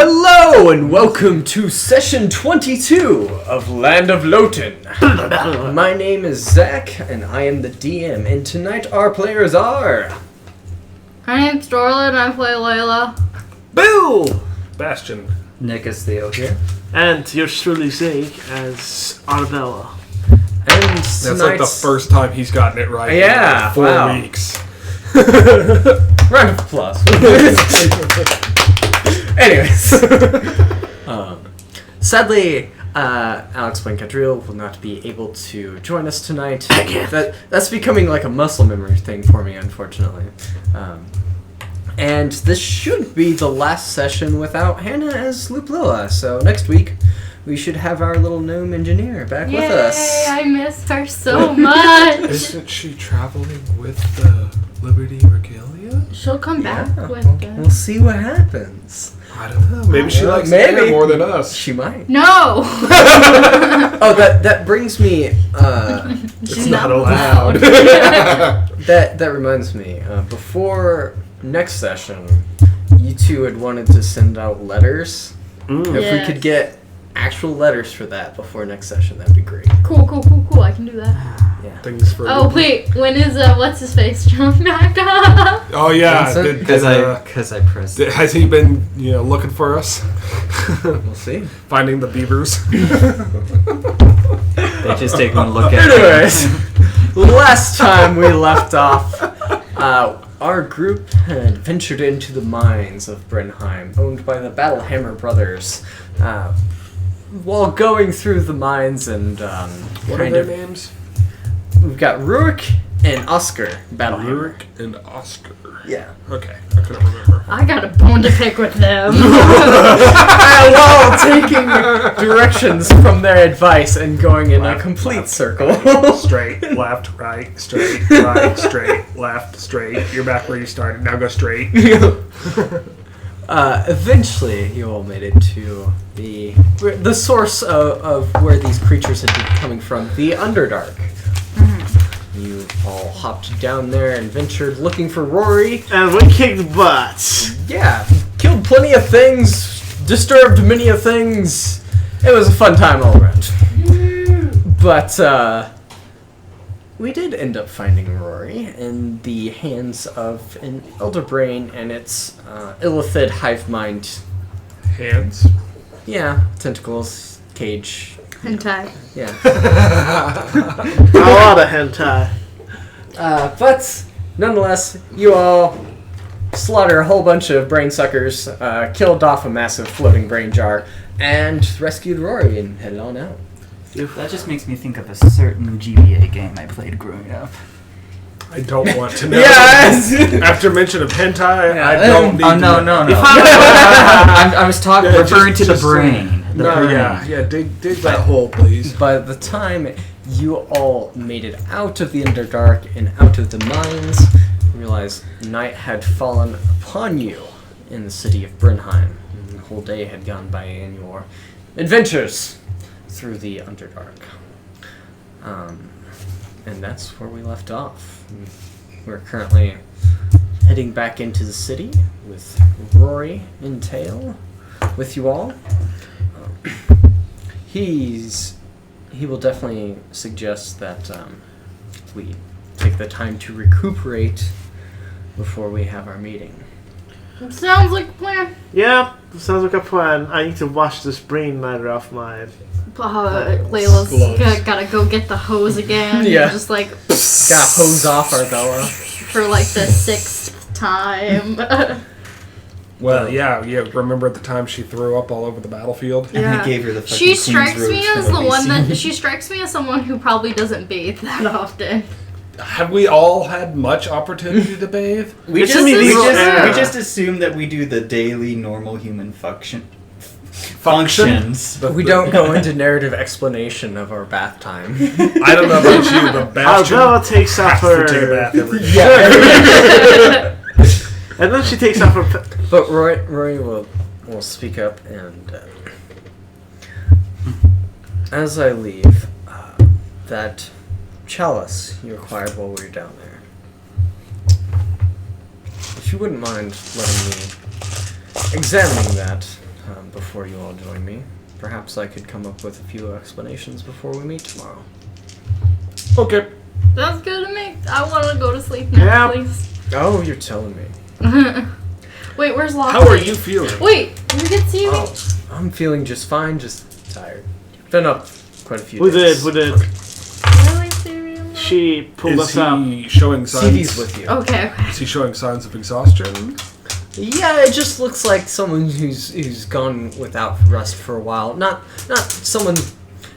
Hello and welcome to session 22 of Land of Loten. My name is Zach and I am the DM, and tonight our players are... My name's Dorla and I play Layla. Boo! Bastion. Nick is Theo here. And yours truly, Zeke, as Arabella. And That's like the first time he's gotten it right Yeah, in like 4 wow. weeks. Round of applause. Anyways. Sadly, Alex Blancadril will not be able to join us tonight. That's becoming like a muscle memory thing for me, unfortunately. And this should be the last session without Hannah as Luplilla. So next week, we should have our little gnome engineer back with us. I miss her so much. Isn't she traveling with the Liberty Regalia? She'll come back with We'll us. see what happens. I don't know. Maybe she likes maybe. air more than us. She might. No! Oh, that brings me... It's not allowed. That reminds me. Before next session, you two had wanted to send out letters. If we could get actual letters for that before next session, that'd be great. Cool. I can do that. Yeah. Things for Oh, wait. When is, what's-his-face coming back up? Oh yeah, Vincent? Because I pressed. has he been looking for us? We'll see. Finding the beavers. They just take one look at Anyways, last time we left off, our group had ventured into the mines of Brenheim, owned by the Battlehammer brothers. While going through the mines and What are their names? we've got Rurik and Oscar Battlehammer. Rurik and Oscar. Yeah. Okay, I couldn't remember. I got a bone to pick with them. While taking directions from their advice and going in a complete circle. Straight, left, right, straight, right, straight, left, straight. You're back where you started. Now go straight. Eventually, you all made it to the source of where these creatures had been coming from, the Underdark. You all hopped down there and ventured looking for Rori. And we kicked butts. Yeah, killed plenty of things, disturbed many of things. It was a fun time all around. But we did end up finding Rori in the hands of an elder brain and its illithid hive mind. Hands. Yeah, tentacles, cage. Hentai. Yeah. A lot of hentai. But nonetheless, you all slaughter a whole bunch of brain suckers, killed off a massive floating brain jar, and rescued Rori and headed on out. That just makes me think of a certain GBA game I played growing up. I don't want to know. Yes! After mention of hentai, I don't need to no. know. I was talking, Yeah, referring to the just brain. The brain. Yeah, dig that hole, please. By the time you all made it out of the Underdark and out of the mines, you realized night had fallen upon you in the city of Brenheim. And the whole day had gone by in your adventures through the Underdark. And that's where we left off. We're currently heading back into the city with Rori in tail with you all. He will definitely suggest that we take the time to recuperate before we have our meeting. Sounds like a plan. Yeah, sounds like a plan. I need to wash this brain matter off my... Layla's gotta go get the hose again. Yeah. Just like... Gotta hose off Arbella. For like the 6th time. Well, yeah. Remember at the time she threw up all over the battlefield? And I gave her the fucking She Queen's strikes me robes as for the no one reason. that she strikes me as someone who probably doesn't bathe that often. Have we all had much opportunity to bathe? We It's just, in we, medieval just, era. we just assume that we do the daily normal human functions. We don't go into narrative explanation of our bath time. I don't know about you, but Bastion Arabella takes off has to take a her... bath every day. Yeah. And then she takes off her... But Roy will speak up, and as I leave, that chalice you acquired while we were down there. If you wouldn't mind letting me examining that, before you all join me. Perhaps I could come up with a few explanations before we meet tomorrow. Okay. Sounds good to me. I want to go to sleep now, please. Oh, you're telling me. Wait, where's Loten? How are you feeling? Wait, did we get to see me? Oh, I'm feeling just fine, just tired. Been up quite a few We days. did. Really, serious? She pulled us up. Is he showing signs? CV's with you. Okay. Is he showing signs of exhaustion? Yeah, it just looks like someone who's gone without rest for a while. Not someone.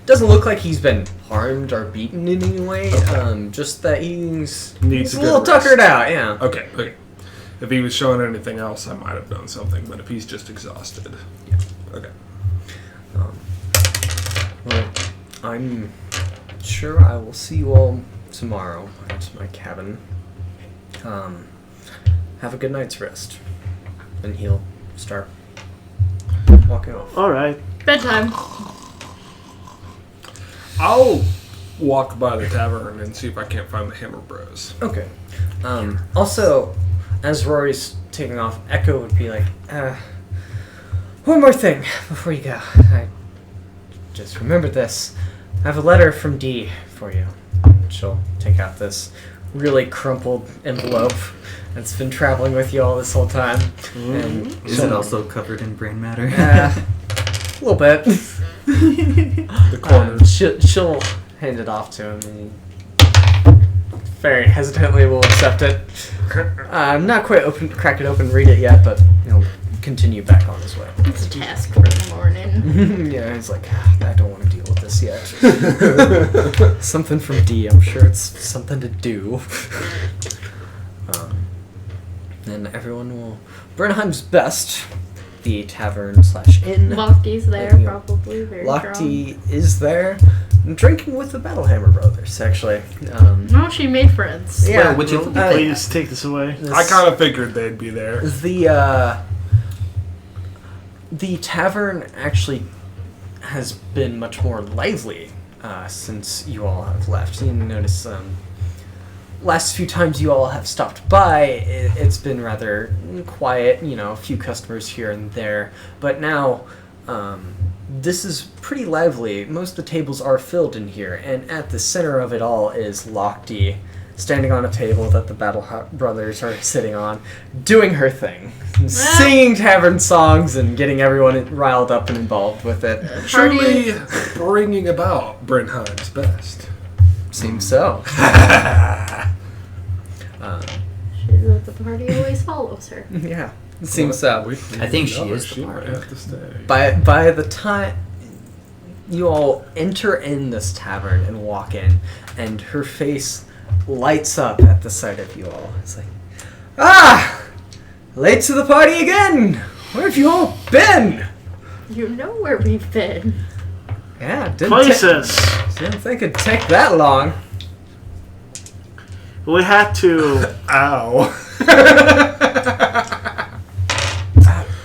Doesn't look like he's been harmed or beaten in any way. Okay. Just that he's Needs a a little good rest. tuckered out. Yeah. Okay. If he was showing anything else, I might have known something. But if he's just exhausted, Yeah. Okay. Well, I'm sure I will see you all tomorrow at my cabin. Have a good night's rest. And he'll start walking off. All right. Bedtime. I'll walk by the tavern and see if I can't find the Hammer Bros. Okay. Also, as Rory's taking off, Echo would be like, one more thing before you go. I just remembered this. I have a letter from Dee for you. She'll take out this really crumpled envelope that's been traveling with you all this whole time. And Is it also covered in brain matter? a little bit. The corners. She'll hand it off to him, and he very hesitantly will accept it. Not quite crack it open, read it yet, but he'll continue back on his way. It's a task for the morning. Yeah, he's like, I don't want to deal with this yet. Something from D, I'm sure it's something to do. And everyone will. Bernheim's best. The tavern/inn. Lochtie's there, probably. Very Lochte is there, drinking with the Battlehammer brothers, actually. No, she made friends. Yeah. Well, would you Please take this away. I kind of figured they'd be there. The tavern actually has been much more lively since you all have left. You notice last few times you all have stopped by, it's been rather quiet, a few customers here and there. But now, this is pretty lively. Most of the tables are filled in here, and at the center of it all is Lochte, standing on a table that the Battle Brothers are sitting on, doing her thing. Singing tavern songs and getting everyone riled up and involved with it. Truly bringing about Brenheim's best. Seems so. The party always follows her. Yeah, it seems so. I think she is the She might party. have to stay. By the time you all enter in this tavern and walk in, and her face lights up at the sight of you all. It's like, late to the party again! Where have you all been? You know where we've been. Yeah, didn't think it'd take that long. We had to. Ow.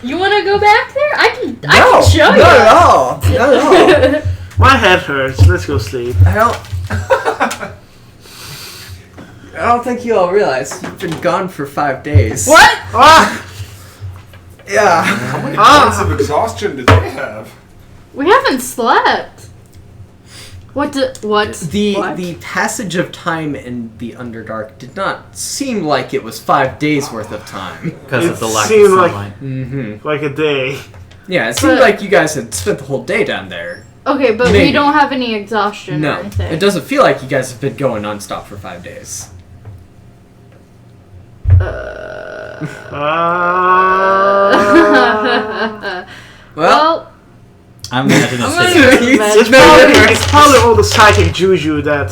You want to go back there? I can show not you. at all. Not at all. My head hurts. Let's go sleep. I don't think you all realize you've been gone for 5 days. What? Yeah. How many points of exhaustion did they have? We haven't slept. What? What? The passage of time in the Underdark did not seem like it was 5 days worth of time. Because of the lack of seemed like- sunlight. Mm-hmm. Like a day. Yeah, it seemed But- like you guys had spent the whole day down there. Okay, but Maybe. we don't have any exhaustion or No, anything. it doesn't feel like you guys have been going nonstop for 5 days. Well, I'm imagining I'm it's gonna- sitting- It's probably all the psychic juju that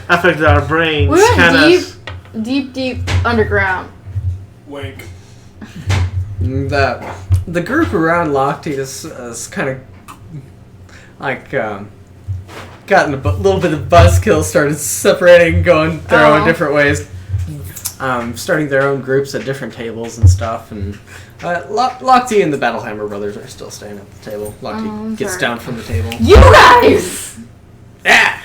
affected our brains. we went kinda- deep underground. Wink. The group around Lochte is kind of like gotten a little bit of buzzkill, started separating, going their own different ways, starting their own groups at different tables and stuff. And Lochte and the Battlehammer brothers are still staying at the table. Lochte gets sorry. down from the table. You guys! Yeah,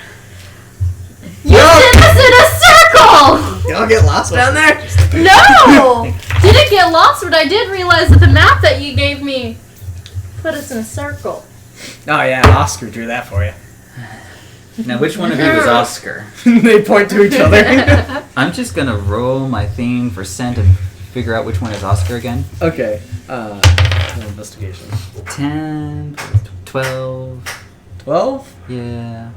You did this in a circle! y'all get lost down there. No! Didn't get lost, but I did realize that the map that you gave me this in a circle. Oh yeah, Oscar drew that for you. Now, which one of you is Oscar? They point to each other. I'm just gonna roll my thing for scent and figure out which one is Oscar again. Okay. Investigation. 10, 12. 12? Yeah.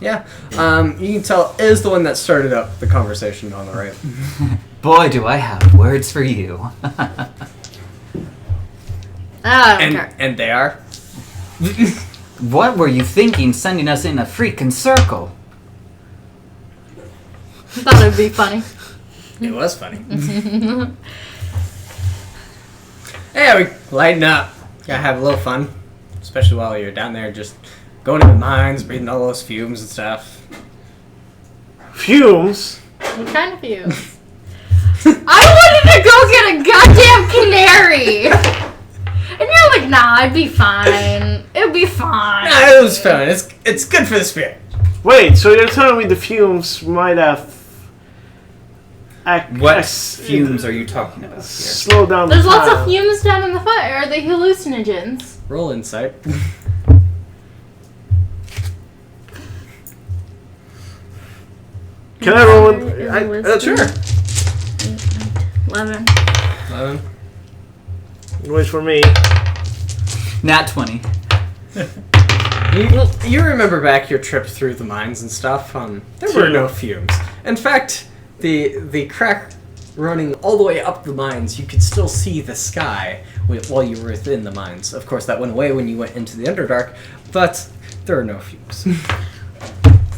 Yeah. You can tell is the one that started up the conversation on the right. Boy, do I have words for you. I don't care. And they are? What were you thinking sending us in a freaking circle? Thought it'd be funny. It was funny. Yeah, we lighten up. Gotta have a little fun. Especially while you're down there just going to the mines, breathing all those fumes and stuff. Fumes? What kind of fumes? I wanted to go get a goddamn canary! And you're like, nah, I'd be fine. It'd be fine. Nah, it was fun. It's good for the spirit. Wait, so you're telling me the fumes might have... What fumes are you talking about here? Slow down There's the lots time. of fumes down in the fire. Are they hallucinogens? Roll insight. Can I roll in? Sure. 11. 11. Wait for me. Nat 20. You remember back your trip through the mines and stuff? There were no fumes. In fact, the crack running all the way up the mines, you could still see the sky while you were within the mines. Of course, that went away when you went into the Underdark, but there are no fumes.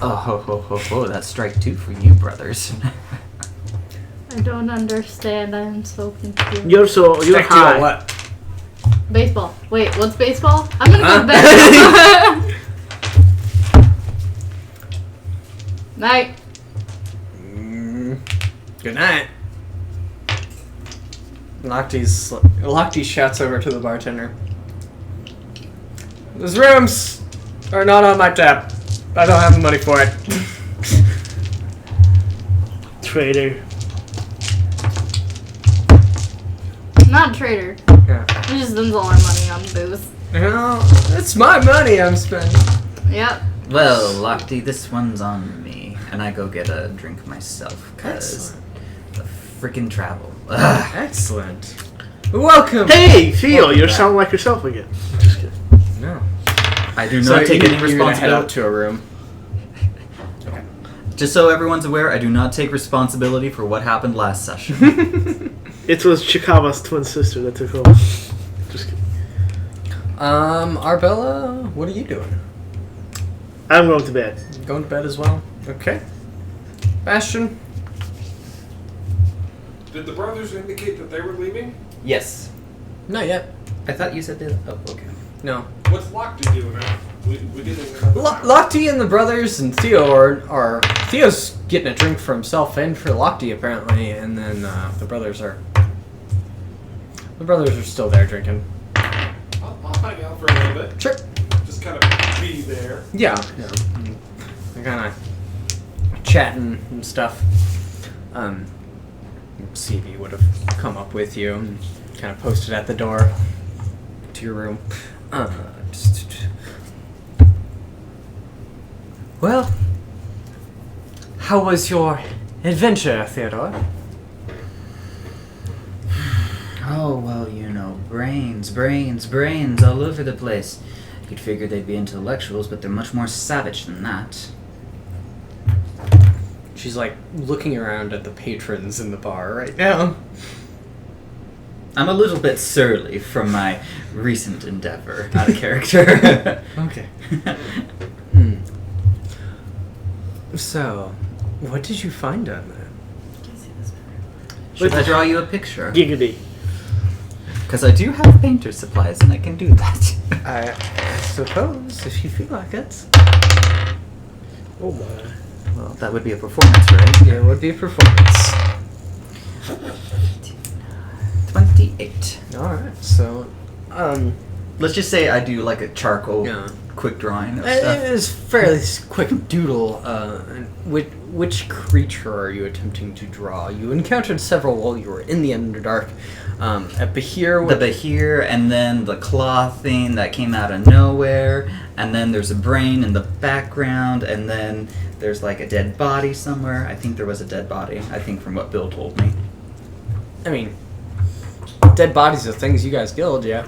Oh, ho, ho, ho, ho. That's strike 2 for you, brothers. I don't understand. I am so confused. You're Back to high. what? Baseball. Wait, what's baseball? I'm gonna go to bed. Night. Good night. Lochte shouts over to the bartender. Those rooms are not on my tab. I don't have the money for it. Traitor. Not a trader. Yeah. He just spends all our money on booze. No, it's my money I'm spending. Yep. Well, Lochte, this one's on me. And I go get a drink myself, because the freaking travel. Ugh. Excellent. Welcome. Hey, Theo, Welcome you back. sound like yourself again. Just kidding. No. I do not take any You're gonna head out responsibility. to a room. Okay. Just so everyone's aware, I do not take responsibility for what happened last session. It was Chikawa's twin sister that took over. Just kidding. Arbella, what are you doing? I'm going to bed. Going to bed as well? Okay. Bastion? Did the brothers indicate that they were leaving? Yes. Not yet. I thought you said that. Oh, okay. No. What's Lochte doing now? We didn't know. Lochte and the brothers and Theo are Theo's getting a drink for himself and for Lochte apparently, and then the brothers are still there drinking. I'll hang out for a little bit. Sure. Just kind of be there. Yeah. They're kind of chatting and stuff. CV would have come up with you and kind of posted at the door to your room. Well, how was your adventure, Theodore? Oh, well, you know, brains all over the place. You'd figure they'd be intellectuals, but they're much more savage than that. She's like looking around at the patrons in the bar right now. I'm a little bit surly from my recent endeavor, out of character. Okay. So, what did you find down there? Should I draw you a picture? Giggity. Because I do have painter supplies and I can do that. I suppose, if you feel like it. Oh my. Well, that would be a performance, right? Yeah, it would be a performance. 28. Alright, so, Let's just say I do like a charcoal yeah. quick drawing of It stuff. is fairly quick doodle, which creature are you attempting to draw? You encountered several while you were in the Underdark. At Bahir... The Bahir, and then the claw thing that came out of nowhere, and then there's a brain in the background, and then there's like a dead body somewhere. I think there was a dead body, I think from what Bill told me. I mean, dead bodies are things you guys killed, yeah.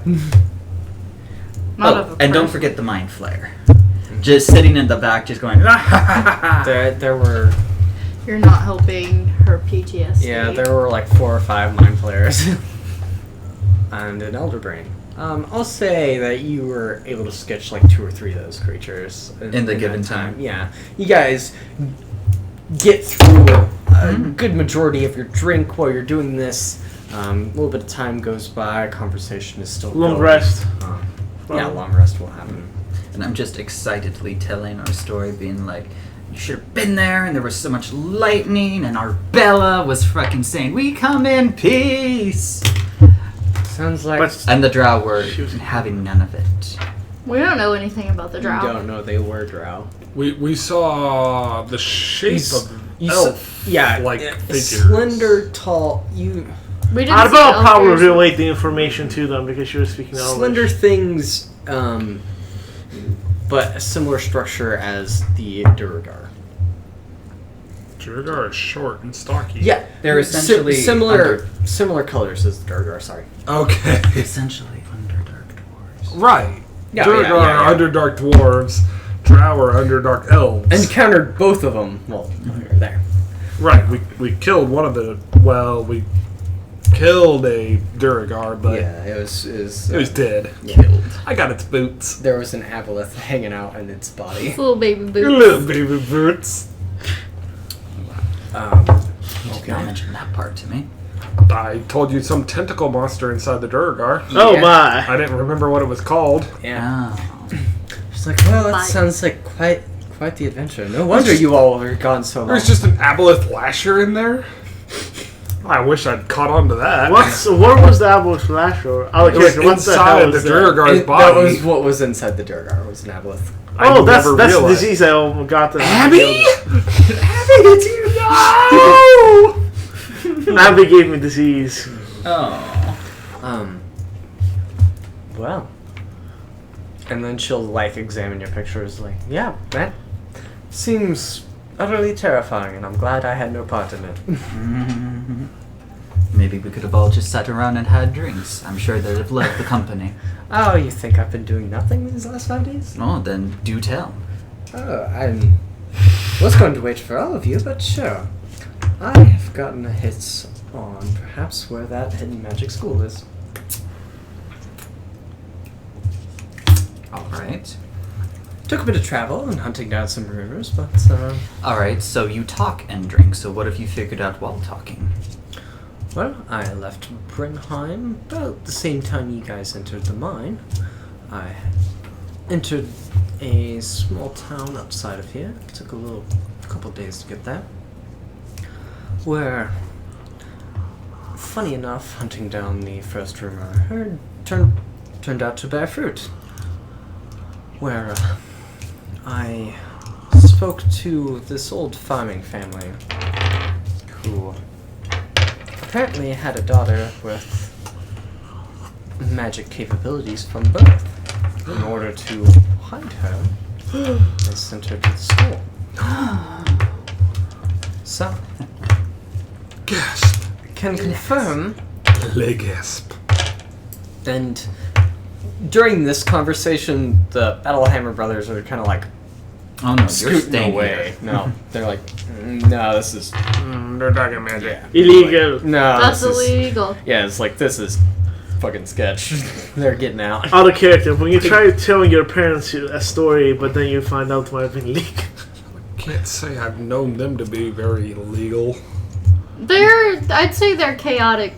Not of a and don't person. forget the mind flayer. Just sitting in the back, just going, There were... You're not helping her PTSD. Yeah, there were like 4 or 5 mind flayers. And an elder brain. I'll say that you were able to sketch like 2 or 3 of those creatures In the given that time. Yeah, you guys get through a good majority of your drink while you're doing this. A little bit of time goes by. Conversation is still Long going. rest. Yeah, long rest will happen. and I'm just excitedly telling our story, being like, you should have been there, and there was so much lightning, and our Bella was fucking saying, we come in peace! Sounds like But And the drow were She was- having none of it. We don't know anything about the you drow. don't know they were drow. We saw the shape of elf like figures. Slender, tall. You We didn't I'd see about probably elders. relate the information to them because she was speaking Elvish. slender things, but a similar structure as the Durgar. Durgar is short and stocky. Yeah, They're essentially similar colors as the Durgar. Sorry. Okay. Essentially Underdark dwarves. Right. Yeah, Durgar yeah. are Underdark dwarves. Drow are Underdark elves. Encountered both of them. Well, while you were there. Right. We killed one of the. Well, we killed a Duragar, but Yeah, it was it was dead. killed. I got its boots. There was an aboleth hanging out in its body. It's little baby boots. Little baby boots. You did not mention that part to me. I told you some tentacle monster inside the Duragar. Oh Yeah. my! I didn't remember what it was called. Yeah. Oh. She's like, well, that Bye. sounds like quite the adventure. No wonder you all were gone so long. There's just an aboleth lasher in there. I wish I'd caught on to that. What was the Abel's Lasher? Oh, It was okay, what the inside hell of the is that? Duragar's That body. was what was inside the Durgar. Was an aboleth. I Oh, that's never the realized. disease I got. Abby? Abby, did you know? Abby gave me disease. Oh. Well. And then she'll like examine your pictures. Like, yeah, that seems utterly terrifying, and I'm glad I had no part in it. Maybe we could have all just sat around and had drinks. I'm sure they'd have loved the company. Oh, you think I've been doing nothing these last 5 days? Oh, then do tell. Oh, I was going to wait for all of you, but sure. I have gotten a hit on perhaps where that hidden magic school is. Alright. Took a bit of travel and hunting down some rumors, but Alright, so you talk and drink, so what have you figured out while talking? well, I left Brenheim about the same time you guys entered the mine. I entered a small town outside of here. It took a couple days to get there. Where, funny enough, hunting down the first rumor I heard turned out to bear fruit. Where I spoke to this old farming family who apparently had a daughter with magic capabilities from birth. In order to hide her, they sent her to the school. So, Gasp. can confirm, Gasp. and during this conversation, the Battlehammer brothers are kind of like Oh no, you're scooting staying away. here. No, they're like, no, this is They're talking magic. Illegal. no. That's this is- illegal. Yeah, it's like this is fucking sketch. They're getting out. Out of character. When you try telling your parents a story, but then you find out it might have been legal. Can't say I've known them to be very illegal. I'd say they're chaotic.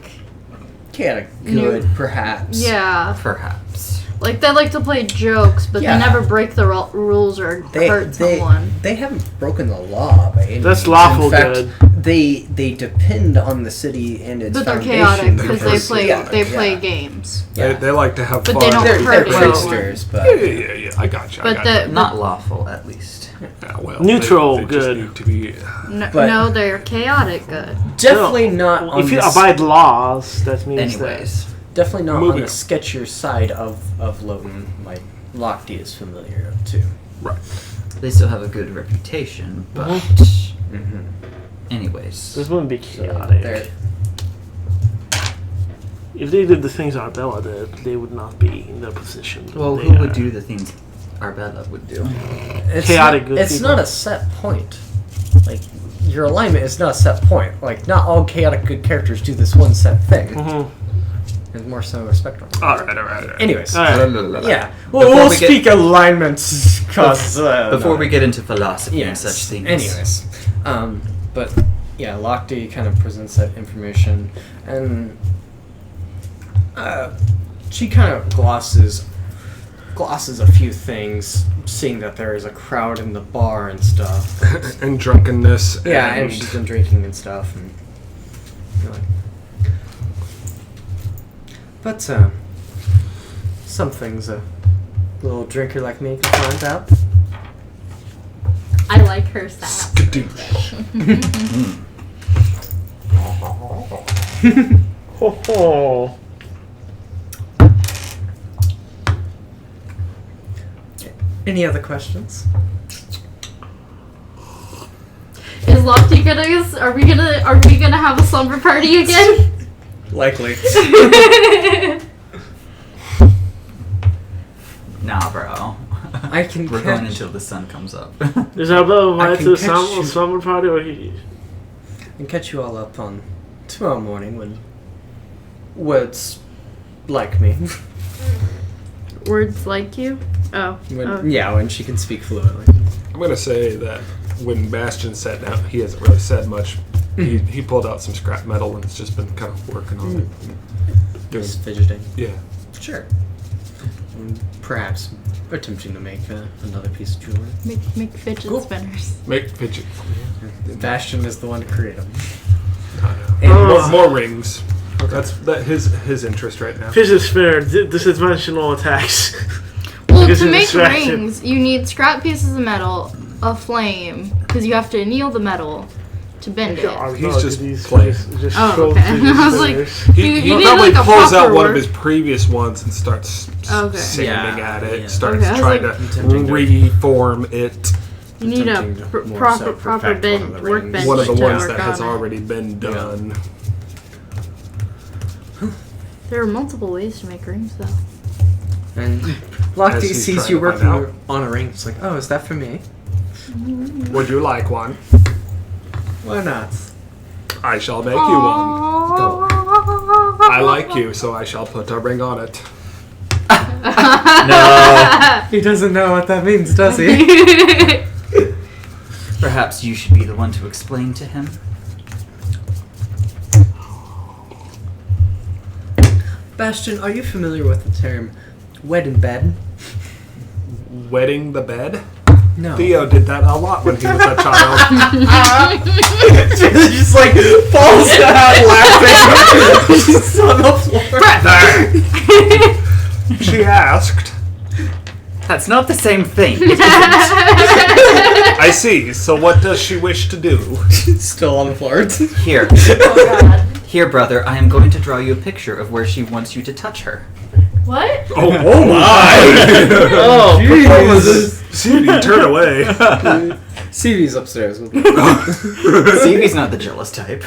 Chaotic good, perhaps. Yeah. Perhaps. Like, they like to play jokes, but Yeah. they never break the rules or hurt someone. They haven't broken the law by any That's means. lawful In fact, good. They depend on the city and its But they're foundation chaotic because they yeah, play games. Yeah. They like to have But fun. they don't They're hurt tricksters, but Yeah. I got you. But Not lawful, at least. Yeah, well, Neutral they good. Just need to be. But- no, they're chaotic good. definitely not on If you the abide laws, that means Anyways. definitely not on Moving the on. sketchier side of Loten, like Lochte is familiar too. Right. They still have a good reputation, but. Mm-hmm. Anyways. this wouldn't be They're- chaotic. If they did the things Arbella did, they would not be in their position. Well, They who are. would do the things Arbella would do? It's Chaotic not, good It's people. not a set point. Like your alignment is not a set point. Like not all chaotic good characters do this one set thing. Mhm. There's more so a spectrum. All right. Anyways, All right. yeah, Before we'll we get- speak alignments cause Before we get into philosophy and yes. such things. Anyways, but yeah, Lochte kind of presents that information, and she kind of glosses a few things, seeing that there is a crowd in the bar and stuff. And drunkenness. Yeah, and she's been drinking and stuff, and you're like, but some things a little drinker like me can find out. I like her sass. Skadoosh. Ho ho. Any other questions? Is Lofty gonna? Are we gonna have a slumber party again? Likely. Nah, bro. I can We're going catch- until the sun comes up. Is Arbella I invited can to the catch you. summer party or he? And catch you all up on tomorrow morning when words like me. Words like you? Oh. When she can speak fluently. I'm gonna say that when Bastion sat down, he hasn't really said much. He pulled out some scrap metal and has just been kind of working on it. Doing, Just fidgeting. yeah. Sure. And perhaps attempting to make another piece of jewelry. Make fidget spinners. Make fidget. Bastion is the one to create them. And Oh. more rings. That's his interest right now. Fidget spinner, disadvantageable attacks. Well, Because to you're make distracted. rings, you need scrap pieces of metal, a flame, because you have to anneal the metal to bend it. He's just playing. Just Oh, throw okay. fidget I was like- spinners. You He need, probably like, a pulls out proper one of work- his previous ones and starts Okay. sanding Yeah, at it. yeah. Starts Okay, I was trying like- Attempting to to- reform it. You need a Attempting to more proper so perfect bend, one of the workbench rings. One of the to ones work that has on it. already been done. There are multiple ways to make rings, though. And As Lochte he's sees trying you to find working on a ring. It's like, oh, is that for me? Would you like one? Why not? I shall make you one. I like you, so I shall put a ring on it. No. He doesn't know what that means, does he? Perhaps you should be the one to explain to him. Bastion, are you familiar with the term wed in bed? Wetting the bed? No. Theo did that a lot when he was a child. She just like falls down laughing. She's on the floor. She asked. That's not the same thing. I see. So what does she wish to do? She's still on the floor. Here. Oh, God. Here, brother, I am going to draw you a picture of where she wants you to touch her. What? Oh my! Oh, Jesus. Judy, turn away. CV's upstairs. Stevie's not the jealous type.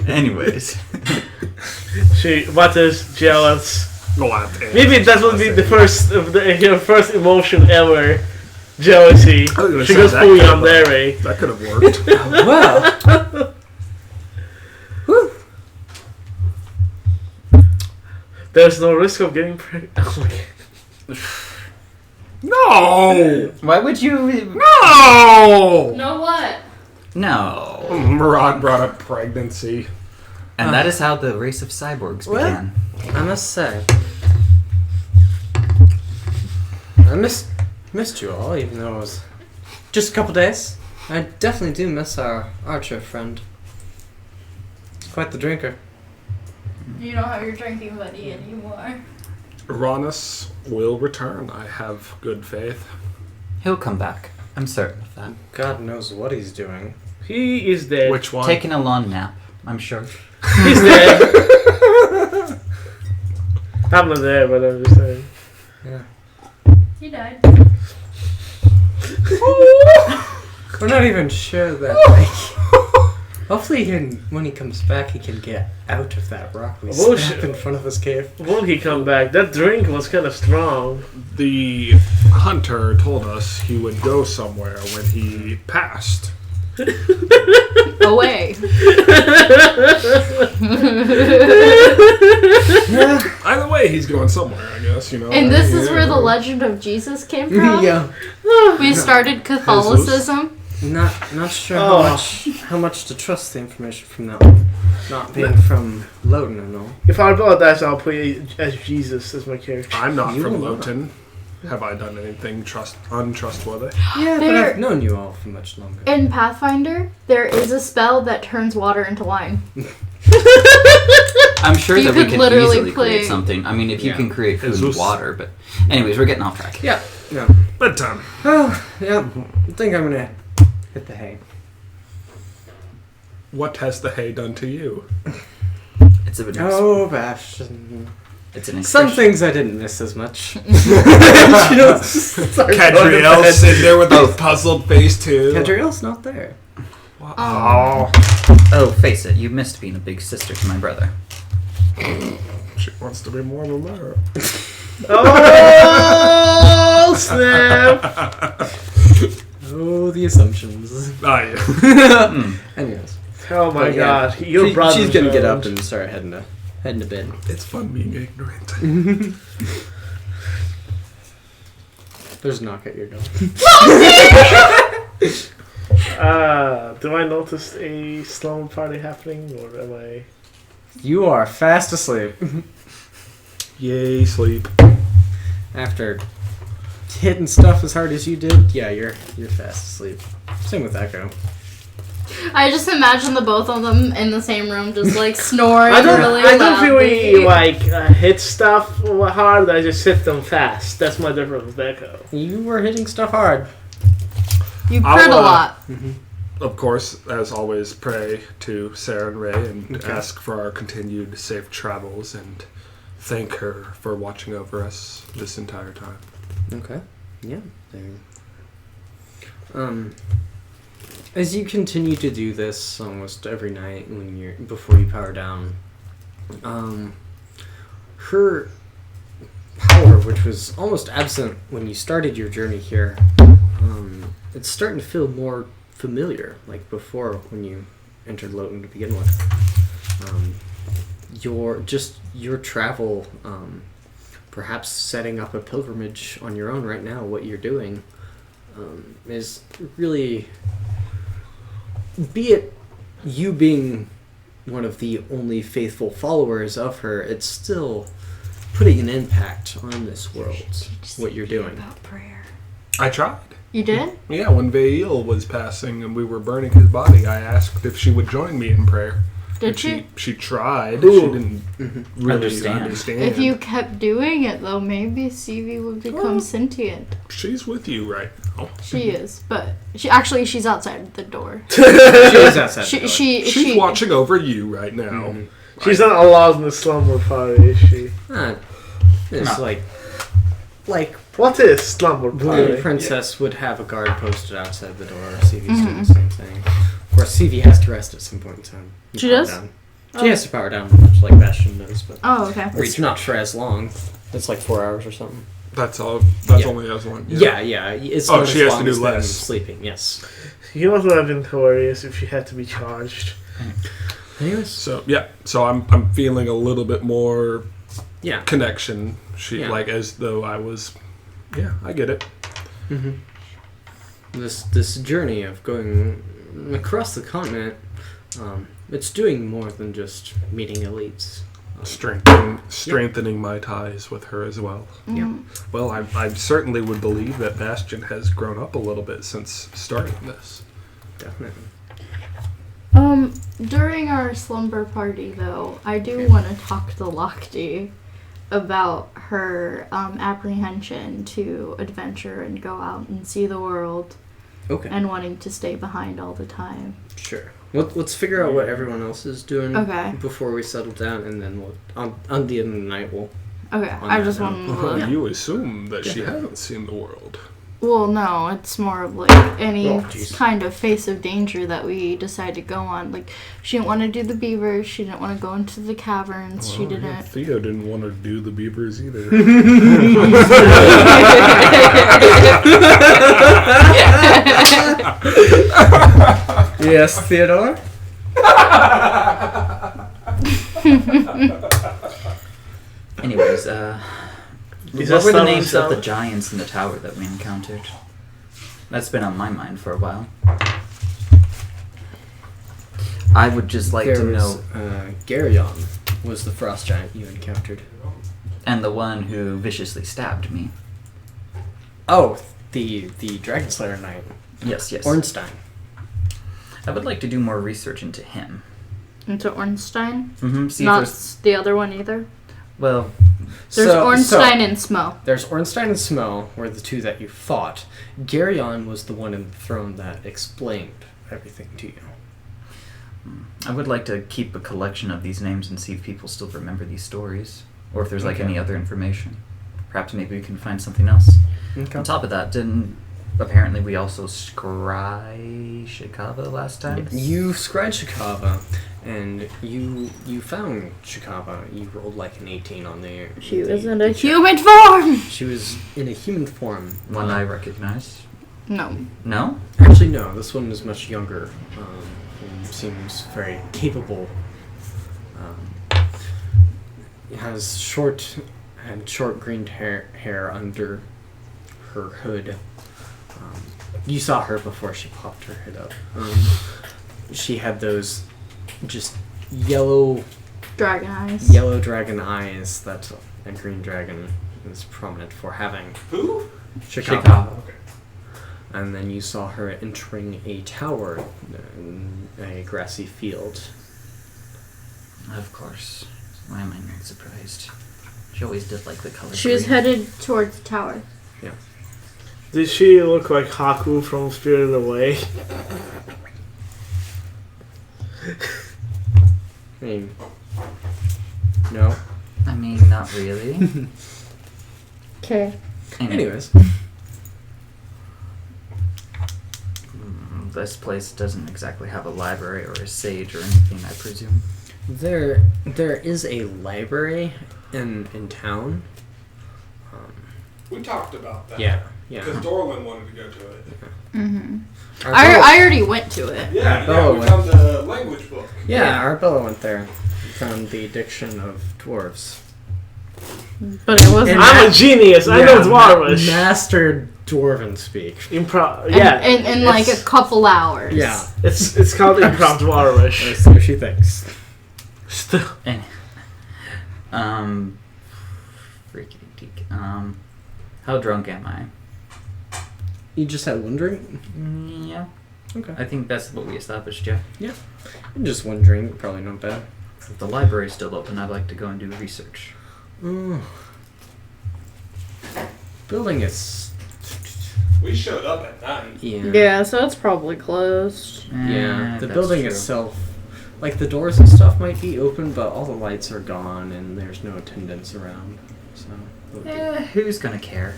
Anyways. What is jealous? Maybe Maybe that would be the first of her first emotion ever. Jealousy. I was gonna She say goes that fully could on have- their way. That could have worked. Well, There's no risk of getting pregnant. Oh my God. No! Why would you... No! No what? No. Murad brought up pregnancy. And that is how the race of cyborgs Well- began. I must say, I missed you all, even though it was just a couple days. I definitely do miss our archer friend. Quite the drinker. You don't have your drinking buddy anymore. Uranus will return. I have good faith. He'll come back. I'm certain of that. God knows what he's doing. He is dead. Which one? Taking a long nap, I'm sure. He's dead. I'm not there, but I'm just saying. Yeah. He died. We're not even sure that. Hopefully, when he comes back, he can get out of that rock we snapped in front of his cave. Won't he come back? That drink was kind of strong. The hunter told us he would go somewhere when he passed. Away. Either way, he's going somewhere, I guess, And this is where the legend of Jesus came from? Yeah. We started Catholicism. Not sure how much to trust the information from that one. Not being from Loten and all. If I bought that, I'll play as Jesus as my character. I'm not You from will not. Loten. Have I done anything untrustworthy? Yeah, but There- I've known you all for much longer. In Pathfinder, there is a spell that turns water into wine. I'm sure You that we could can literally easily play- create something. I mean, if you Yeah. can create food and Jesus. water, but... Anyways, we're getting off track. Yeah. Yeah. Bedtime. Oh, yeah. I think I'm gonna hit the hay. What has the hay done to you? It's a bit Oh, Bastion. It's an Some expression. things I didn't miss as much. Cadriel sitting there with a puzzled face, too. Cadriel's not there. Oh. Oh, face it, you missed being a big sister to my brother. She wants to be more than that. Oh, snap! Oh, the assumptions. Ah, yeah. Anyways. Oh my But yeah, god, your brother. She's gonna get up and start heading to bed. It's fun being ignorant. There's a knock at your door. Do I notice a slumber party happening, or am I? You are fast asleep. Yay, sleep. After hitting stuff as hard as you did, yeah, you're fast asleep. Same with Echo. I just imagine the both of them in the same room, just like snoring I don't really really loudly. hit stuff hard. I just hit them fast. That's my difference with Echo. You were hitting stuff hard. You I'll, crit a lot. Of course, as always, pray to Sarah and Ray and Okay. ask for our continued safe travels and thank her for watching over us this entire time. Okay. Yeah. There. As you continue to do this almost every night before you power down, her power, which was almost absent when you started your journey here, it's starting to feel more familiar, like before when you entered Loten to begin with. Your travel, perhaps setting up a pilgrimage on your own right now, what you're doing, is really, be it you being one of the only faithful followers of her, it's still putting an impact on this world, what you're doing. About prayer. I tried. You did? Yeah, when Vail was passing and we were burning his body, I asked if she would join me in prayer. Did And she? She tried. Ooh. She didn't really Understand. understand. If you kept doing it, though, maybe Stevie would become Well- sentient. She's with you right now. She is, but she's outside the door. She is outside the door. She's watching over you right now. She's not allowed in the slumber party, is she? It's No. like What is slumber the party? princess would have a guard posted outside the door. CV's doing the same thing. Of course, CV has to rest at some point in time. She Power does? down. She has to power down, much like Bastion does, but Oh, okay. it's not for as long. It's like 4 hours or something. That's all. That's Yeah. only as one. Yeah. It's Oh, not she as has to long do as them less. sleeping. Yes. You know what would have been hilarious if she had to be charged. Anyways, So I'm feeling a little bit more yeah. connection. Yeah. Like as though I was. Yeah, I get it. This journey of going across the continent, it's doing more than just meeting elites. strengthening my ties with her as well. Yeah. Well, I certainly would believe that Bastion has grown up a little bit since starting this. Definitely. During our slumber party, though, I do want to talk to Lochte about her apprehension to adventure and go out and see the world, Okay. and wanting to stay behind all the time. Sure. Let's figure out what everyone else is doing before we settle down, and then on the end of the night we'll. Okay, I just want to. You assume that she hasn't seen the world. Well, no, it's more of like any kind of face of danger that we decide to go on. Like, she didn't want to do the beavers. She didn't want to go into the caverns. Well, she didn't. Yeah, Theo didn't want to do the beavers either. Yes, Theodore. Anyways, what were the names of the giants in the tower that we encountered? That's been on my mind for a while. I would just like to know. Garyon was the frost giant you encountered. And the one who viciously stabbed me. Oh, the Dragon Slayer Knight. Yes. Ornstein. I would like to do more research into him. Into Ornstein? Mm-hmm. See Not if there's... the other one either? Well... There's Ornstein and Smo. There's Ornstein and Smo were the two that you fought. Garyon was the one in the throne that explained everything to you. I would like to keep a collection of these names and see if people still remember these stories. Or if there's any other information. Perhaps maybe we can find something else. Okay. On top of that, apparently we also scry Shikava last time? Yes. You scried Shikava, and you found Shikava. You rolled like an 18 on the... She was in a human form! She was in a human form. One I recognized. No. No? Actually, no. This one is much younger. And seems very capable. It has short green hair under her hood. You saw her before she popped her head up. She had those just yellow dragon eyes that a green dragon is prominent for having. Who? Shikava. Okay. And then you saw her entering a tower in a grassy field. Of course. Why am I not surprised? She always did like the color She was green. headed towards the tower. Yeah. Did she look like Haku from Spirited Away? I mean, no. I mean, not really. Okay. Anyways. This place doesn't exactly have a library or a sage or anything, I presume. There is a library in town. We talked about that. Yeah. Because Dorlin wanted to go to it. Mm-hmm. I already went to it. Yeah, we found the language book. Yeah, Arbella went there. We found the diction of dwarves. But it wasn't. I'm a genius. I know Dwarvish. Mastered Dwarven speak. Improv. Yeah. In like a couple hours. Yeah. It's called Improv Dwarvish. So she thinks. Still. Freaking deek. How drunk am I? You just had one drink? Yeah. Okay. I think that's what we established, yeah. Yeah. Just one drink, probably not bad. If the library's still open, I'd like to go and do research. Building is... We showed up at 9. Yeah, so it's probably closed. Yeah, the that's building true. itself, like the doors and stuff might be open, but all the lights are gone and there's no attendants around. So it would Who's gonna care?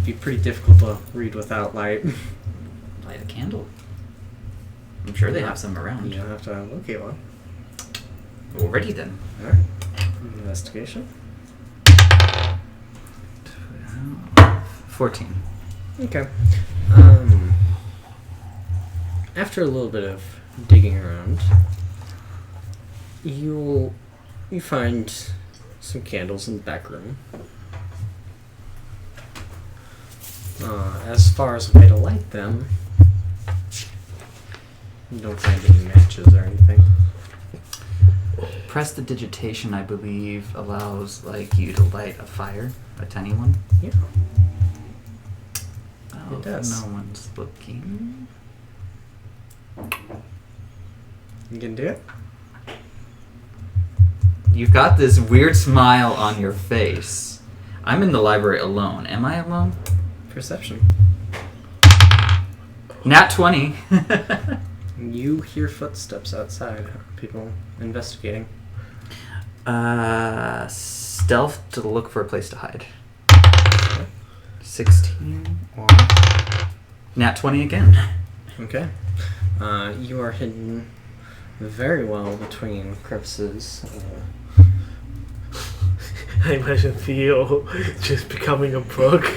be pretty difficult to read without light. Light a candle. I'm sure they have some around. You don't have to locate one. Already then. Alright. Investigation. 14. Okay. After a little bit of digging around, you find some candles in the back room. As far as a way to light them, you don't find any matches or anything. Prestidigitation, I believe, allows like you to light a fire, a tiny one. Yeah. Oh, It does. No one's looking. You can do it. You've got this weird smile on your face. I'm in the library alone. Am I alone? Perception. Nat 20. You hear footsteps outside. People investigating. Stealth to look for a place to hide. 16 or Nat 20 again. Okay. You are hidden very well between crevices. I imagine Theo just becoming a brook.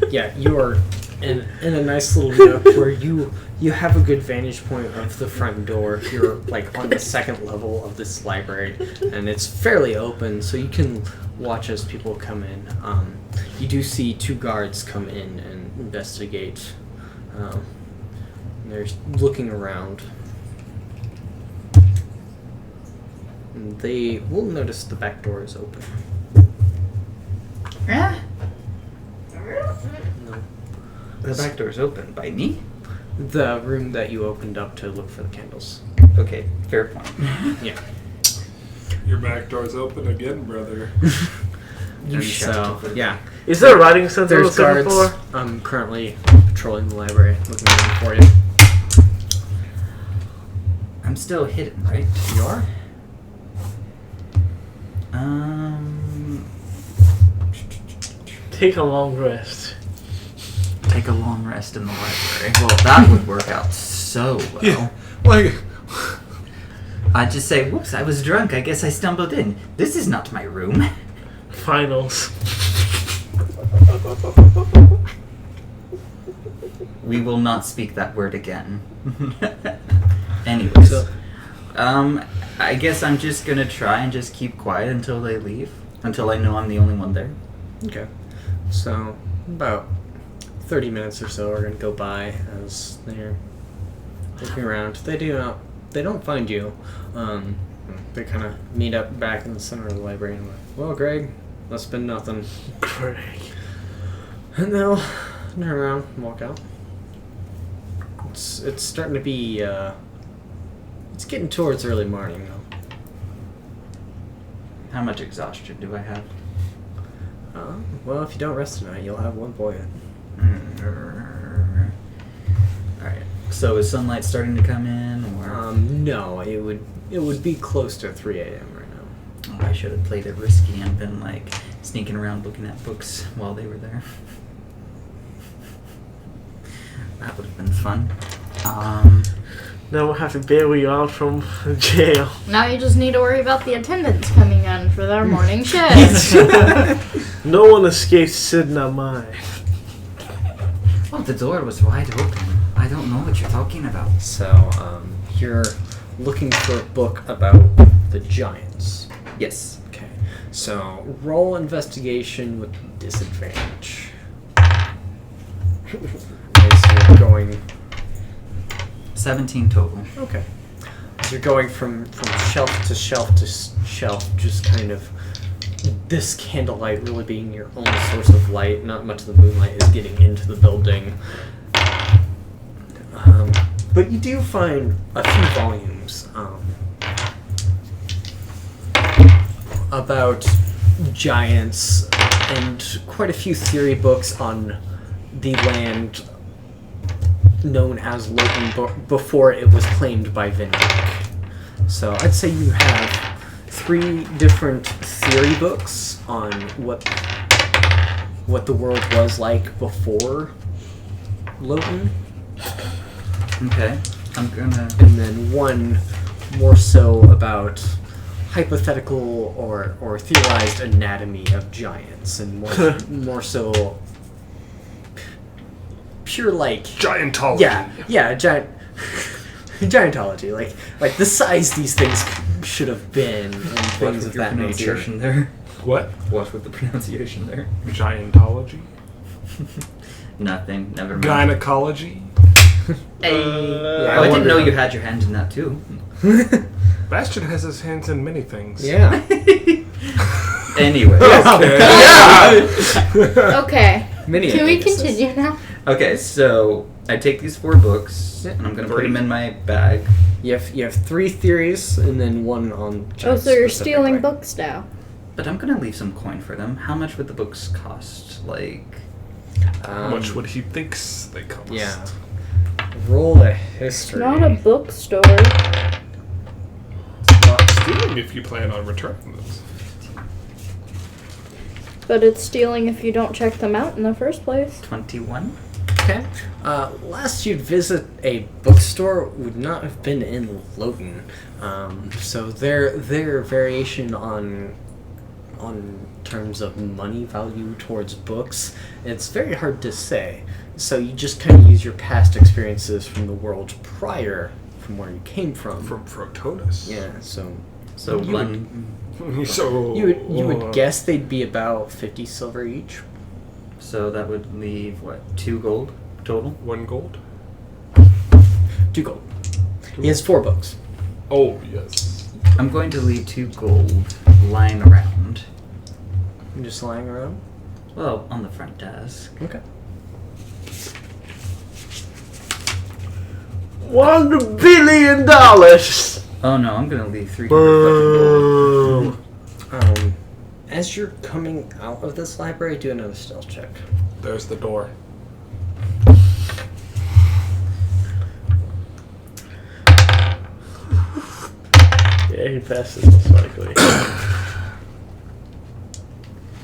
Yeah, you are in a nice little nook where you have a good vantage point of the front door. You're like on the second level of this library, and it's fairly open, so you can watch as people come in. You do see 2 guards come in and investigate. They're looking around. And they will notice the back door is open. Yeah. No. The back door's open. By me? The room that you opened up to look for the candles. Okay, fair point. Yeah. Your back door's open again, brother. And so, yeah. Is there a writing center on the There's second guards floor? currently patrolling the library, looking around for you. I'm still hidden, right? You are? Take a long rest. Take a long rest in the library. Well, that would work out so well. Yeah, like, I'd just say, whoops, I was drunk. I guess I stumbled in. This is not my room. Finals. We will not speak that word again. Anyways. So- I guess I'm just gonna try and just keep quiet until they leave. Until I know I'm the only one there. Okay. So, about 30 minutes or so are going to go by as they're looking around. They don't find you. They kind of meet up back in the center of the library and like, well, Greg, must have been nothing. Greg. And they'll turn around and walk out. It's starting to be, it's getting towards early morning though. How much exhaustion do I have? Well, if you don't rest tonight, you'll have 1 point. Alright. So is sunlight starting to come in, or No, it would be close to 3 a.m. right now. oh, I should have played it risky and been like sneaking around looking at books while they were there. That would have been fun. Now we'll have to bail you out from jail. Now you just need to worry about the attendants coming in for their morning shift. No one escapes sitting on mine. Oh, the door was wide open. I don't know what you're talking about. So, you're looking for a book about the giants. Yes. Okay. So, roll investigation with disadvantage. As you're going... 17 total. Okay. As you're going from shelf to shelf to shelf, just kind of this candlelight really being your only source of light. Not much of the moonlight is getting into the building. But you do find a few volumes about giants and quite a few theory books on the land known as Loten before it was claimed by Vindrick. So I'd say you have 3 different theory books on what the world was like before Loten, Okay. I'm gonna. and then 1 more so about hypothetical or theorized anatomy of giants, and more so pure like giantology. giantology, like the size these things should have been, and Watch things with of your that nature. pronunciation there. What? Watch with the pronunciation there. Giantology? Nothing. Never mind. Gynecology? Hey. Yeah, I didn't wonder- know you had your hand in that too. Bastion has his hands in many things. Yeah. Anyway. Okay. Many Can we anuses. continue now? Okay, so I take these 4 books and I'm gonna put them in my bag. You have 3 theories and then 1 on. Oh, so you're specifically. stealing books now. But I'm gonna leave some coin for them. How much would the books cost? Like, How much would he thinks they cost? Yeah. Roll a history. Not a bookstore. Not stealing if you plan on returning them. But it's stealing if you don't check them out in the first place. 21? Okay. Last you'd visit a bookstore would not have been in Loten. So their variation on terms of money value towards books, it's very hard to say. So you just kind of use your past experiences from the world prior from where you came from. From Frotonus. Yeah. So So you would guess they'd be about 50 silver each. So that would leave, what, 2 gold total? 1 gold? 2 gold. He has 4 books. Oh, yes. I'm going to leave 2 gold lying around. Just lying around. Well, on the front desk. Okay. $1 billion. Oh no, I'm gonna leave 300 fucking gold. As you're coming out of this library, do another stealth check. There's the door. Yeah, he passes most likely.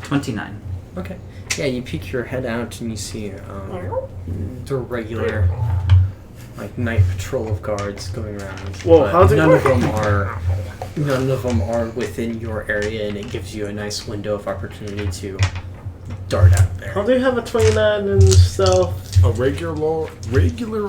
29. Okay. Yeah, you peek your head out and you see the regular, like, night patrol of guards going around. Whoa, but how's it none of working? None of them are within your area, and it gives you a nice window of opportunity to dart out there. How do you have a 29 in stealth? A regular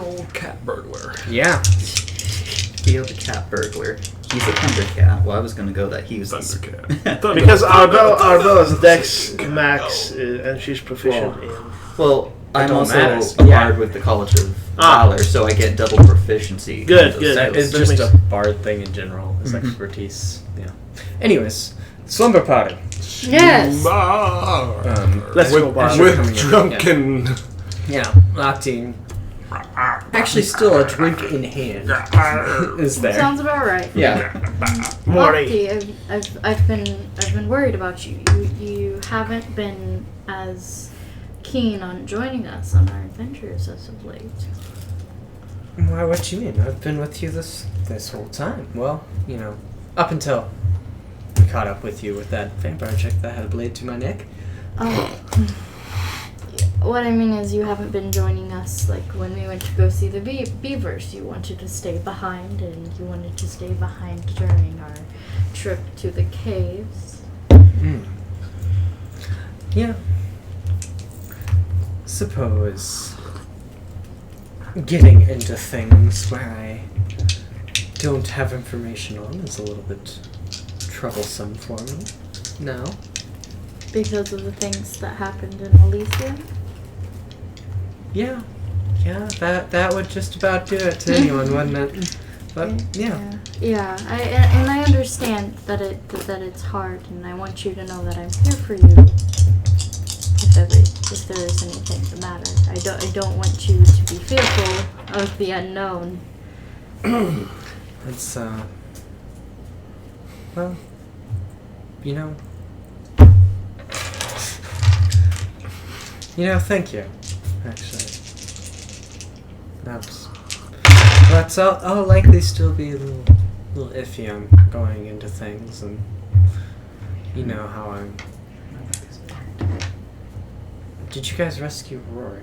old cat burglar. Yeah. Theo the cat burglar. He's a thundercat. Well, I was gonna go that he was Thundercat. Because Arbella's Dex max, and she's proficient in. Well, I'm don't also matters. a Yeah. bard with the College of Valor, so I get double proficiency. Good, in those good. That skills. is That just makes- a bard thing in general, his expertise. Yeah. Anyways, slumber party. Yes. Let's go, Bob. With drunken. Yeah, Octane. Actually, still a drink in hand is there. Sounds about right. Yeah. Morty. Locty, I've been worried about you. You haven't been as keen on joining us on our adventures as of late. Why? What you mean? I've been with you this whole time. Well, up until we caught up with you with that vampire chick that had a blade to my neck. Oh. What I mean is you haven't been joining us, like when we went to go see the beavers. You wanted to stay behind, and you wanted to stay behind during our trip to the caves. Yeah. Suppose getting into things where I don't have information on is a little bit troublesome for me. No. Because of the things that happened in Elysium? Yeah, that would just about do it to anyone, wouldn't it? But yeah. Yeah. I understand that it's hard, and I want you to know that I'm here for you. If there is anything the matter, I don't want you to be fearful of the unknown. It's well, thank you. Actually, but I'll likely still be a little iffy on going into things, and you know how I'm. Did you guys rescue Rori?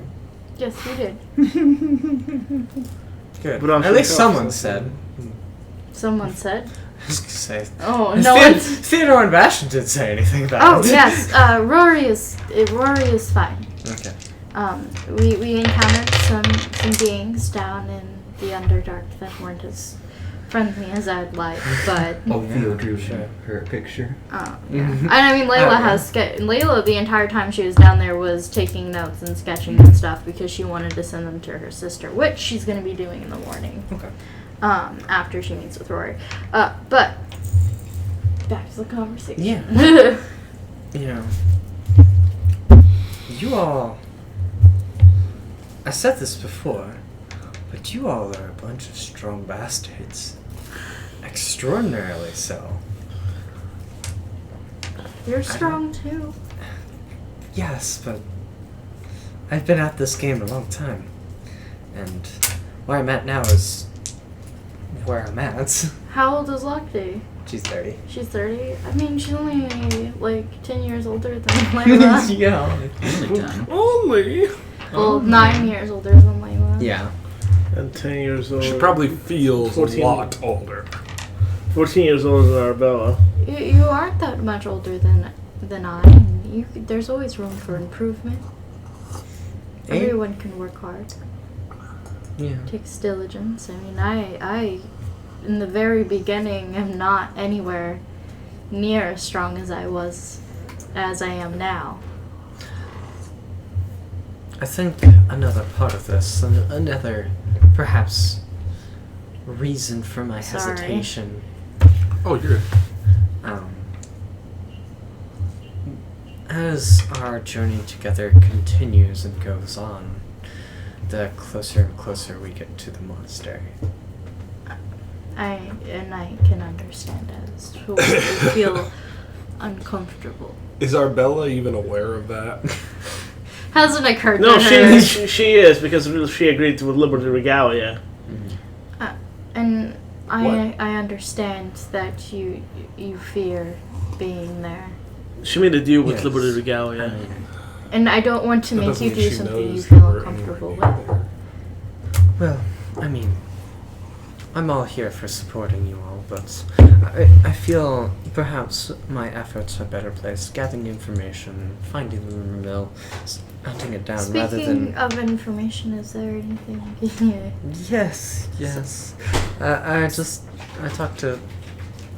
Yes, we did. Good. But I'm At least sure someone Chelsea- said. Someone said. I was gonna say. Oh, no one's. Theodore and Bastion didn't say anything about Oh it. yes, Rory is fine. Okay. We encountered some beings down in the Underdark that weren't as friendly as I'd like, but Oh, Theo drew sure. her picture. yeah. And I mean, Layla the entire time she was down there was taking notes and sketching and stuff because she wanted to send them to her sister, which she's going to be doing in the morning. Okay. after she meets with Rory. But back to the conversation. Yeah. You know, you all. I said this before, but you all are a bunch of strong bastards. Extraordinarily so. You're strong too. Yes, but I've been at this game a long time. And where I'm at now is where I'm at. How old is Lochte? She's 30. She's 30. I mean, she's only like 10 years older than Layla. Yeah. Only 10. Only. Well, 9 years older than Layla. Yeah. And 10 years old. She probably feels 14. a lot older. 14 years older than Arbella. You aren't that much older than I. And there's always room for improvement. Eight? Everyone can work hard. Yeah. Takes diligence. I mean, I in the very beginning am not anywhere near as strong as I am now. I think another part of this, another perhaps reason for my Sorry. hesitation, Oh, you're. as our journey together continues and goes on, the closer and closer we get to the monastery. I can understand as to why you feel uncomfortable. Is Arbella even aware of that? Hasn't occurred No, to her. she is, because she agreed with Liberty Regalia. And I What? understand that you fear being there. She made a deal with Yes. Liberty Regalia. I mean, And I don't want to That make doesn't you mean do she something you knows feel we're uncomfortable anywhere with. near well, I mean, I'm all here for supporting you all, but I feel perhaps my efforts are better placed gathering information, finding the rumor mill, hunting it down rather Speaking than... of information, is there anything you can Yes. I talked to...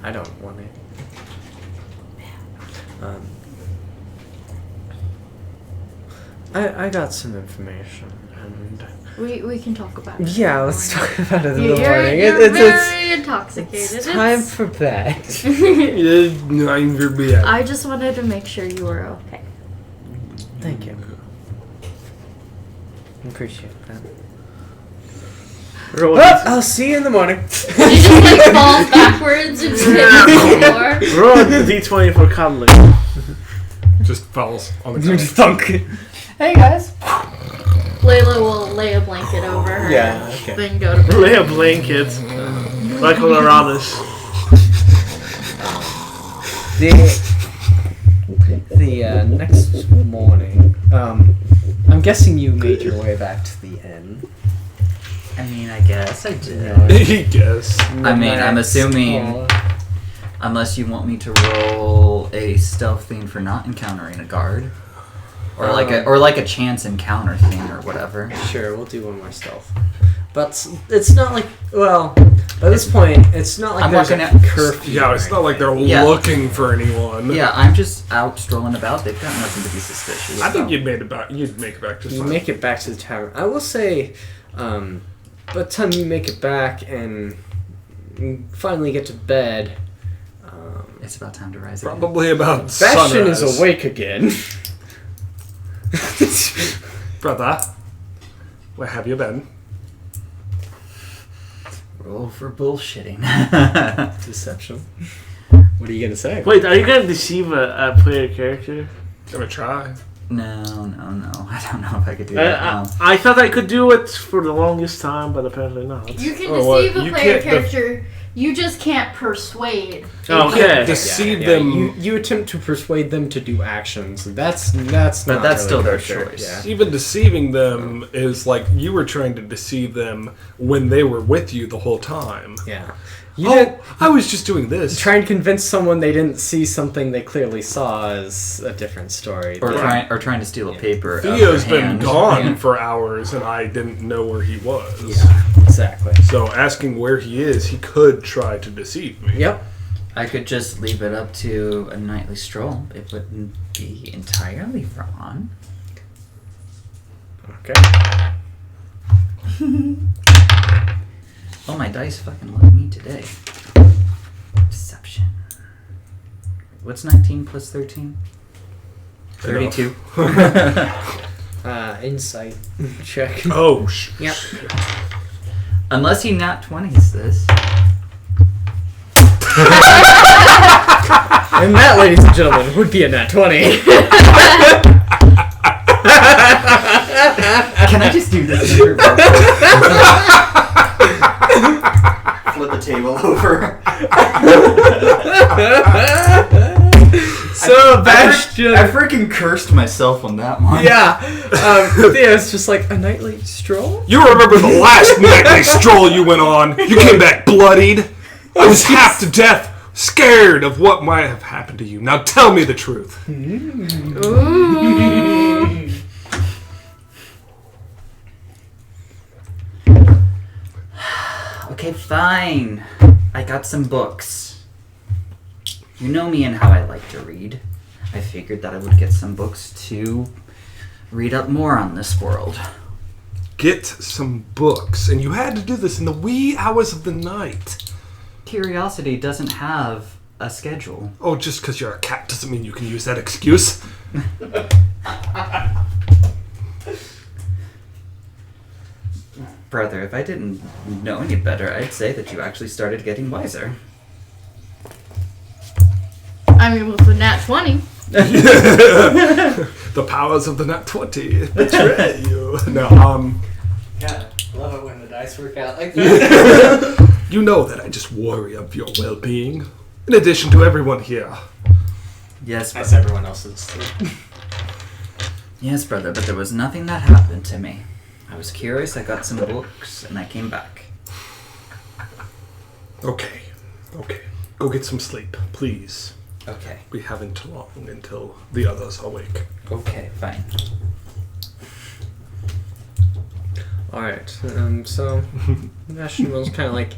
I don't want to... I got some information, and... we can talk about it. Yeah, let's talk about it in the You're morning. very intoxicated. It's time for bed. Nine for bed. I just wanted to make sure you were okay. Thank you. Appreciate that. Roll, Well, I'll see you in the morning. He just like falls backwards and hits the floor. roll a d20 for cuddling. Just falls on the Just ground. thunk. Hey guys. Layla will lay a blanket over her. Yeah, okay. Then go to bed. Lay a blanket. Like on Uranus. The next morning, I'm guessing you made your way back to the inn. I mean, I guess I did. He guess. I mean, I'm assuming, unless you want me to roll a stealth thing for not encountering a guard, or like a chance encounter thing or whatever. Sure, we'll do one more stealth. But it's not like, well, by this point, it's not like I'm there's looking a at- curfew. Yeah, it's not like they're Yeah. looking for anyone. Yeah, I'm just out strolling about. They've got nothing to be suspicious. I think about. you'd make it back just You fine. make it back to the tavern. I will say, by the time you make it back and you finally get to bed, It's about time to rise again. Probably about Bastion is sunrise. awake again. Brother, where have you been? Roll for bullshitting. Deception. What are you gonna say? Wait, are you gonna deceive a player character? Gonna try. No. I don't know if I could do that. No. I thought I could do it for the longest time, but apparently not. You can Oh, what? deceive a You player can't character. You just can't persuade. Okay. Deceive them. You attempt to persuade them to do actions. That's not. But that's really still their kosher. choice. Yeah. Even deceiving them is like you were trying to deceive them when they were with you the whole time. Yeah. You didn't I was just doing this. try and convince someone they didn't see something they clearly saw is a different story. Or They- trying to steal a paper. out of Theo's their been hand. gone Yeah. for hours and I didn't know where he was. Yeah, exactly. So asking where he is, he could try to deceive me. Yep. I could just leave it up to a nightly stroll. It wouldn't be entirely wrong. Okay. Oh, my dice fucking love me today. Deception. What's 19 plus 13? 32. Insight check. Oh, Yep. Unless he nat 20s this. And that, ladies and gentlemen, would be a nat 20. Can I just do this? Flip the table over. So, Bastion. I freaking cursed myself on that one. Yeah. Theo's just like, a nightly stroll? you remember the last nightly stroll you went on? You came back bloodied. I was half to death, scared of what might have happened to you. Now tell me the truth. Ooh. Okay, fine. I got some books. You know me and how I like to read. I figured that I would get some books to read up more on this world. Get some books. And you had to do this in the wee hours of the night. Curiosity doesn't have a schedule. Oh, just because you're a cat doesn't mean you can use that excuse. Brother, if I didn't know any better, I'd say that you actually started getting wiser. I mean, with the nat 20. The powers of the nat 20 betray you. No, Yeah, love it when the dice work out like that. you know that I just worry of your well-being. In addition to everyone here. Yes, That's brother. everyone else's. Yes, brother, but there was nothing that happened to me. I was curious, I got some books, and I came back. Okay. Go get some sleep, please. Okay. We haven't long until the others awake. Okay, fine. Alright, so Bastion will kind of like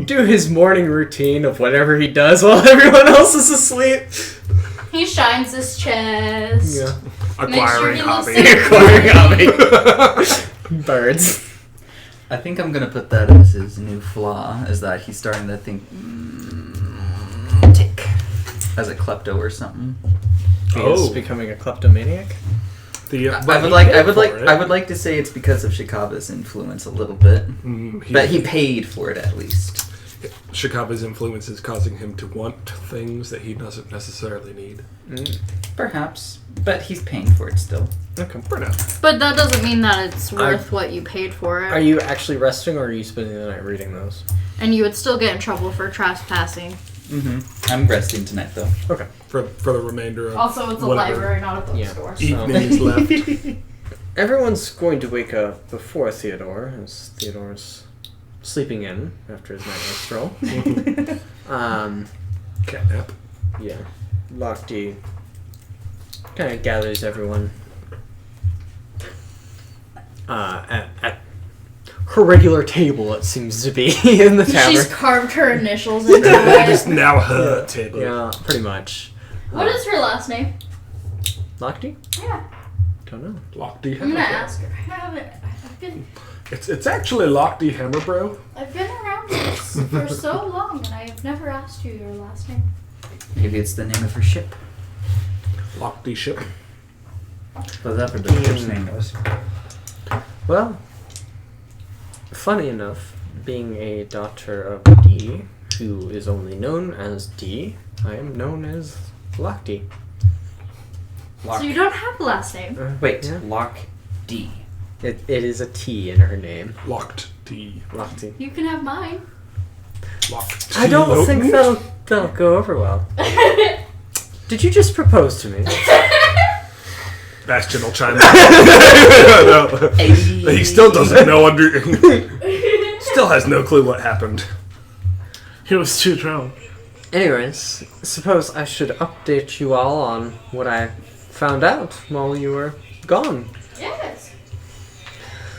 do his morning routine of whatever he does while everyone else is asleep. He shines his chest. Yeah. Make sure Acquiring he looks hobby. at Birds. I think I'm gonna put that as his new flaw, is that he's starting to think, tick, as a klepto or something. He is Oh. becoming a kleptomaniac. I would like to say it's because of Shikaba's influence a little bit, but he paid for it at least. Shikaba's influence is causing him to want things that he doesn't necessarily need. Perhaps, but he's paying for it still. Okay. For now. But that doesn't mean that it's worth what you paid for it. Are you actually resting, or are you spending the night reading those? And you would still get in trouble for trespassing. Mm-hmm. I'm resting tonight though. Okay. For the remainder of Also, it's a whatever library, not a bookstore. evenings left. Everyone's going to wake up before Theodore, as Theodore's sleeping in after his nightly stroll. Catnap. Yeah. Lochte kind of gathers everyone at her regular table, it seems to be, in the tavern. She's carved her initials into It is it. now her table. Yeah, pretty much. What is her last name? Lochte? Yeah, Don't know. Lochte I'm gonna Hammerbro. ask her. It's actually Lochte Hammerbro. I've been around this for so long, and I have never asked you your last name. Maybe it's the name of her ship. Lochte ship. Whatever the ship's name was. Well, funny enough, being a daughter of D, who is only known as D, I am known as Lochte. So you don't have a last name. Wait, Yeah. Lock D. It is a T in her name. Locked T. Lochte. You can have mine. Locked I don't Loten. think that'll go over well. Did you just propose to me? Bastion will chime in. No. He still doesn't know still has no clue what happened. He was too drunk. Anyways, suppose I should update you all on what I found out while you were gone. Yes.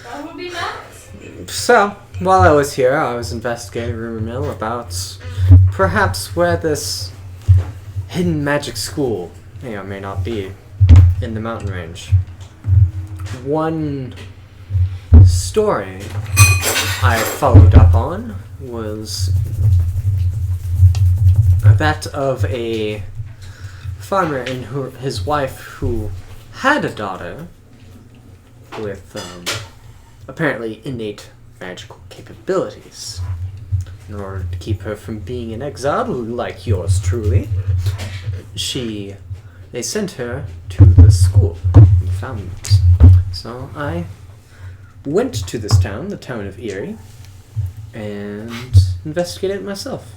That would be nice. So, while I was here, I was investigating rumor mill about perhaps where this hidden magic school may or may not be in the mountain range. One story I followed up on was that of a farmer and his wife who had a daughter with apparently innate magical capabilities. In order to keep her from being in exile, like yours truly, they sent her to the school and found it. So I went to this town, the town of Erie, and investigated it myself.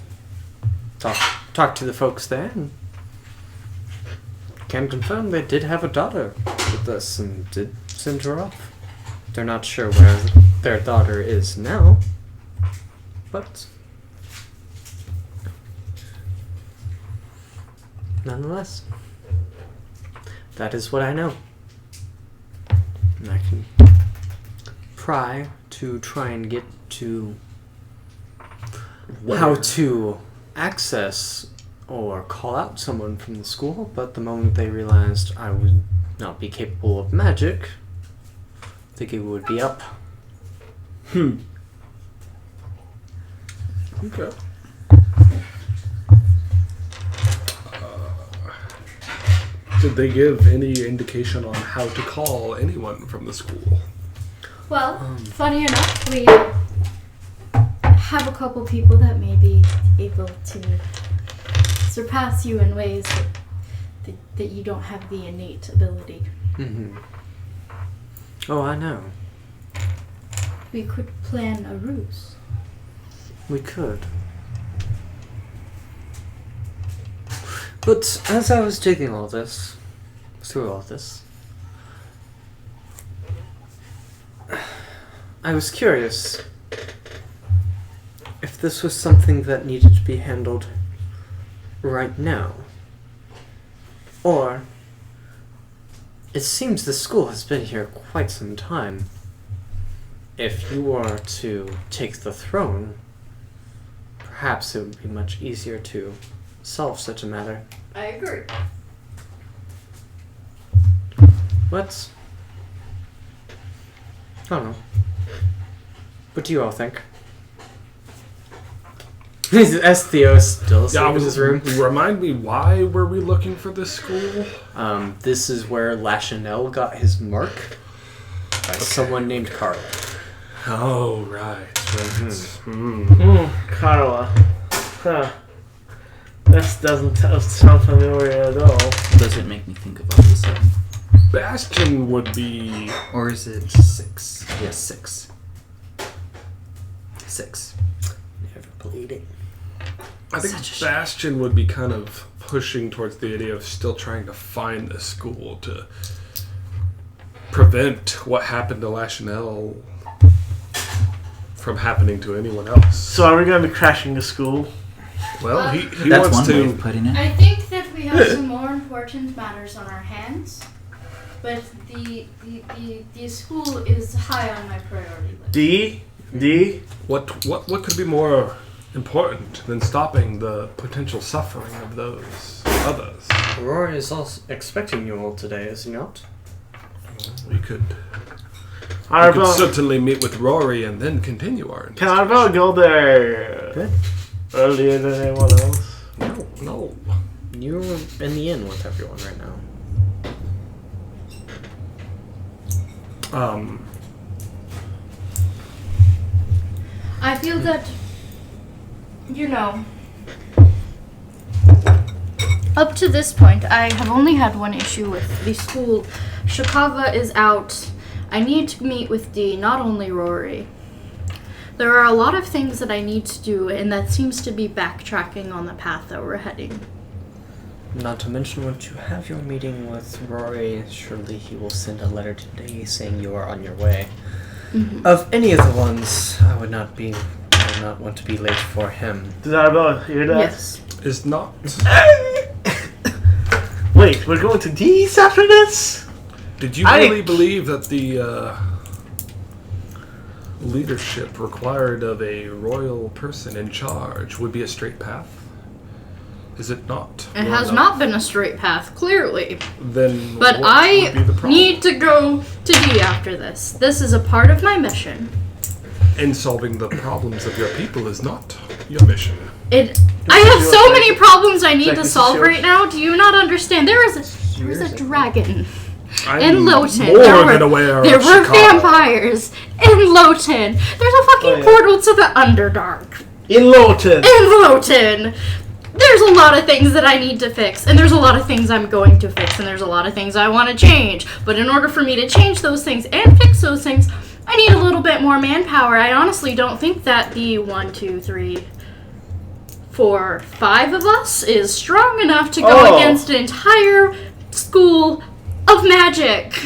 Talked to the folks there, and can confirm they did have a daughter with us and did send her off. They're not sure where their daughter is now, but nonetheless, that is what I know. And I can pry to try and get to how to access or call out someone from the school, but the moment they realized I would not be capable of magic, I think it would be up. Okay. Did they give any indication on how to call anyone from the school? Well, funny enough, we have a couple people that may be able to surpass you in ways that you don't have the innate ability. Mm-hmm. Oh, I know. We could plan a ruse. We could. But as I was digging through all this, I was curious if this was something that needed to be handled right now. Or, it seems the school has been here quite some time. If you were to take the throne, perhaps it would be much easier to solve such a matter. I agree. What? I don't know. What do you all think? As Theo's still asleep in his room. Remind me, why were we looking for this school? This is where Lachanel got his mark by someone named Carl. Oh, right. Carla. Huh. This doesn't sound familiar at all. Does it make me think of all of a sudden? Bastion would be... Or is it 6? Yes, 6. 6. Never played it. I think Bastion would be kind of pushing towards the idea of still trying to find the school to prevent what happened to Lachanel from happening to anyone else. So are we going to be crashing the school? Well, he That's wants one way to... of putting it. I think that we have some more important matters on our hands, but the school is high on my priority list. What could be more important than stopping the potential suffering of those others? Rori is also expecting you all today, is he not? We could Arabella, certainly meet with Rori and then continue our can investigation. Arabella go there earlier than anyone else? No. You're in the inn with everyone right now. I feel that, up to this point, I have only had one issue with the school. Shikava is out. I need to meet with not only Rori. There are a lot of things that I need to do, and that seems to be backtracking on the path that we're heading. Not to mention, once you have your meeting with Rori, surely he will send a letter today saying you are on your way. Mm-hmm. Of any of the ones, I would not want to be late for him. Did Arabella hear that? Yes. Is not... Wait, we're going to these after this? Did you really believe that the leadership required of a royal person in charge would be a straight path? Is it not? It has not been a straight path, clearly. Then But what would be the problem? need to go to D after this. This is a part of my mission. And solving the problems of your people is not your mission. I have so many problems I need Like, to this is solve yours. right now. Do you not understand? There was a dragon I'm in Loten. more than aware There of were Chicago. vampires in Loten. There's a fucking portal to the Underdark In Loten. in Loten. There's a lot of things that I need to fix, and there's a lot of things I'm going to fix, and there's a lot of things I want to change. But in order for me to change those things and fix those things, I need a little bit more manpower. I honestly don't think that the 1, 2, 3, 4, 5 of us is strong enough to go against an entire school of magic.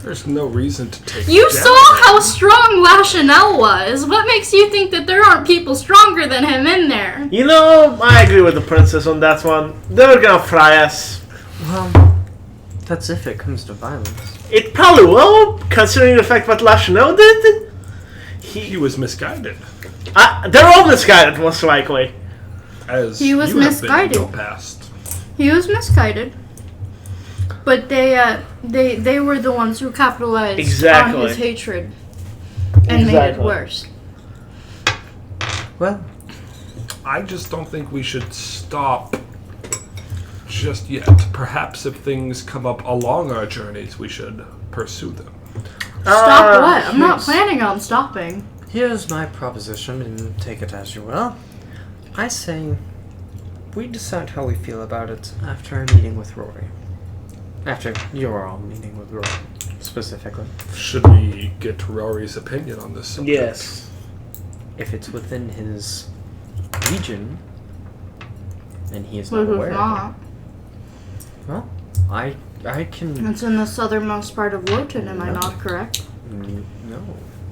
There's no reason to take You down saw how strong Lachanel was. What makes you think that there aren't people stronger than him in there? You know, I agree with the princess on that one. They were gonna fry us. Well, that's if it comes to violence. It probably will, considering the fact what Lachanel did. He was misguided. They're all misguided, most likely. As He was you have misguided. been in your past. He was misguided. But they were the ones who capitalized Exactly. on his hatred and made it Exactly. worse. Well, I just don't think we should stop just yet. Perhaps if things come up along our journeys, we should pursue them. Stop what? I'm not planning on stopping. here's my proposition, and take it as you will. I say we decide how we feel about it after our meeting with Rory. After your all meeting with Rory, specifically. Should we get Rory's opinion on this subject? Yes. If it's within his region, and he is But not it's aware of not. it, well, I can... It's in the southernmost part of Loten, am I not correct? No.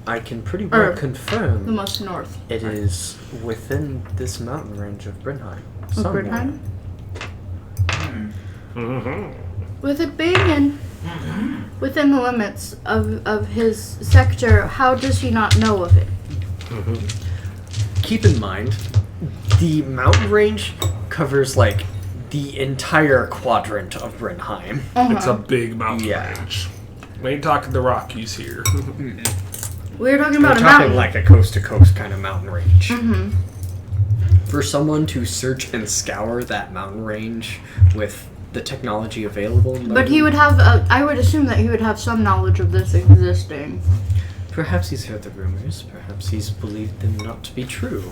I can pretty well The confirm most north. it is within this mountain range of Brynheim. Of somewhere. Brynheim? Mm-hmm. With it being within the limits of his sector, how does he not know of it? Keep in mind, the mountain range covers like the entire quadrant of Brynheim. It's a big mountain Yeah. range. We ain't talking the Rockies here. We're talking We're about a talking mountain. like a coast-to-coast kind of mountain range. Mm-hmm. For someone to search and scour that mountain range with the technology available, But he would have, I would assume that he would have some knowledge of this existing. Perhaps he's heard the rumors. Perhaps he's believed them not to be true.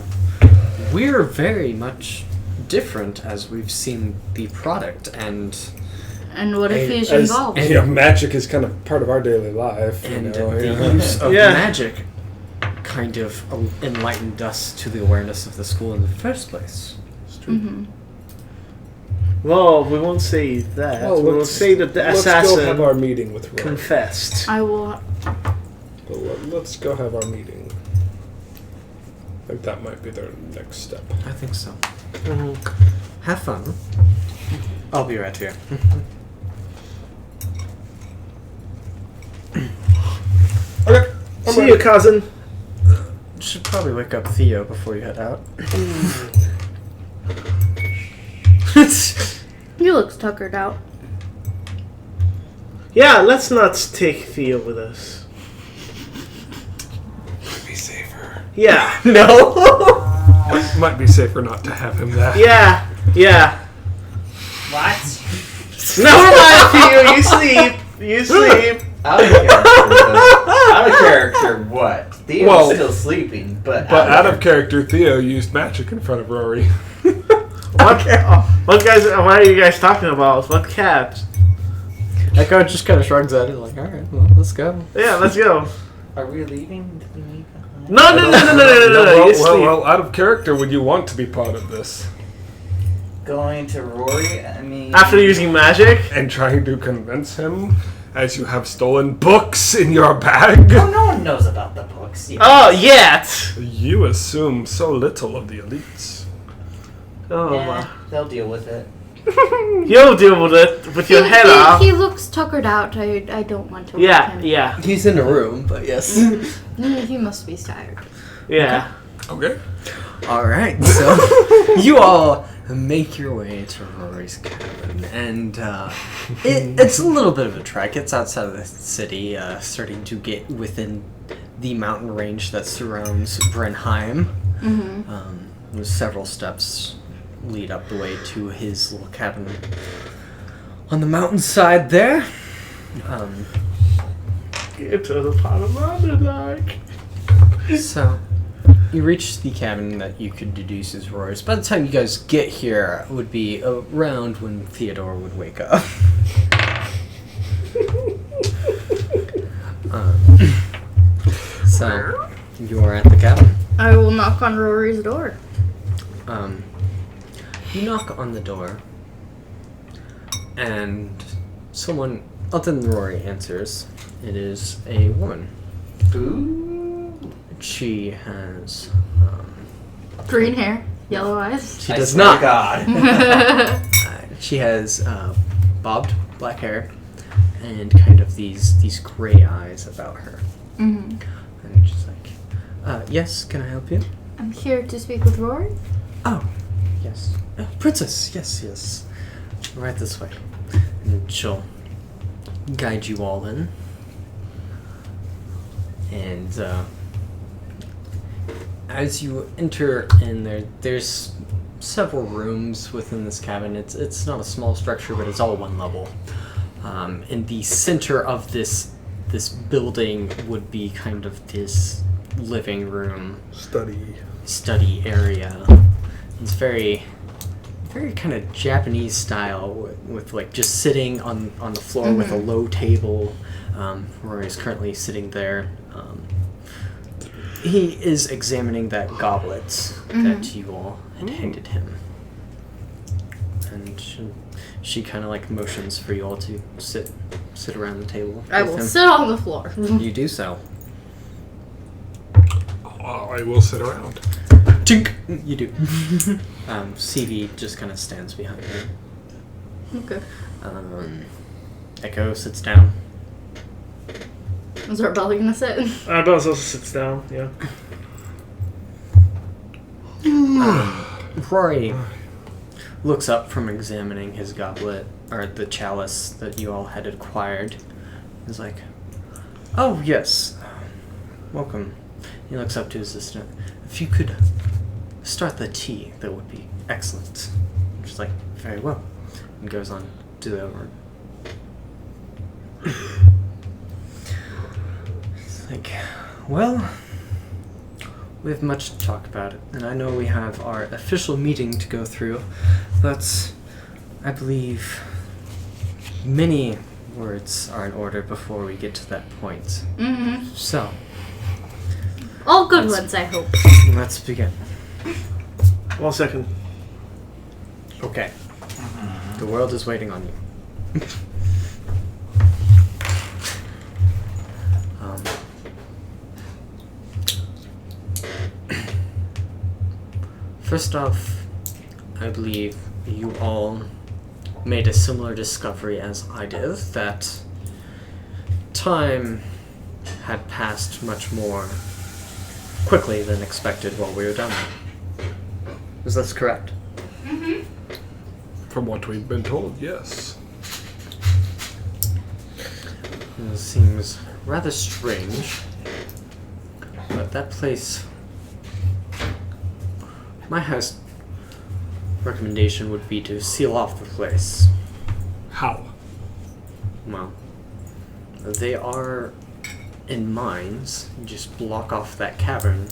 We're very much different as we've seen the product, and And what if he's As- involved? Yeah, magic is kind of part of our daily life. You know, the yeah. use of Yeah. magic kind of enlightened us to the awareness of the school in the first place. Mm-hmm. Well, we won't say that. Well, we will let's- say that the Let's go have assassin our meeting with Rory. confessed. I will. Let's go have our meeting. I think that might be their next step. I think so. Mhm. Have fun. I'll be right here. Okay. See you, cousin. Should probably wake up Theo before you head out. He looks tuckered out. Yeah, let's not take Theo with us. Might be safer. Yeah. No. Might be safer not to have him there. Yeah. Yeah. What? Never mind, Theo. You sleep. You sleep. Out of character. Out of character, what? Theo's Well, still sleeping, but Out of character, Theo used magic in front of Rory. What guys? What are you guys talking about? What cat? Echo just kind of shrugs at it, like, all right, well, let's go. Yeah, let's go. Are we leaving? Did we leave behind? No. You sleep. Well, out of character, would you want to be part of this? Going to Rory? I mean... After using magic. And trying to convince him, as you have stolen books in your bag? Oh, no one knows about the books yet. Oh, yet. You assume so little of the elites. Oh Yeah, my. they'll deal with it. You'll deal with it with your head off. He looks tuckered out. I don't want to. Yeah, wake him. yeah, He's in the room, but yes. He must be tired. yeah. Okay. All right, so you all make your way to Rory's cabin, and it's a little bit of a trek. It's outside of the city, starting to get within the mountain range that surrounds Brenheim. There's several steps lead up the way to his little cabin on the mountainside there. Get to the part of Underdark. So, you reach the cabin that you could deduce is Rory's. By the time you guys get here, it would be around when Theodore would wake up. So, you are at the cabin. I will knock on Rory's door. You knock on the door, and someone other than Rory answers. It is a woman. Ooh. She has. Green hair, yellow eyes. She I does swear not. to God. She has bobbed black hair and kind of these gray eyes about her. Mm-hmm. And she's like, yes, can I help you? I'm here to speak with Rory. Oh, yes. Princess, yes. Right this way. And she'll guide you all in. And as you enter in there's several rooms within this cabin. It's not a small structure, but it's all one level. In the center of this building would be kind of this living room study area. It's very kind of Japanese style with like just sitting on the floor with a low table. Rory's currently sitting there. He is examining that goblet that you all had handed him. And she kind of like motions for you all to sit around the table. I with will him. sit on the floor. You do so. I will sit around. Tink! You do. CV just kind of stands behind her. Okay. Echo sits down. Is Arbella gonna sit? Bells also sits down, yeah. Rory looks up from examining his goblet, or the chalice that you all had acquired. He's like, oh, yes. Welcome. He looks up to his assistant. If you could start the tea, that would be excellent. She's like, very well. And goes on to the other room. It's like, well, we have much to talk about, and I know we have our official meeting to go through, but I believe many words are in order before we get to that point. Mm-hmm. So, All good ones, I hope. let's begin. 1 second. Okay. The world is waiting on you. First off, I believe you all made a similar discovery as I did, that time had passed much more quickly than expected while we were down there. Is this correct? From what we've been told, yes. It seems rather strange, but that place... My highest recommendation would be to seal off the place. How? Well, they are in mines. You just block off that cavern.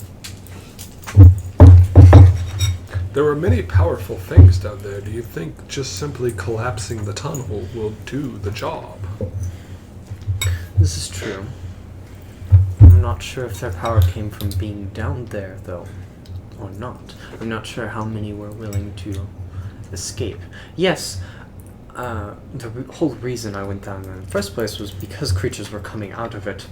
There are many powerful things down there. Do you think just simply collapsing the tunnel will do the job? This is true. I'm not sure if their power came from being down there, though, or not. I'm not sure how many were willing to escape. Yes, the whole reason I went down there in the first place was because creatures were coming out of it,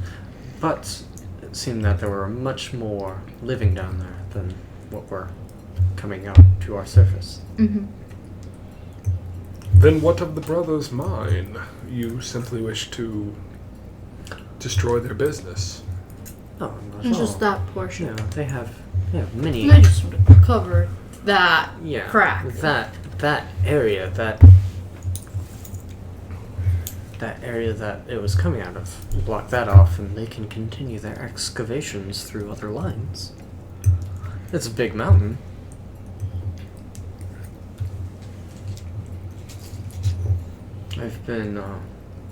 but it seemed that there were much more living down there than what were coming out to our surface. Mm-hmm. Then what of the brothers mine? You simply wish to destroy their business. Oh, not at all. Just that portion. Yeah, they have many. They just want to cover that crack. That area, that that area that it was coming out of. Block that off, and they can continue their excavations through other lines. It's a big mountain. I've been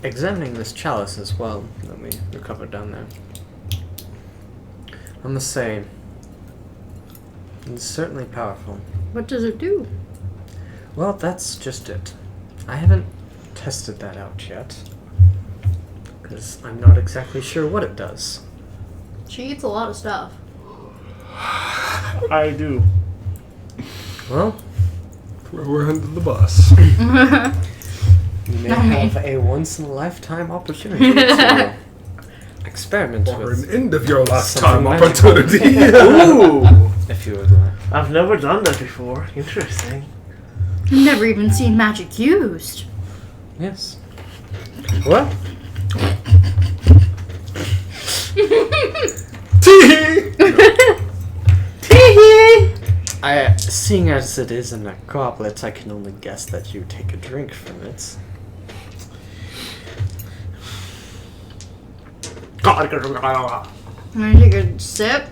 examining this chalice as well that we recovered down there. I must say, it's certainly powerful. What does it do? Well, that's just it. I haven't tested that out yet, because I'm not exactly sure what it does. She eats a lot of stuff. I do. Well, Throw her under the bus. you may have a once-in-a-lifetime opportunity to experiment Or with an end of your something lifetime magical. opportunity. Ooh! If you would like. I've never done that before. Interesting. I've never even seen magic used. Yes. Well, seeing as it is in a goblet, I can only guess that you take a drink from it. I'm gonna take a sip.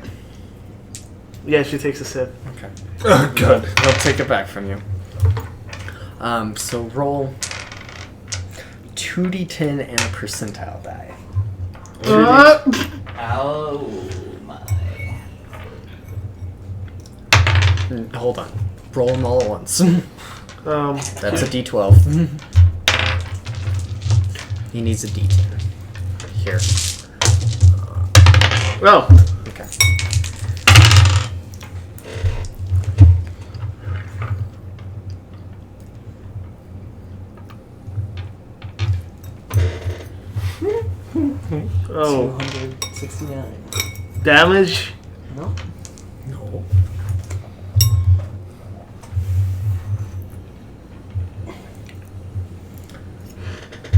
Yeah, she takes a sip. Okay. Oh, good. I'll take it back from you. So roll 2d10 and a percentile die. Oh my. Hold on. Roll them all at once. That's a d12. He needs a d10. Here. Oh. Okay. Oh. 269. Damage? No. No.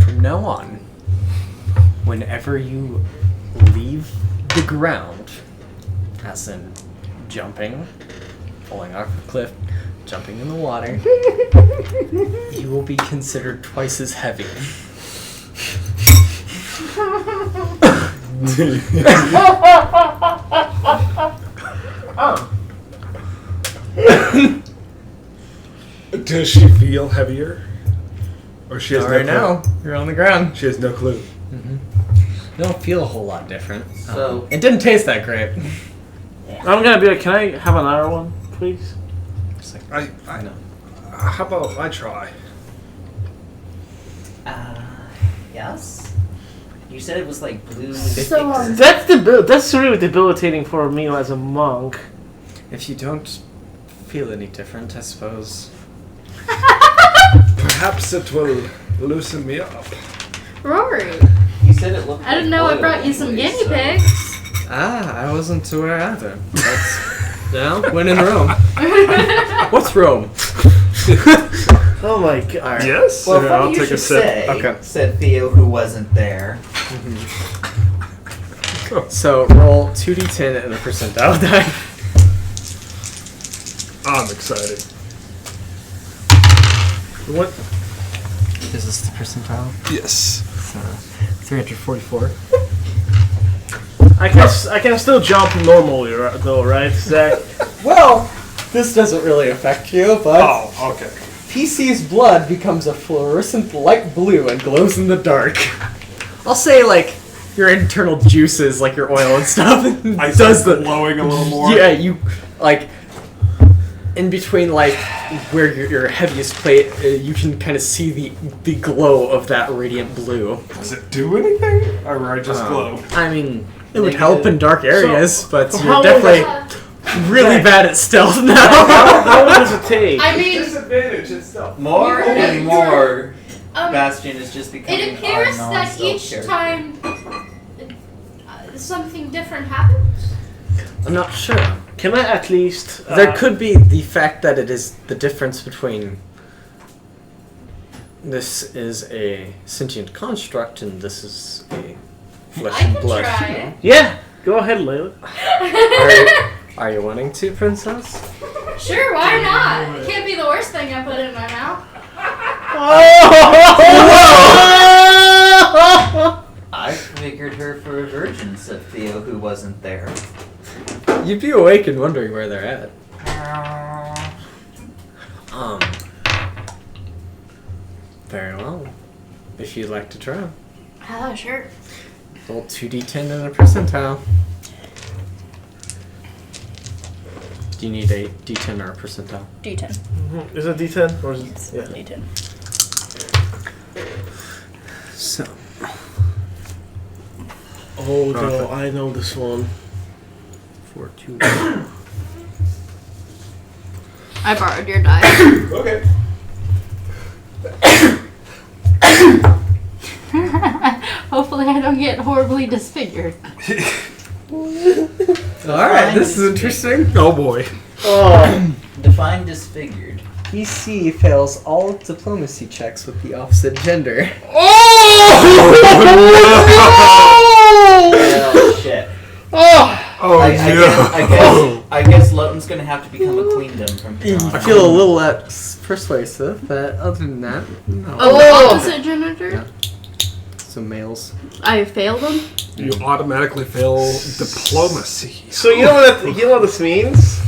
From now on, whenever you leave the ground, as in jumping, falling off a cliff, jumping in the water, you will be considered twice as heavy. Does she feel heavier? Or she has All no right clue? now, you're on the ground. She has no clue. You don't feel a whole lot different. So- it didn't taste that great. I'm gonna be like, can I have another one, please? Just like, I know. How about I try? Yes? You said it was like blue. So, That's really debilitating for a meal as a monk. If you don't feel any different, I suppose. Perhaps it will loosen me up. Rory, You said it looked I didn't like know I oil brought you some anyway, guinea so- pigs. I wasn't aware either. That's, when in Rome. What's Rome? Oh my god. Alright. Yes? Well, Here, funny I'll you take a should sip. say, Okay. said Theo, who wasn't there. So roll 2d10 and a percentile die. I'm excited. What? Is this the percentile? Yes. It's 344. I can still jump normally though, right? Zach? Well, this doesn't really affect you, but Oh, okay. PC's blood becomes a fluorescent light blue and glows in the dark. I'll say, like, your internal juices, like your oil and stuff, I does start the glowing a little more. Yeah, you like in between, like where your heaviest plate, you can kind of see the glow of that radiant blue. Does it do anything? Or I just glow? I mean, it would help in dark areas, but so you're how definitely really bad at stealth now. How long does it take? I mean, Disadvantage and stuff. More and more, um, Bastion is just becoming it appears our that non-stealth each character. time something different happens. I'm not sure. Can I at least? There could be the fact that it is the difference between this is a sentient construct and this is a flesh I and can blood. try it. Yeah. Go ahead, Layla. Are you wanting to, princess? Sure, why not? It can't be the worst thing I put in my mouth. Oh! her for a virgin, said Theo, who wasn't there. You'd be awake and wondering where they're at. Very well. If you'd like to try. Sure. Roll 2d10 and a percentile. Do you need a d10 or a percentile? D10. Is it D10 or is it? Yes, Yeah. D10. So, Oh no, I know this one. 4, 2. I borrowed your die. Okay. Hopefully I don't get horribly disfigured. Alright, this is interesting. Oh boy. Oh, Define disfigured. PC fails all diplomacy checks with the opposite gender. Oh shit. Oh I guess Loten's gonna have to become a queendom from here on I out. feel a little less persuasive, but other than that, no. Oh, opposite gender? Yeah. So males. I failed them? You automatically fail diplomacy. so you know what this means?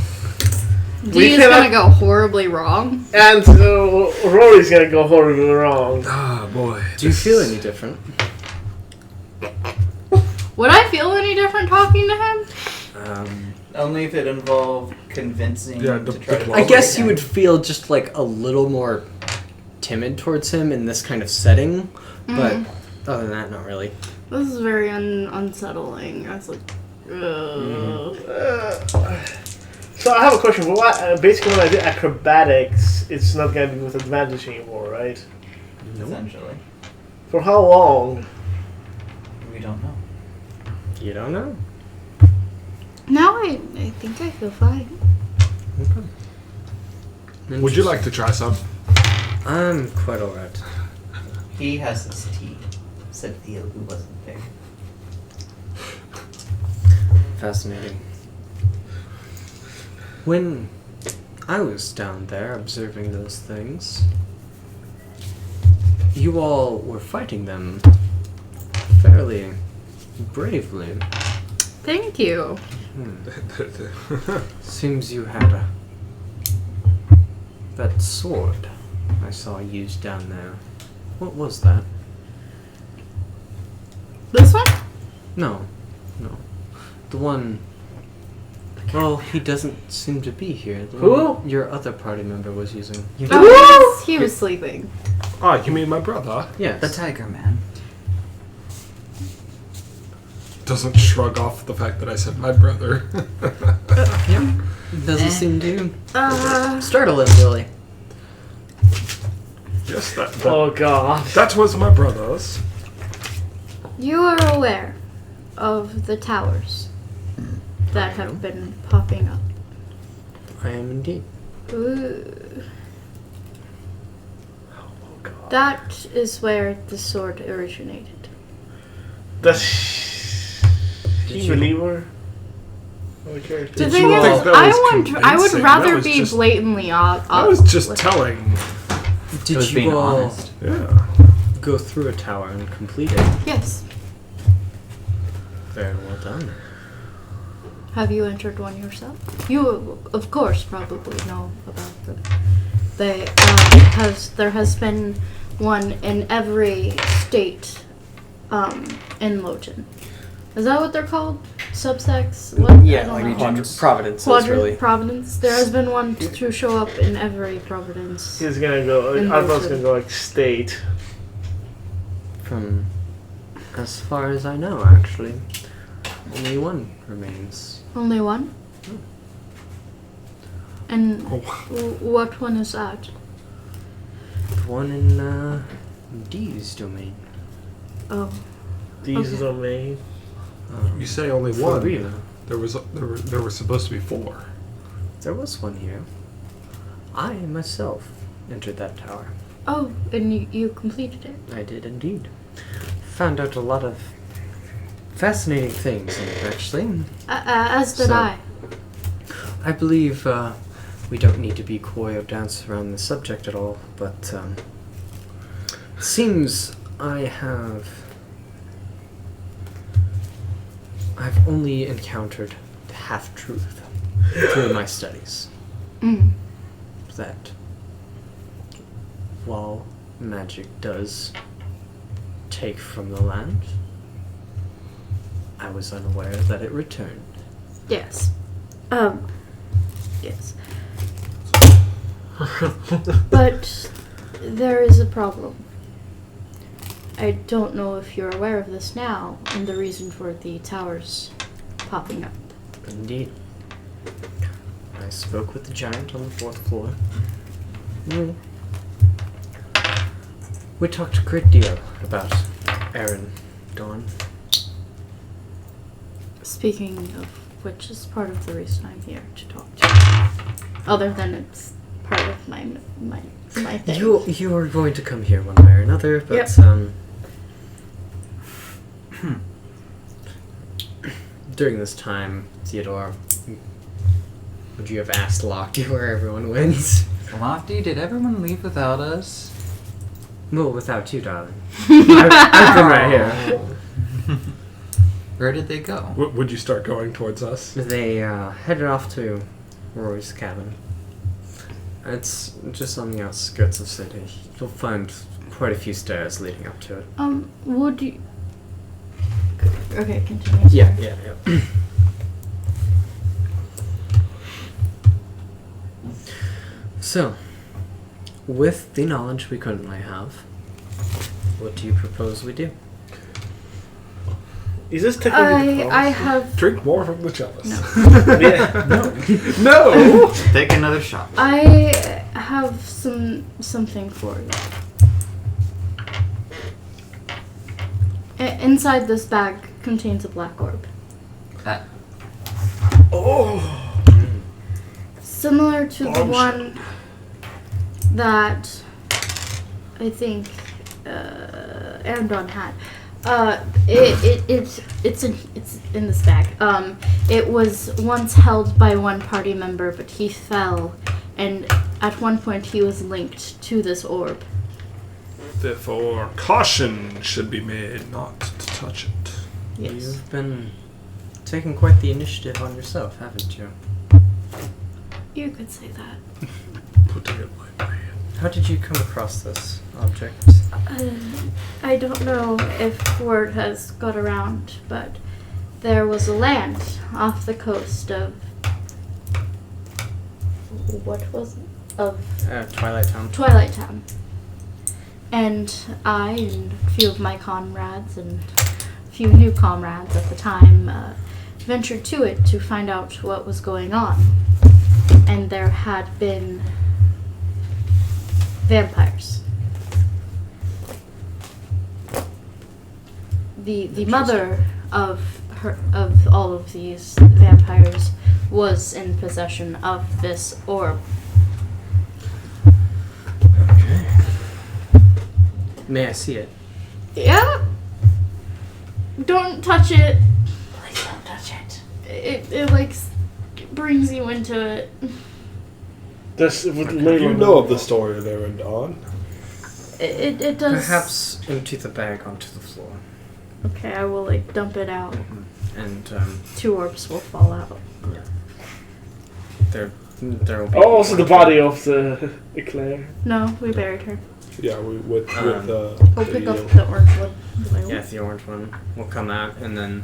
D is gonna go horribly wrong. And Rory's gonna go horribly wrong. Ah, boy. Do you feel any different? Would I feel any different talking to him? Only if it involved convincing Yeah, to try to I guess you him. would feel just like a little more timid towards him in this kind of setting, but other than that, not really. This is very unsettling. I was like, ugh. So I have a question. Basically, when I did acrobatics, it's not gonna be with advantage anymore, right? Essentially. For how long? We don't know. You don't know. Now I think I feel fine. Would you like to try some? I'm quite alright. He has his tea, said Theo, who wasn't there. Fascinating. When I was down there observing those things, you all were fighting them fairly bravely. Thank you. Seems you had that sword I saw used down there. What was that? This one? No. The one... Well, he doesn't seem to be here. The Who? one your other party member was using. Oh, he was sleeping. Oh, you mean my brother? Yes. The Tiger Man. Doesn't shrug off the fact that I said my brother. Doesn't seem to Uh, startle him, really. Yes, that Oh god. that was my brother's. you are aware of the towers that have been popping up. I am indeed. Ooh. Oh god. That is where the sword originated. Does he believe her? Okay. The Did thing you is, think that I was would convincing? rather That was be just- blatantly I was just telling. Did was you being all honest. Yeah. go through a tower and complete it? Yes. Very well done. Have you entered one yourself? You, of course, probably know about them. There has been one in every state in Loten. Is that what they're called? Subsects? What? I Yeah, don't like know. Providence, Quadrant really. Providence. There has been one to show up in every Providence. He's gonna go. In I thought he was Loten. gonna go like state. From as far as I know, actually, only one remains. Only one? And Oh. what one is that? The one in D's domain. Oh. These Okay. are made. You say only For one. real. There were supposed to be 4. There was one here. I myself entered that tower. Oh, and you completed it. I did indeed. Found out a lot of fascinating things in it, actually. As did So- I. I believe we don't need to be coy or dance around the subject at all, but it seems I have I've only encountered the half-truth through my studies. Mm. That while magic does take from the land, I was unaware that it returned. Yes. Yes. But there is a problem. I don't know if you're aware of this now, and the reason for the towers popping up. Indeed. I spoke with the giant on the 4th floor. We talked a great deal about Aaron Dawn. Speaking of which is part of the reason I'm here to talk to you. Other than it's part of my thing. You are going to come here one way or another, but Yep. During this time, Theodore, would you have asked Lochte where everyone wins? Lofty, did everyone leave without us? Well, without you, darling. I've been right here. Where did they go? Would you start going towards us? They headed off to Rory's cabin. It's just on the outskirts of the city. You'll find quite a few stairs leading up to it. Would you... Okay, continue. Yeah. So, with the knowledge we currently have, what do you propose we do? Is this technically I have... Drink more from the chalice. No. Yeah. No! Take another shot. I have something for you. Inside this bag contains a black orb. Similar to the one that I think Arendon had. It's in this bag. It was once held by one party member, but he fell, and at one point he was linked to this orb. Therefore, caution should be made not to touch it. Yes. You've been taking quite the initiative on yourself, haven't you? You could say that. Putting it lightly. How did you come across this object? I don't know if word has got around, but there was a land off the coast of... What was it? Of Twilight Town. Twilight Town. And I and a few of my comrades and a few new comrades at the time ventured to it to find out what was going on. And there had been vampires. The mother of all of these vampires was in possession of this orb. Okay. May I see it? Yeah. Don't touch it. Please don't touch it. It like brings you into it. Does with Layla You know of the story of Aaron Dawn. It does. Perhaps empty the bag onto the floor. Okay, I will like dump it out. And 2 orbs will fall out. there will be... Oh, also the body of the Eclair. No, we buried her. Yeah, with We'll pick up the orange one. Yeah, the orange one will come out, and then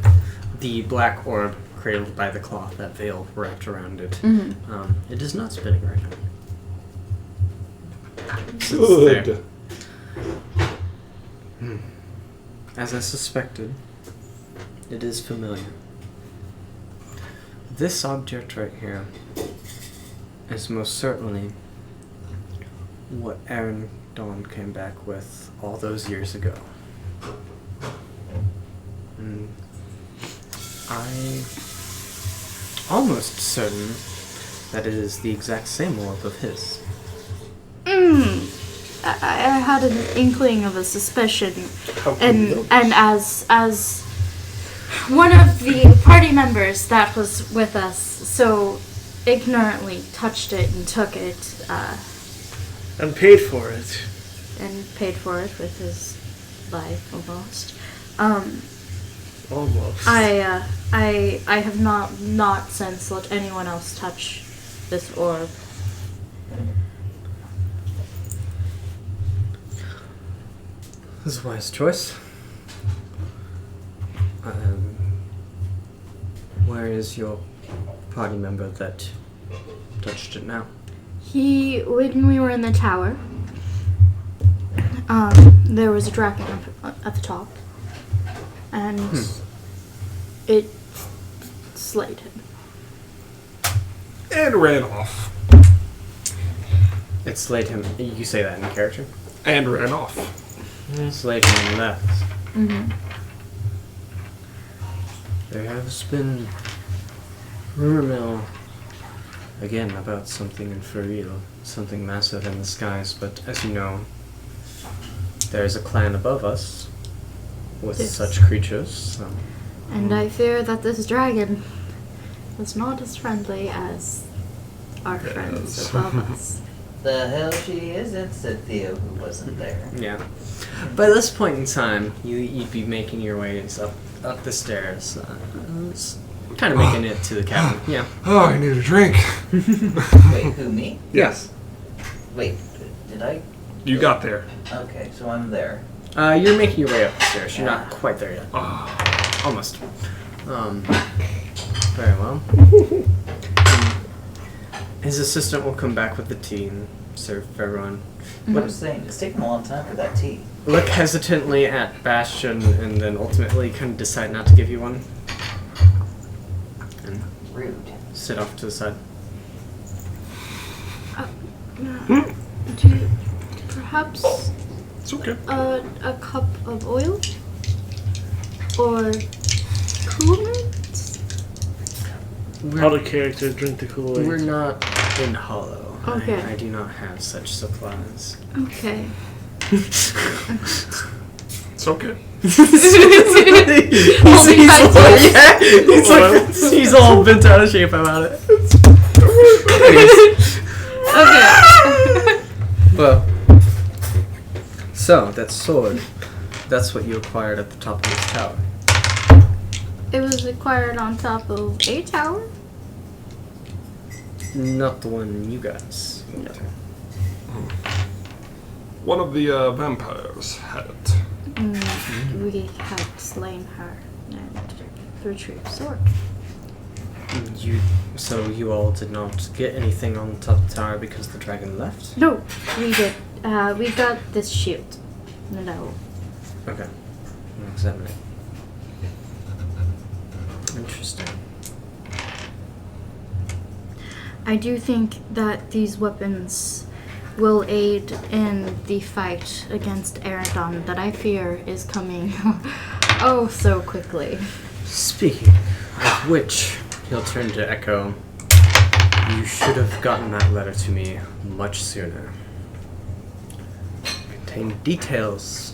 the black orb cradled by the cloth, that veil wrapped around it. Mm-hmm. It is not spinning right now. Good. As I suspected, it is familiar. This object right here is most certainly what Aaron Dawn came back with all those years ago. And I'm almost certain that it is the exact same orb of his. I had an inkling of a suspicion, How can you know? and as one of the party members that was with us so ignorantly touched it and took it, And paid for it. and paid for it with his life almost. Almost. I have not since let anyone else touch this orb. This is a wise choice. Where is your party member that touched it now? When we were in the tower, there was a dragon up at the top, and it slayed him. And ran off. It slayed him. You say that in character? And ran off. Slayed him and left. Mm-hmm. There has been rumor mill again about something for real, something massive in the skies, but as you know, there is a clan above us with Yes. such creatures. So. And I fear that this dragon was not as friendly as our friends above us. The hell she isn't, said Theo, who wasn't there. Yeah. By this point in time, you'd be making your ways up the stairs, kind of making it to the cabin. Yeah. Oh, I need a drink. Wait, who, me? Yes. Wait, did I? You got there. Okay, so I'm there. You're making your way up the stairs. You're not quite there yet. Oh, Almost. Very well. His assistant will come back with the tea and serve for everyone. What I'm saying, it's taking a long time for that tea. Look hesitantly at Bastion and then ultimately kind of decide not to give you one. And Rude. sit off to the side. Do you, perhaps it's okay. a cup of oil or coolant? Out of character, drink the Kool-Aid. We're not in Hollow. Okay. I do not have such supplies. Okay. It's okay. He's all bent out of shape about it. Okay. Well, so that sword, that's what you acquired at the top of this tower. It was acquired on top of a tower? Not the one you guys went to. One of the vampires had it. We had slain her and retrieved the sword. So you all did not get anything on the top of the tower because the dragon left? No, we did. We got this shield. No. Okay. I'll examine it. Interesting. I do think that these weapons will aid in the fight against Eridon that I fear is coming oh so quickly. Speaking of which, he'll turn to Echo. You should have gotten that letter to me much sooner. It contained details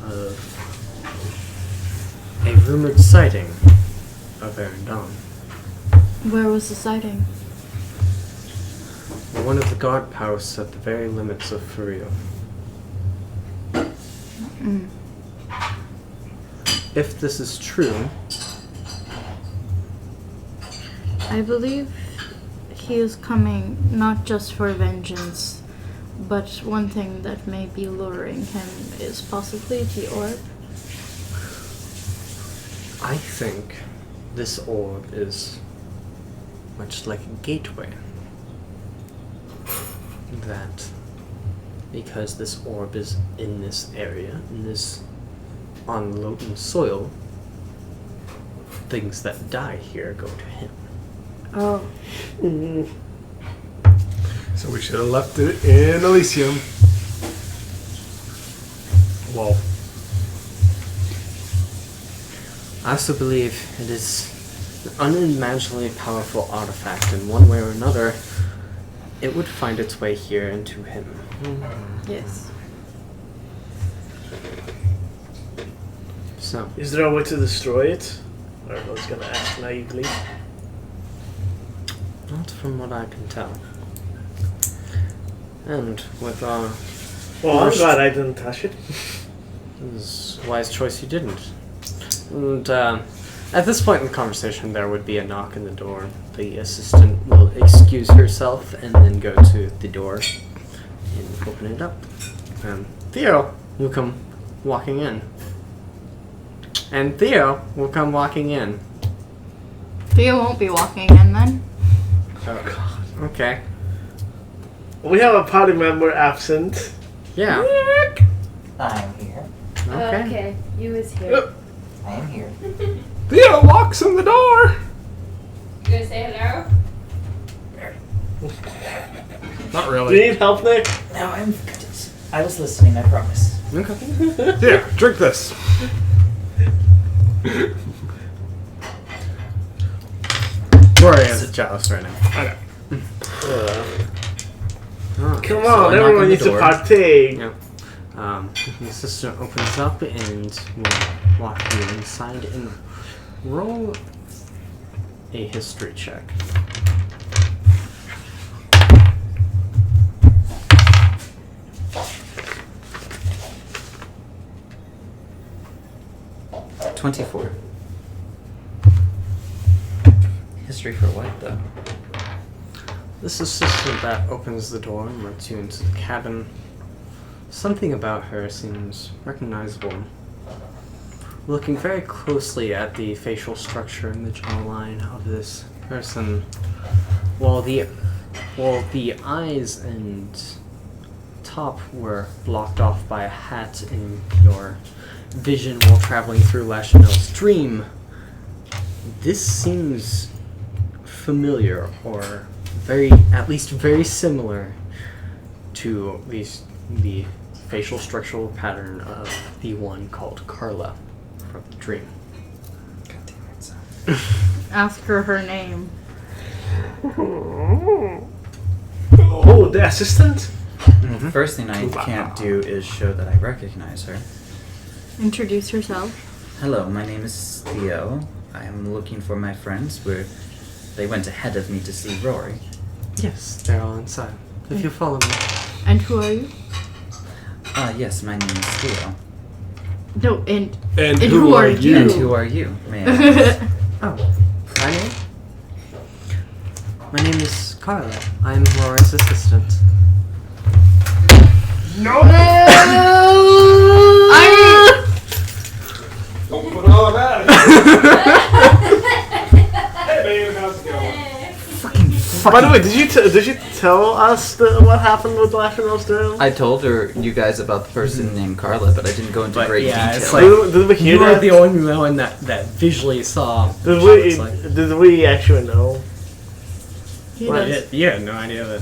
of a rumored sighting of Eridon. Where was the sighting? One of the guard posts at the very limits of Furio. If this is true, I believe he is coming not just for vengeance, but one thing that may be luring him is possibly the orb. I think this orb is much like a gateway. That because this orb is in this area, on Loten soil, things that die here go to him. Oh. So we should have left it in Elysium. Well, I also believe it is an unimaginably powerful artifact, and one way or another, it would find its way here into him. Yes. So, Is there a way to destroy it? I was gonna ask naively. not from what I can tell. And with our... Well, I'm glad I didn't touch it. It was a wise choice you didn't. And at this point in the conversation, there would be a knock on the door. The assistant will excuse herself and then go to the door and open it up. Theo will come walking in. And Theo will come walking in. Theo won't be walking in then. Oh, God. Okay. We have a party member absent. Yeah. I'm here. Okay. You is here. I am here. Theo walks in the door. You gonna say hello? Not Do really. you need help, Nick? No, I'm good. I was listening, I promise. Okay. Here, drink this. Rory has a chalice right now. Okay. Oh, Come So I on, knock everyone on the needs to door. partake. Yeah. The assistant opens up and will walk you inside and roll a history check. $24. History for what, though? This assistant that opens the door and lets you into the cabin. Something about her seems recognizable. Looking very closely at the facial structure and the jawline of this person, while the eyes and top were blocked off by a hat in your vision while traveling through Lachanel's dream, this seems familiar, or at least very similar to the facial structural pattern of the one called Carla from the dream. God damn it, son. Ask her name. Oh, the assistant? The first thing I can't do is show that I recognize her. Introduce herself. Hello, my name is Theo. I am looking for my friends. They went ahead of me to see Rory. Yes, they're all inside. If you follow me. And who are you? Yes, my name is Theo. No, and And who are you? And who are you, may I ask? Oh, my name? My name is Carla. I'm Rory's assistant. Don't put all that. Hey, baby, how's it going? By the way, did you tell us what happened with Lachanel's dream? I told her you guys about the person named Carla, but I didn't go into But great yeah, detail. it's like- Did we hear You are that? the only one that visually saw. Did what we? it's like. Did we actually know? He Well, does. you had no idea that.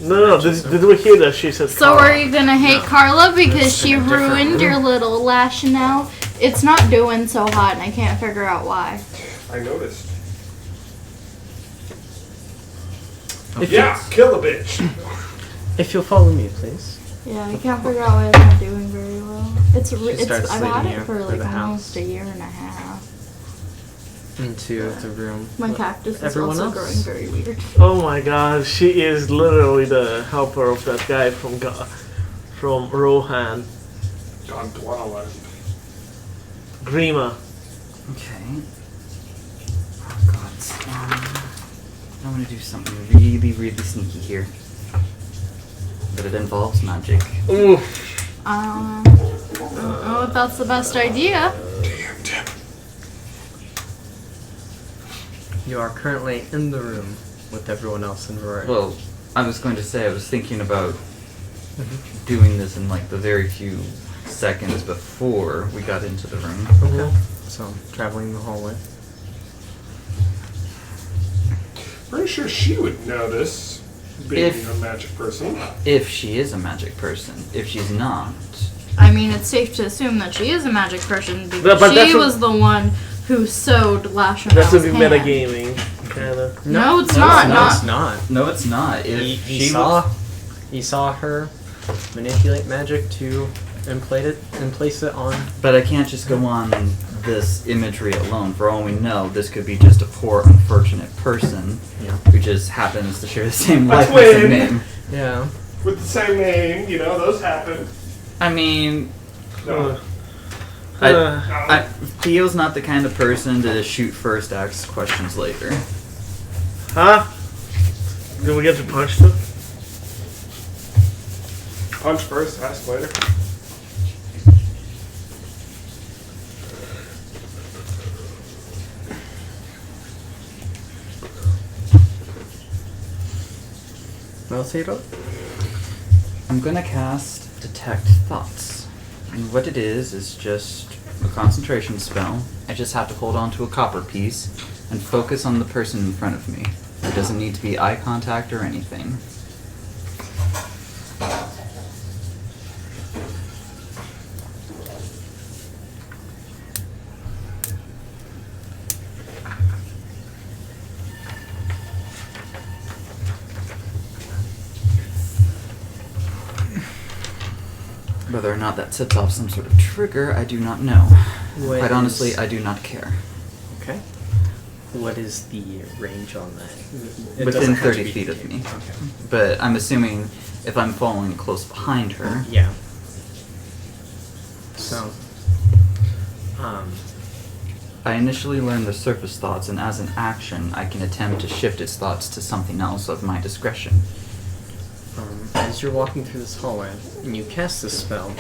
No. Did we hear that she said? So Carl? are you gonna hate Carla because It's she in a different ruined your little Lachanel? It's not doing so hot, and I can't figure out why. I noticed. If Yeah, kill the bitch. If you'll follow me, please. Yeah, I can't figure out why it's not doing very well. starts I've had leading it you for through like the almost house. a year and a half. Into the room. My with cactus is everyone also else. growing very weird. Oh my god, she is literally the helper of that guy from Rohan, Gone Dwelland. Grima. Okay. Oh god. I want to do something really, really sneaky here. But it involves magic. Ooh. I don't know if that's the best idea. Damn. You are currently in the room with everyone else in Rori. Well, I was going to say I was thinking about doing this in like the very few seconds before we got into the room. Okay. So, traveling the hallway. Pretty sure she would know this, being If- a magic person. If she is a magic person. If she's not, I mean, it's safe to assume that she is a magic person because But that's she what- was the one who sewed Lachanel's That's to be hand. metagaming, kinda. No, it's not. No, Not. it's not. no, it's not. If He she was, saw her manipulate magic to place it on. but I can't just go on this imagery alone. For all we know, this could be just a poor, unfortunate person Yeah. who just happens to share the same A life with twin. the name. Yeah. With the same name, those happen. I mean, No. Theo's not the kind of person to shoot first, ask questions later. Huh? Did we get to punch them? Punch first, ask later. Well, Theodore? I'm gonna cast Detect Thoughts. And what it is just a concentration spell. I just have to hold on to a copper piece and focus on the person in front of me. There doesn't need to be eye contact or anything. Whether or not that sets off some sort of trigger, I do not know. Quite honestly, I do not care. Okay. What is the range on that? It Within doesn't have to 30 be feet of detailed. me. Okay. But I'm assuming if I'm following close behind her, Yeah. So, I initially learn the surface thoughts, and as an action, I can attempt to shift its thoughts to something else of my discretion. as you're walking through this hallway and you cast this spell,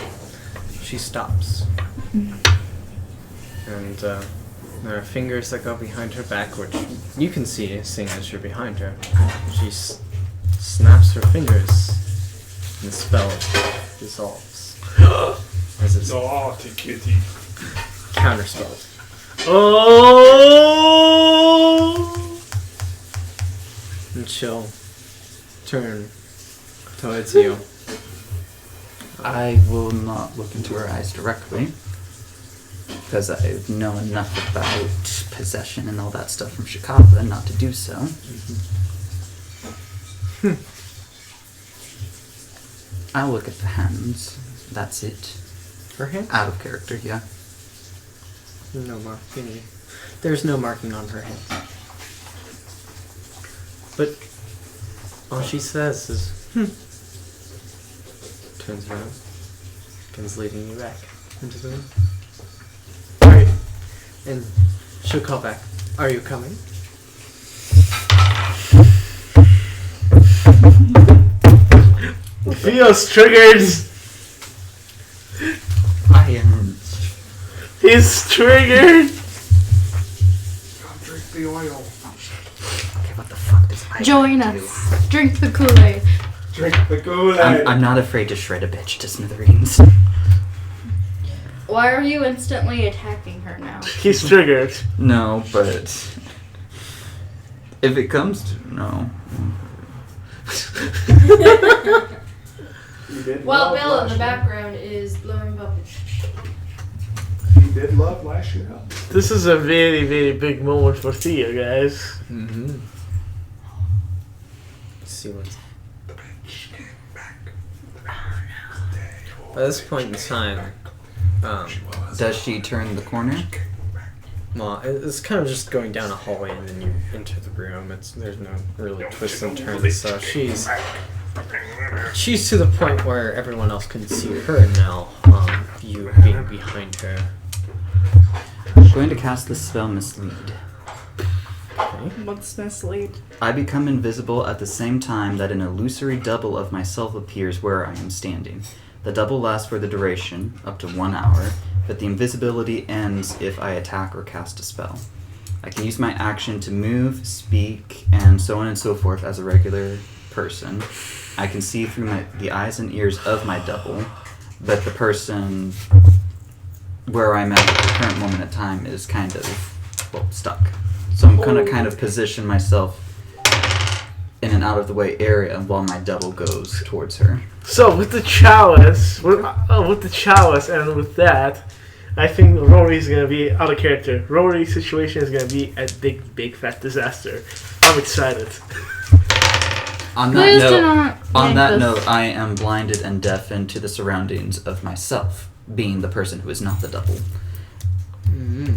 she stops. And there are fingers that go behind her back, which you can see, seeing as you're behind her. She snaps her fingers, and the spell dissolves. As it's Naughty kitty. counterspelled. Oh! And she'll turn towards you. I will not look into her eyes directly, because I know enough about possession and all that stuff from Chicago not to do so. I'll look at the hands. That's it. Her hand? Out of character, yeah. No marking. There's no marking on her hand. But all she says is, turns around, begins leading you back into the room. Alright. And she'll call back. Are you coming? Feels triggered. I am. He's triggered. Come drink the oil. Okay, what the fuck does I Join do? us. Drink the Kool-Aid. Drink the Kool-Aid. I'm not afraid to shred a bitch to smithereens. Why are you instantly attacking her now? He's triggered. No, but if it comes to no. He did While love Bill in the lashing background is blowing bubbles. out. He did love lashing out. This is a very, very big moment for Theo, guys. Mm-hmm. Let's see what's... The bitch came back. By this point in time, Does she turn the corner? well, it's kind of just going down a hallway and then you enter the room. There's no really twists and turns, so she's to the point where everyone else can see her now, you being behind her. I'm going to cast the spell Mislead. Okay. What's mislead? I become invisible at the same time that an illusory double of myself appears where I am standing. The double lasts for the duration, up to 1 hour, but the invisibility ends if I attack or cast a spell. I can use my action to move, speak, and so on and so forth as a regular person. I can see through the eyes and ears of my double, but the person where I'm at the current moment in time is kind of, well, stuck. So I'm going to kind of position myself in an out-of-the-way area while my double goes towards her. So with the chalice, with the chalice, and with that, I think Rory's gonna be out of character. Rory's situation is gonna be a big, big fat disaster. I'm excited. On Please do that not note, on make that this- note, I am blinded and deafened to the surroundings of myself, being the person who is not the double. Mm-hmm.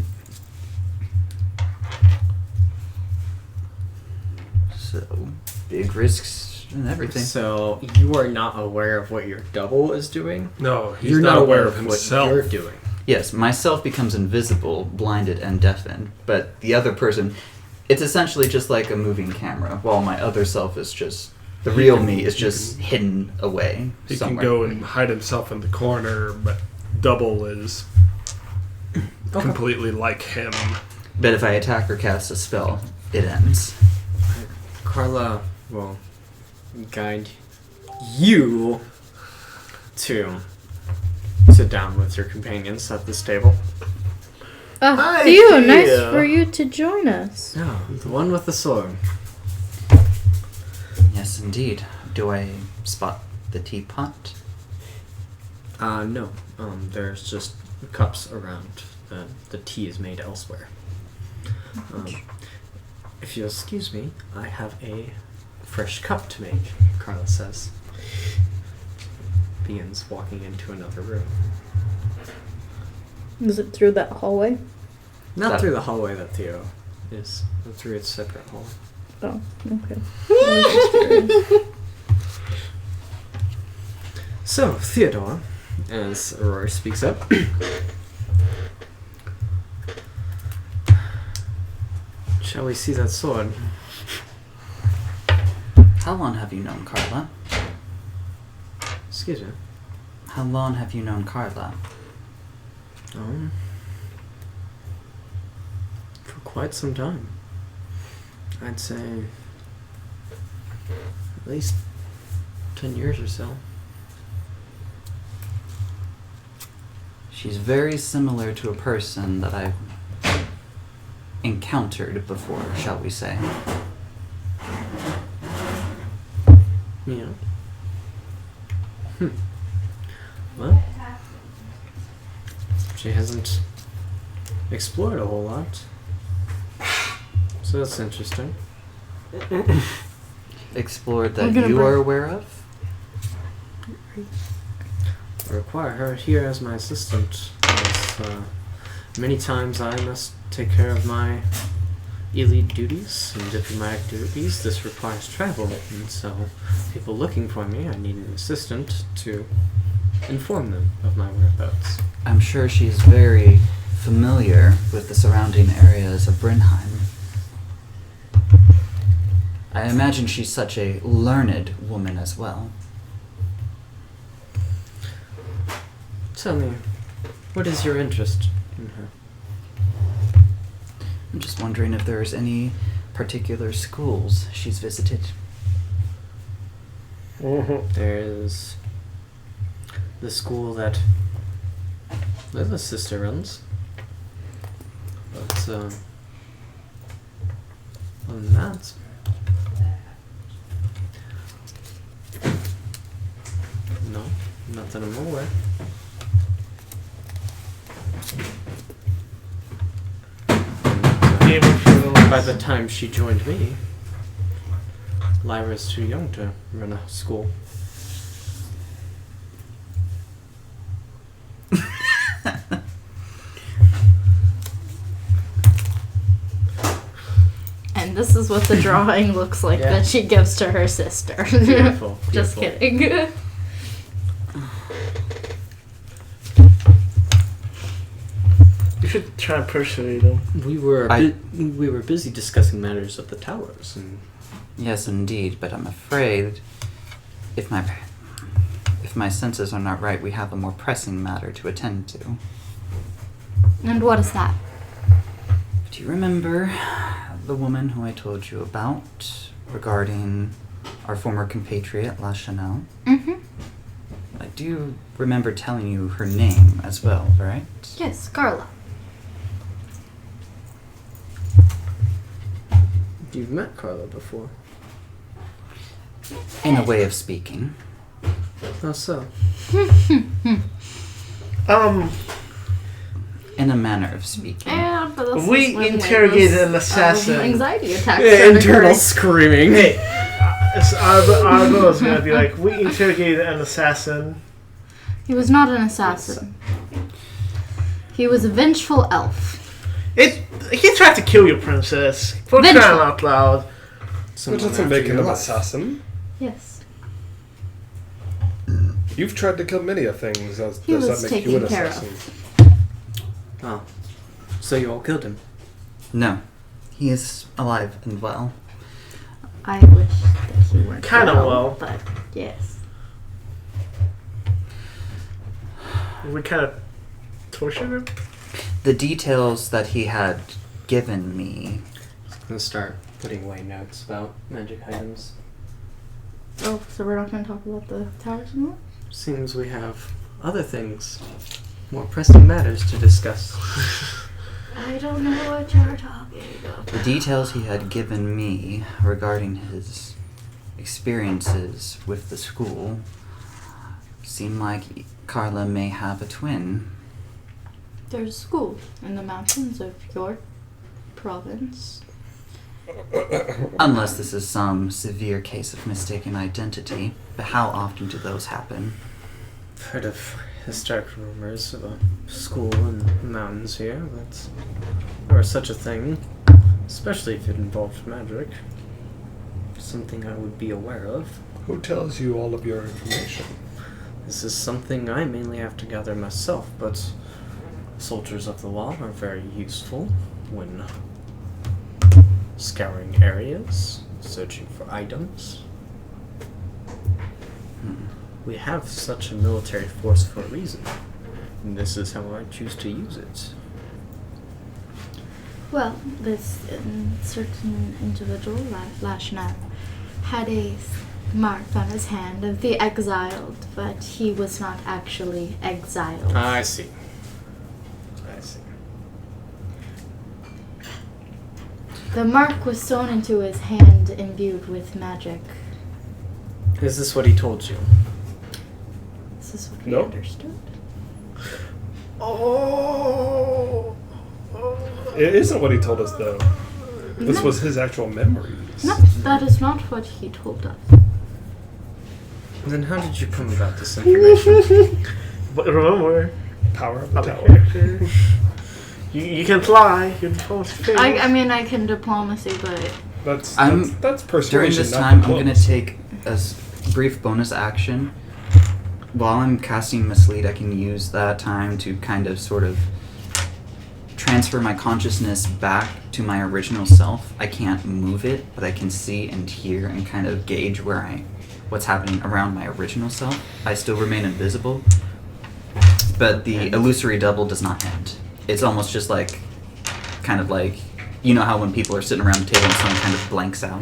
So, big risks and everything. So you are not aware of what your double is doing? No, he's You're not not aware of of himself. what you're doing. Yes, myself becomes invisible, blinded, and deafened, but the other person, it's essentially just like a moving camera, while my other self is just, the real me is just hidden away He somewhere. can go and hide himself in the corner, but Double is completely like him. But if I attack or cast a spell, it ends. Carla will guide you to sit down with your companions at this table. Ah, Hi, Theo, Theo. nice for you to join us. No, the one with the sword. Yes, indeed. Do I spot the teapot? No. There's just cups around. The tea is made elsewhere. If you'll excuse me, I have a fresh cup to make, Carla says. Begins walking into another room. Is it through that hallway? Not through the hallway that Theo is, but through its separate hall. Oh, okay. I was just curious. So, Theodore, as Rori speaks up, shall we see that sword? How long have you known Carla? Excuse me. How long have you known Carla? For quite some time. I'd say at least 10 years or so. She's very similar to a person that I've encountered before, shall we say. Yeah. Well, she hasn't explored a whole lot. So that's interesting. Explored I'm that gonna you bring- are aware of? I require her here as my assistant. As, many times I must take care of my elite duties and diplomatic duties. This requires travel, and so people looking for me, I need an assistant to inform them of my whereabouts. I'm sure she's very familiar with the surrounding areas of Brynheim. I imagine she's such a learned woman as well. Tell me, what is your interest in her? I'm just wondering if there's any particular schools she's visited. There's the school that Layla's sister runs. But, other than that, no, not that I'm aware. Game of Thrones. By the time she joined me, Lyra's too young to run a school. And this is what the drawing looks like Yeah. that she gives to her sister. Beautiful. Just beautiful. kidding. You should try and persuade them. We were I- we were busy discussing matters of the towers, and Yes, indeed, but I'm afraid if my senses are not right, we have a more pressing matter to attend to. And what is that? Do you remember the woman who I told you about regarding our former compatriot, La Chanel? Mm-hmm. I do remember telling you her name as well, right? Yes, Carla. you've met Carla before. In a way of speaking. How so? In a manner of speaking. Yeah, but this We is when interrogated Layla's, an assassin. Anxiety attacks. Yeah, started internal occurring. screaming. Hey, our goal is gonna be like, we interrogated an assassin. He was not an assassin. He was a vengeful elf. He tried to kill your princess. For crying Vengeful. out loud. That Someone doesn't after make him your an life. assassin. Yes. You've tried to kill many of things. He Does was that make you an taken care assassin? Oh. So you all killed him? No. He is alive and well. I wish that he weren't Kinda well. but yes. We kind of tortured him. The details that he had given me. I'm gonna start putting away notes about magic items. Oh, so we're not going to talk about the towers anymore? Seems we have other things, more pressing matters to discuss. I don't know what you're talking about. The details he had given me regarding his experiences with the school seem like Carla may have a twin. There's a school in the mountains of your province. Unless this is some severe case of mistaken identity. But how often do those happen? I've heard of historic rumors of a school in the mountains here, or such a thing, especially if it involved magic. Something I would be aware of. Who tells you all of your information? This is something I mainly have to gather myself, but soldiers of the wall are very useful when scouring areas, searching for items. We have such a military force for a reason, and this is how I choose to use it. Well, this certain individual, Lashna, had a mark on his hand of the exiled, but he was not actually exiled. I see. The mark was sewn into his hand, imbued with magic. Is this what he told you? This is what we Nope. understood. Oh. It isn't what he told us, though. This No. was his actual memories. No, that is not what he told us. Then how did you come about this information? But remember, Power of the other tower. character. You can fly. You're diplomacy. I mean, I can diplomacy, but That's During persuasion. this not time, I'm going to diplomacy. take a brief bonus action. While I'm casting Mislead, I can use that time to kind of sort of transfer my consciousness back to my original self. I can't move it, but I can see and hear and kind of gauge what's happening around my original self. I still remain invisible, but the illusory double does not end. It's almost just like, kind of like, you know how when people are sitting around the table and someone kind of blanks out?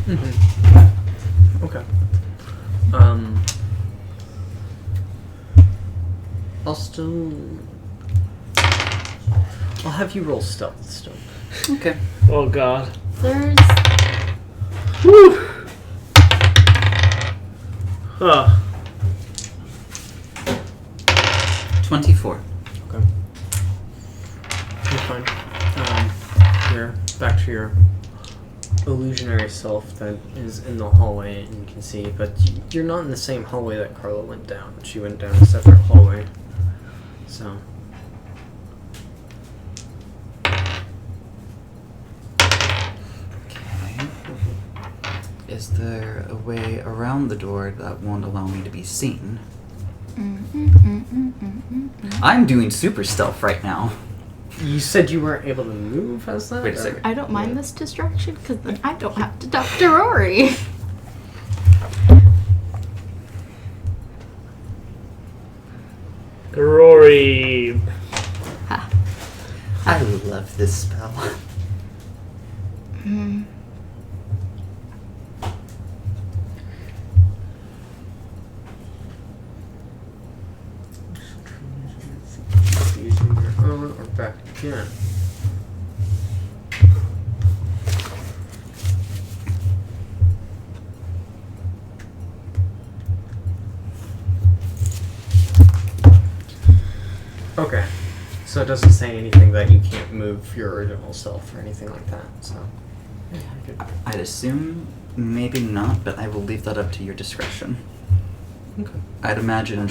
Mm-hmm. Okay. I'll have you roll stealth still. Okay. Oh God. there's Whew. Huh. 24. Okay. You're fine. You're back to your illusionary self that is in the hallway, and you can see, but you're not in the same hallway that Carla went down. She went down a separate hallway. So. Okay. Is there a way around the door that won't allow me to be seen? I'm doing super stealth right now. You said you weren't able to move as that? Wait a or- second. I don't mind this distraction because then I don't have to talk to Rory. Rory. Ha. I love this spell. Mm. Using your own or back again. Okay, so it doesn't say anything that you can't move your original self or anything like that. So, yeah, you're good. I'd assume maybe not, but I will leave that up to your discretion. Okay. I'd imagine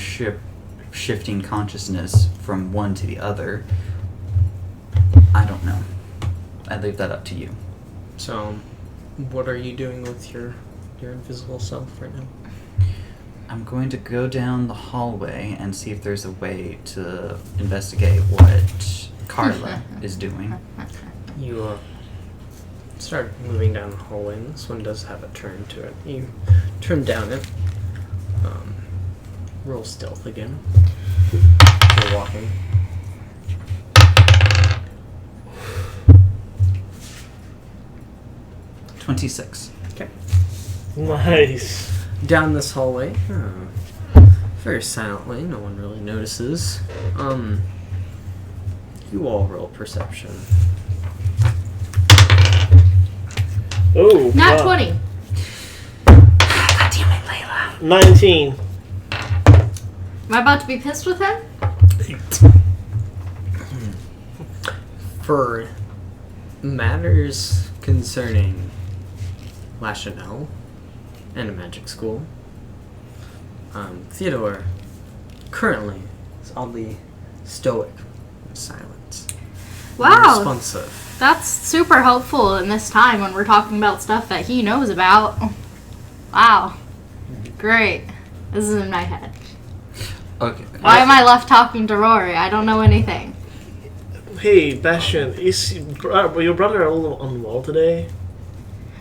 shifting consciousness from one to the other. I don't know. I'd leave that up to you. So, what are you doing with your invisible self right now? I'm going to go down the hallway and see if there's a way to investigate what Carla is doing. You start moving down the hallway, and this one does have a turn to it. You turn down it. Roll stealth again. You're walking. $26. Okay. Nice. Down this hallway, very silently, no one really notices. You all roll perception. Oh. Not 20. God damn it, Layla. 19. Am I about to be pissed with him? For matters concerning Lachanel and a magic school, Theodore currently is oddly stoic and silent. Wow. Responsive. That's super helpful in this time when we're talking about stuff that he knows about. Wow. Great. This is in my head. Okay. Why am I left talking to Rory? I don't know anything. Hey, Bastion, is your brother a little unwell today?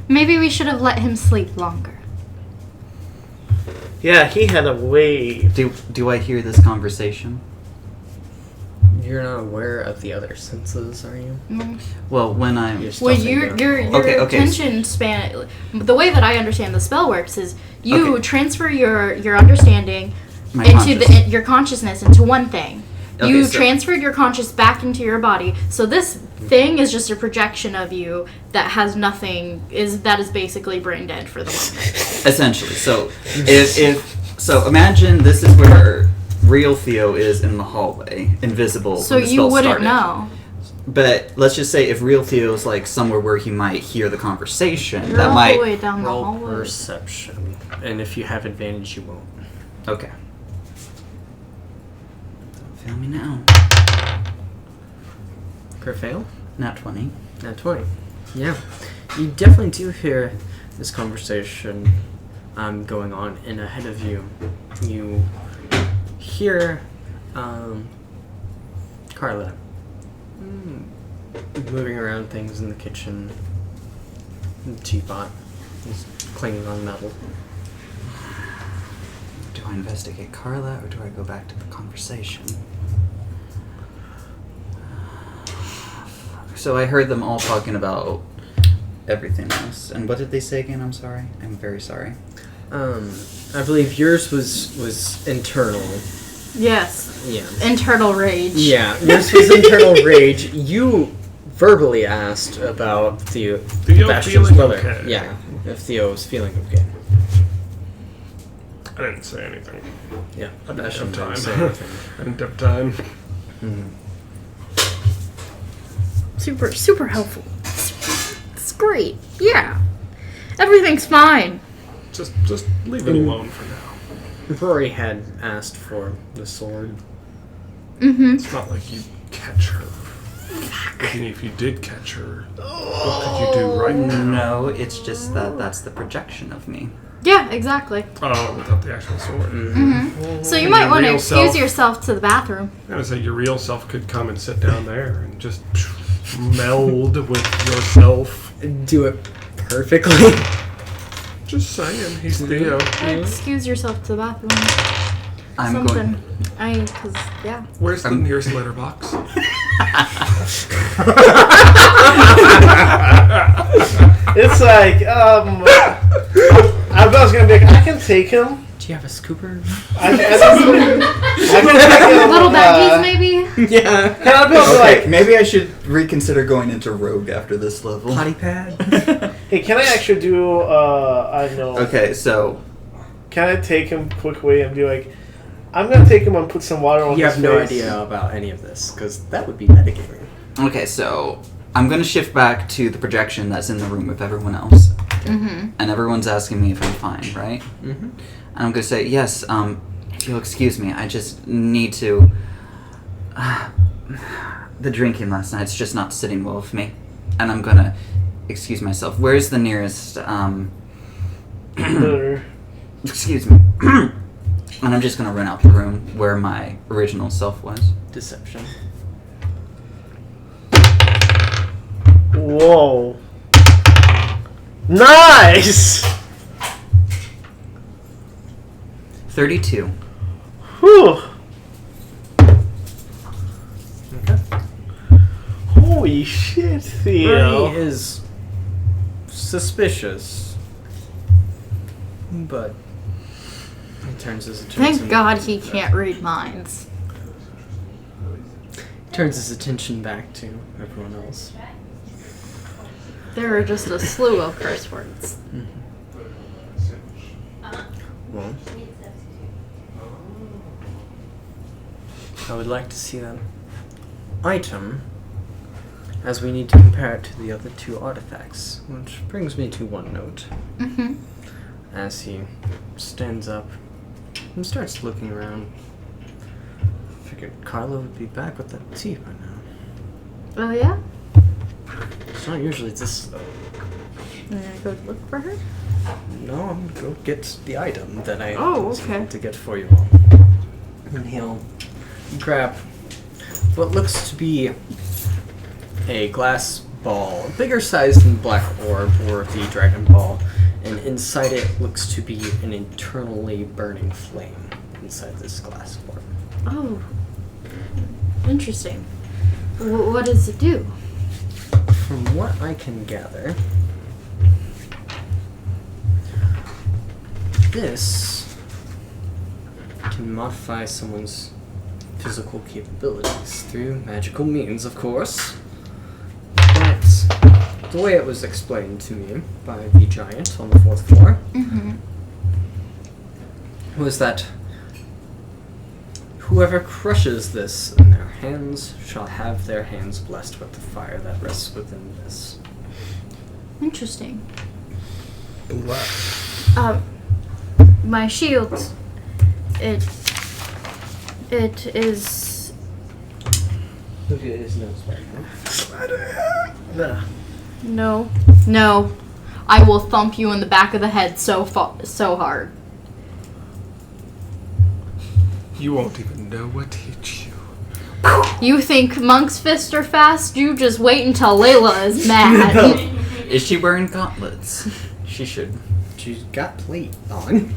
Maybe we should have let him sleep longer. Yeah, he had a way. Do I hear this conversation? You're not aware of the other senses, are you? Well, when I'm... You're Well, stuffing your down. Okay, attention span. The way that I understand the spell works is you Okay. transfer your understanding My into conscious. your consciousness into one thing. Okay, You so- transferred your conscious back into your body. So this thing is just a projection of you that has nothing. That is basically brain dead for the moment. Essentially. So, so imagine this is where real Theo is in the hallway, invisible. So when the you spell wouldn't started. know. But let's just say if real Theo's like somewhere where he might hear the conversation, You're that all might. the way down the Roll hallway. perception, and if you have advantage, you won't. Okay. Don't fail me now. Crit fail? Not 20. Not 20. Yeah. You definitely do hear this conversation going on, and ahead of you, you hear Carla moving around things in the kitchen. The teapot is clinging on metal. Do I investigate Carla or do I go back to the conversation? So I heard them all talking about everything else. And what did they say again? I'm sorry. I'm very sorry. I believe yours was internal. Yes. Yeah. Internal rage. Yeah, yours was internal rage. You verbally asked about Theo Bastion's feeling brother. okay? Yeah, if Theo was feeling okay. I didn't say anything. Yeah, I didn't Bastion have didn't time. say anything. I didn't have time. Super helpful. It's great. Yeah. Everything's fine. Just leave it alone for now. Rory had asked for the sword. Mm-hmm. It's not like you catch her. And if you did catch her, what could you do right now? No, it's just that that's the projection of me. Yeah, exactly. Oh, without the actual sword. Mm-hmm. So you And might your want to real excuse self. yourself to the bathroom. I'm gonna say your real self could come and sit down there and just meld with yourself. Do it perfectly. Just saying, he's Theo. Excuse yourself to the bathroom. I'm Something. going. Cause yeah. Where's the nearest letterbox? It's like, I was gonna be like, I can take him. Do you have a scooper? I can take him. Little baggies, maybe. Yeah. Can I be able to, Okay, like, maybe I should reconsider going into Rogue after this level. Potty pad? hey, can I actually do, I don't know. Okay, so Can I take him quickly and be like, I'm gonna take him and put some water on You his have no face. idea about any of this, because that would be metagaming. Okay, so I'm gonna shift back to the projection that's in the room with everyone else, Mm-hmm. and everyone's asking me if I'm fine, right? Mm-hmm. And I'm gonna say yes. If you'll excuse me, I just need to. The drinking last night's just not sitting well with me, and I'm gonna excuse myself. Where's the nearest? Excuse me. And I'm just gonna run out the room where my original self was. Deception. Whoa. Nice! 32. Whew. Okay. Holy shit, Theo. Rori is suspicious, but he turns his attention. Thank God he can't read minds. Turns his attention back to everyone else. There are just a slew of curse words. Well, I would like to see that item, as we need to compare it to the other two artifacts, which brings me to one note. Mm-hmm. As he stands up and starts looking around. Figured Carla would be back with that tea by now. Oh yeah? It's not usually this slow. I'm gonna go look for her. No, I'm gonna go get the item that I Oh, was okay. able to get for you all. And he'll grab what looks to be a glass ball, bigger size than Black Orb or the Dragon Ball, and inside it looks to be an internally burning flame inside this glass orb. Oh. Interesting. What does it do? From what I can gather, this can modify someone's physical capabilities through magical means, of course. But the way it was explained to me by the giant on the 4th floor was that whoever crushes this in their hands shall have their hands blessed with the fire that rests within this. Interesting. Bless. My shield. It is. Look at his nose right now. No. I will thump you in the back of the head so hard. You won't even know what hit you. You think Monk's fists are fast? You just wait until Layla is mad. Is she wearing gauntlets? She should. She's got plate on.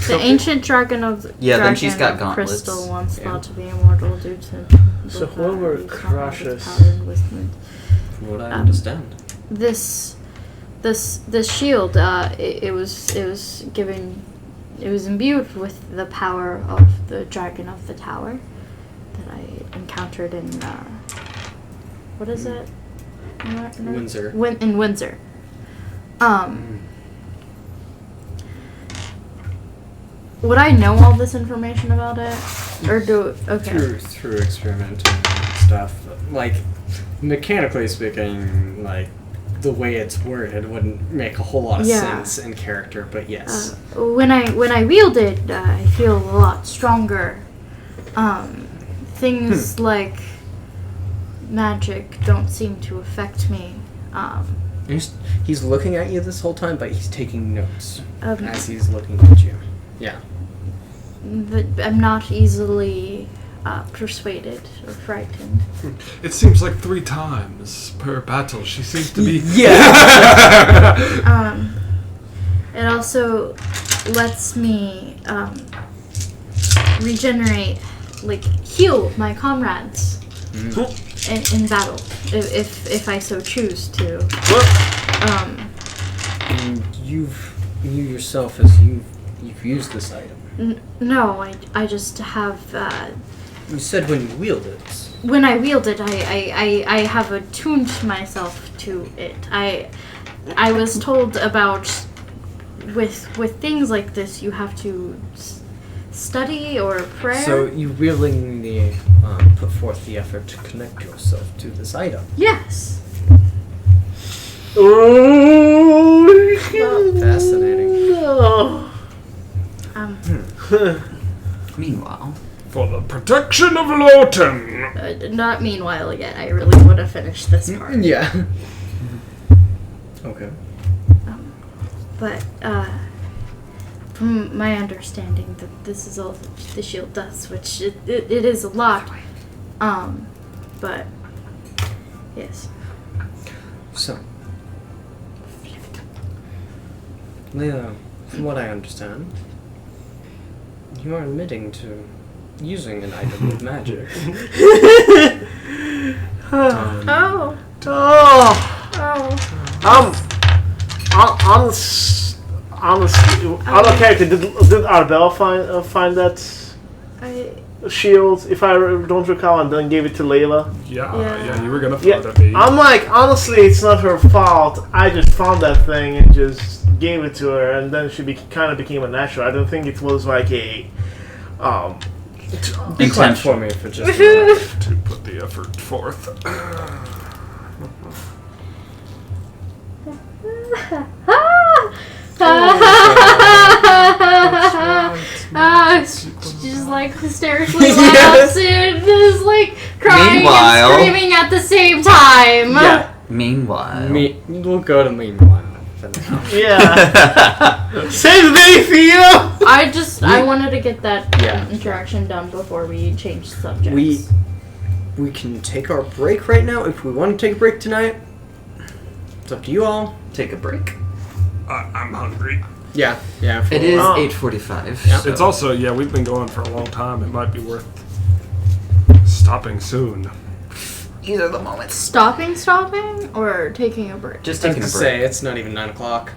The ancient dragon of the Yeah, then dragon she's got of gauntlets. crystal once Yeah. thought to be immortal due to So whoever crushes- From what I understand. This shield, it was imbued with the power of the dragon of the tower that I encountered in what is it? Windsor. In Windsor. Would I know all this information about it, or do okay? Through experimenting and stuff. Like, mechanically speaking, like, the way it's worded wouldn't make a whole lot of Yeah. sense in character, but yes. When I wield it, I feel a lot stronger. Things like magic don't seem to affect me. He's looking at you this whole time, but he's taking notes as he's looking at you. Yeah. But I'm not easily persuaded or frightened. It seems like 3 times per battle. She seems to be. Yeah. It also lets me regenerate, like heal my comrades in battle, if I so choose to. And you yourself, as you've used this item. No, I just have. You said when you wield it. When I wield it, I have attuned myself to it. I was told about with things like this, you have to study or pray. So you willingly put forth the effort to connect yourself to this item. Yes. Fascinating. Meanwhile, For the protection of Loten. Not meanwhile yet. I really want to finish this part. Yeah. Okay. But from my understanding, that this is all the shield does, which it is a lot. But yes. So, Layla, from what I understand, you are admitting to using an item of magic. Oh. Honestly, other character did Arbella find that shield? If I don't recall, and then gave it to Layla. Yeah, you were gonna throw it at me. I'm like, honestly, it's not her fault. I just found that thing and just gave it to her, and then she kind of became a natural. I don't think it was like a Be quiet for me for just a minute. To put the effort forth. She's like hysterically laughs and is like crying Meanwhile- and screaming at the same time. Yeah. Meanwhile. We'll go to meanwhile. For now. yeah. Save the day, Theo. I wanted to get that Yeah. interaction done before we change subjects. We can take our break right now if we want to take a break tonight. It's up to you all. Take a break. I'm hungry. Yeah. It is Oh. 8:45. Yeah. It's also, we've been going for a long time. It might be worth stopping soon. These are the moments. stopping, or taking a break. Just I was taking a gonna break. say it's not even 9 o'clock.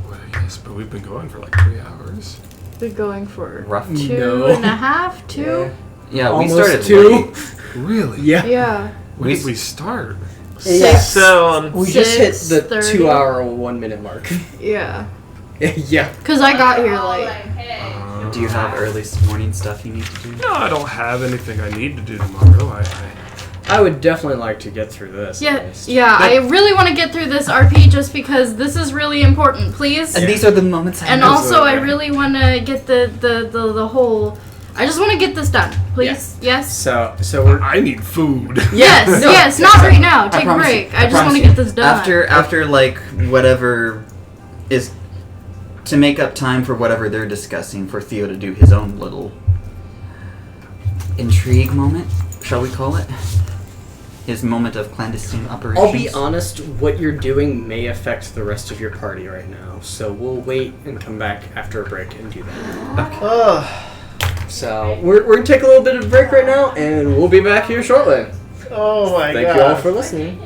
Well, yes, but we've been going for like 3 hours. We're going for Rough. 2.5, 2. Yeah, we Almost started 2. late. Really? Yeah. Yeah. When did we start? Yes. So, We just hit the 6:30. 2 hour 1 minute mark. Yeah. Yeah. Cause I got here late. Do you have early morning stuff you need to do? No, I don't have anything I need to do tomorrow. I would definitely like to get through this. Yeah, at least. yeah. I really want to get through this RP just because this is really important, please. And these are the moments I And know. also, I Absolutely. really want to get the whole. I just want to get this done, please. Yes. So we're. I need food. Yes. No, Yes. Not right now. I Take a promise break. you, I just want promise to you. get this done. After like whatever is to make up time for whatever they're discussing for Theo to do his own little intrigue moment, shall we call it? His moment of clandestine operations. I'll be honest, what you're doing may affect the rest of your party right now, so we'll wait and come back after a break and do that. So we're gonna take a little bit of a break right now, and we'll be back here shortly. oh my Thank god. you all for listening.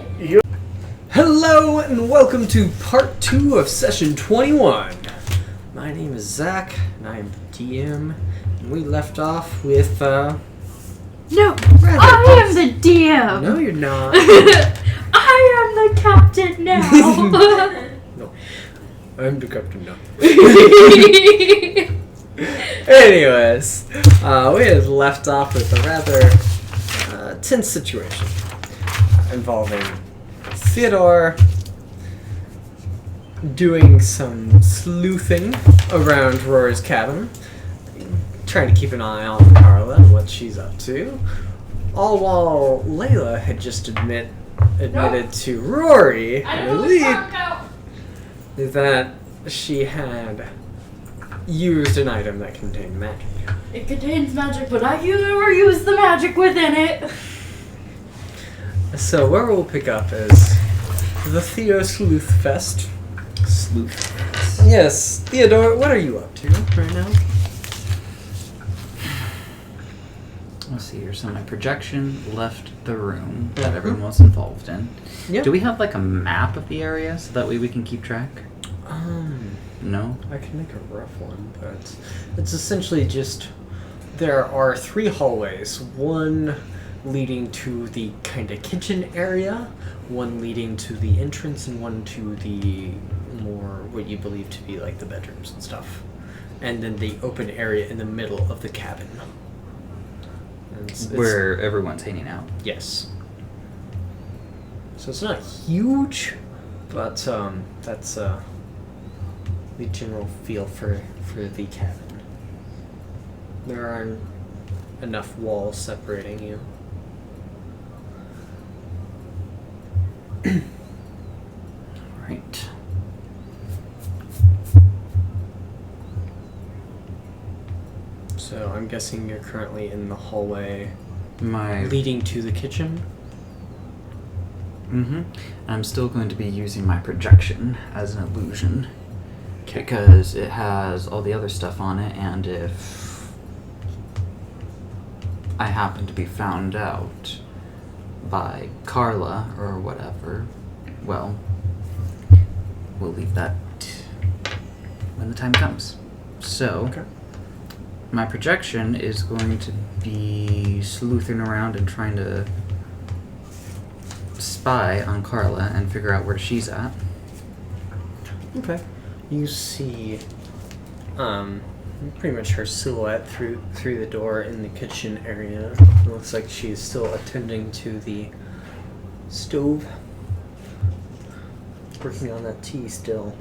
Hello and welcome to part 2 of session 21. My name is Zach, and I am DM. And we left off with No, rather- I am the DM. No, you're not. I am the captain now. No, I'm the captain now. Anyways, we had left off with a rather tense situation involving Theodore doing some sleuthing around Rori's cabin, trying to keep an eye on Carla and what she's up to, all while Layla had just admitted to Rory, I believe, that she had used an item that contained magic. It contains magic, but I never use the magic within it. So where we'll pick up is the Theo Sleuth Fest. Sleuth. Yes, Theodore, what are you up to right now? Let's see here. So my projection left the room that everyone was involved in. Yep. Do we have like a map of the area so that way we can keep track? No? I can make a rough one, but it's essentially just there are 3 hallways. One leading to the kind of kitchen area, one leading to the entrance, and one to the more what you believe to be like the bedrooms and stuff. And then the open area in the middle of the cabin. And it's- Where everyone's hanging out. Yes. So it's not huge, but that's the general feel for the cabin. There aren't enough walls separating you. Right. So I'm guessing you're currently in the hallway My leading to the kitchen. Mm-hmm. I'm still going to be using my projection as an illusion because it has all the other stuff on it, and if I happen to be found out by Carla or whatever, well, we'll leave that when the time comes. So, my projection is going to be sleuthing around and trying to spy on Carla and figure out where she's at. Okay. You see, pretty much her silhouette through the door in the kitchen area. It looks like she's still attending to the stove, working on that tea still.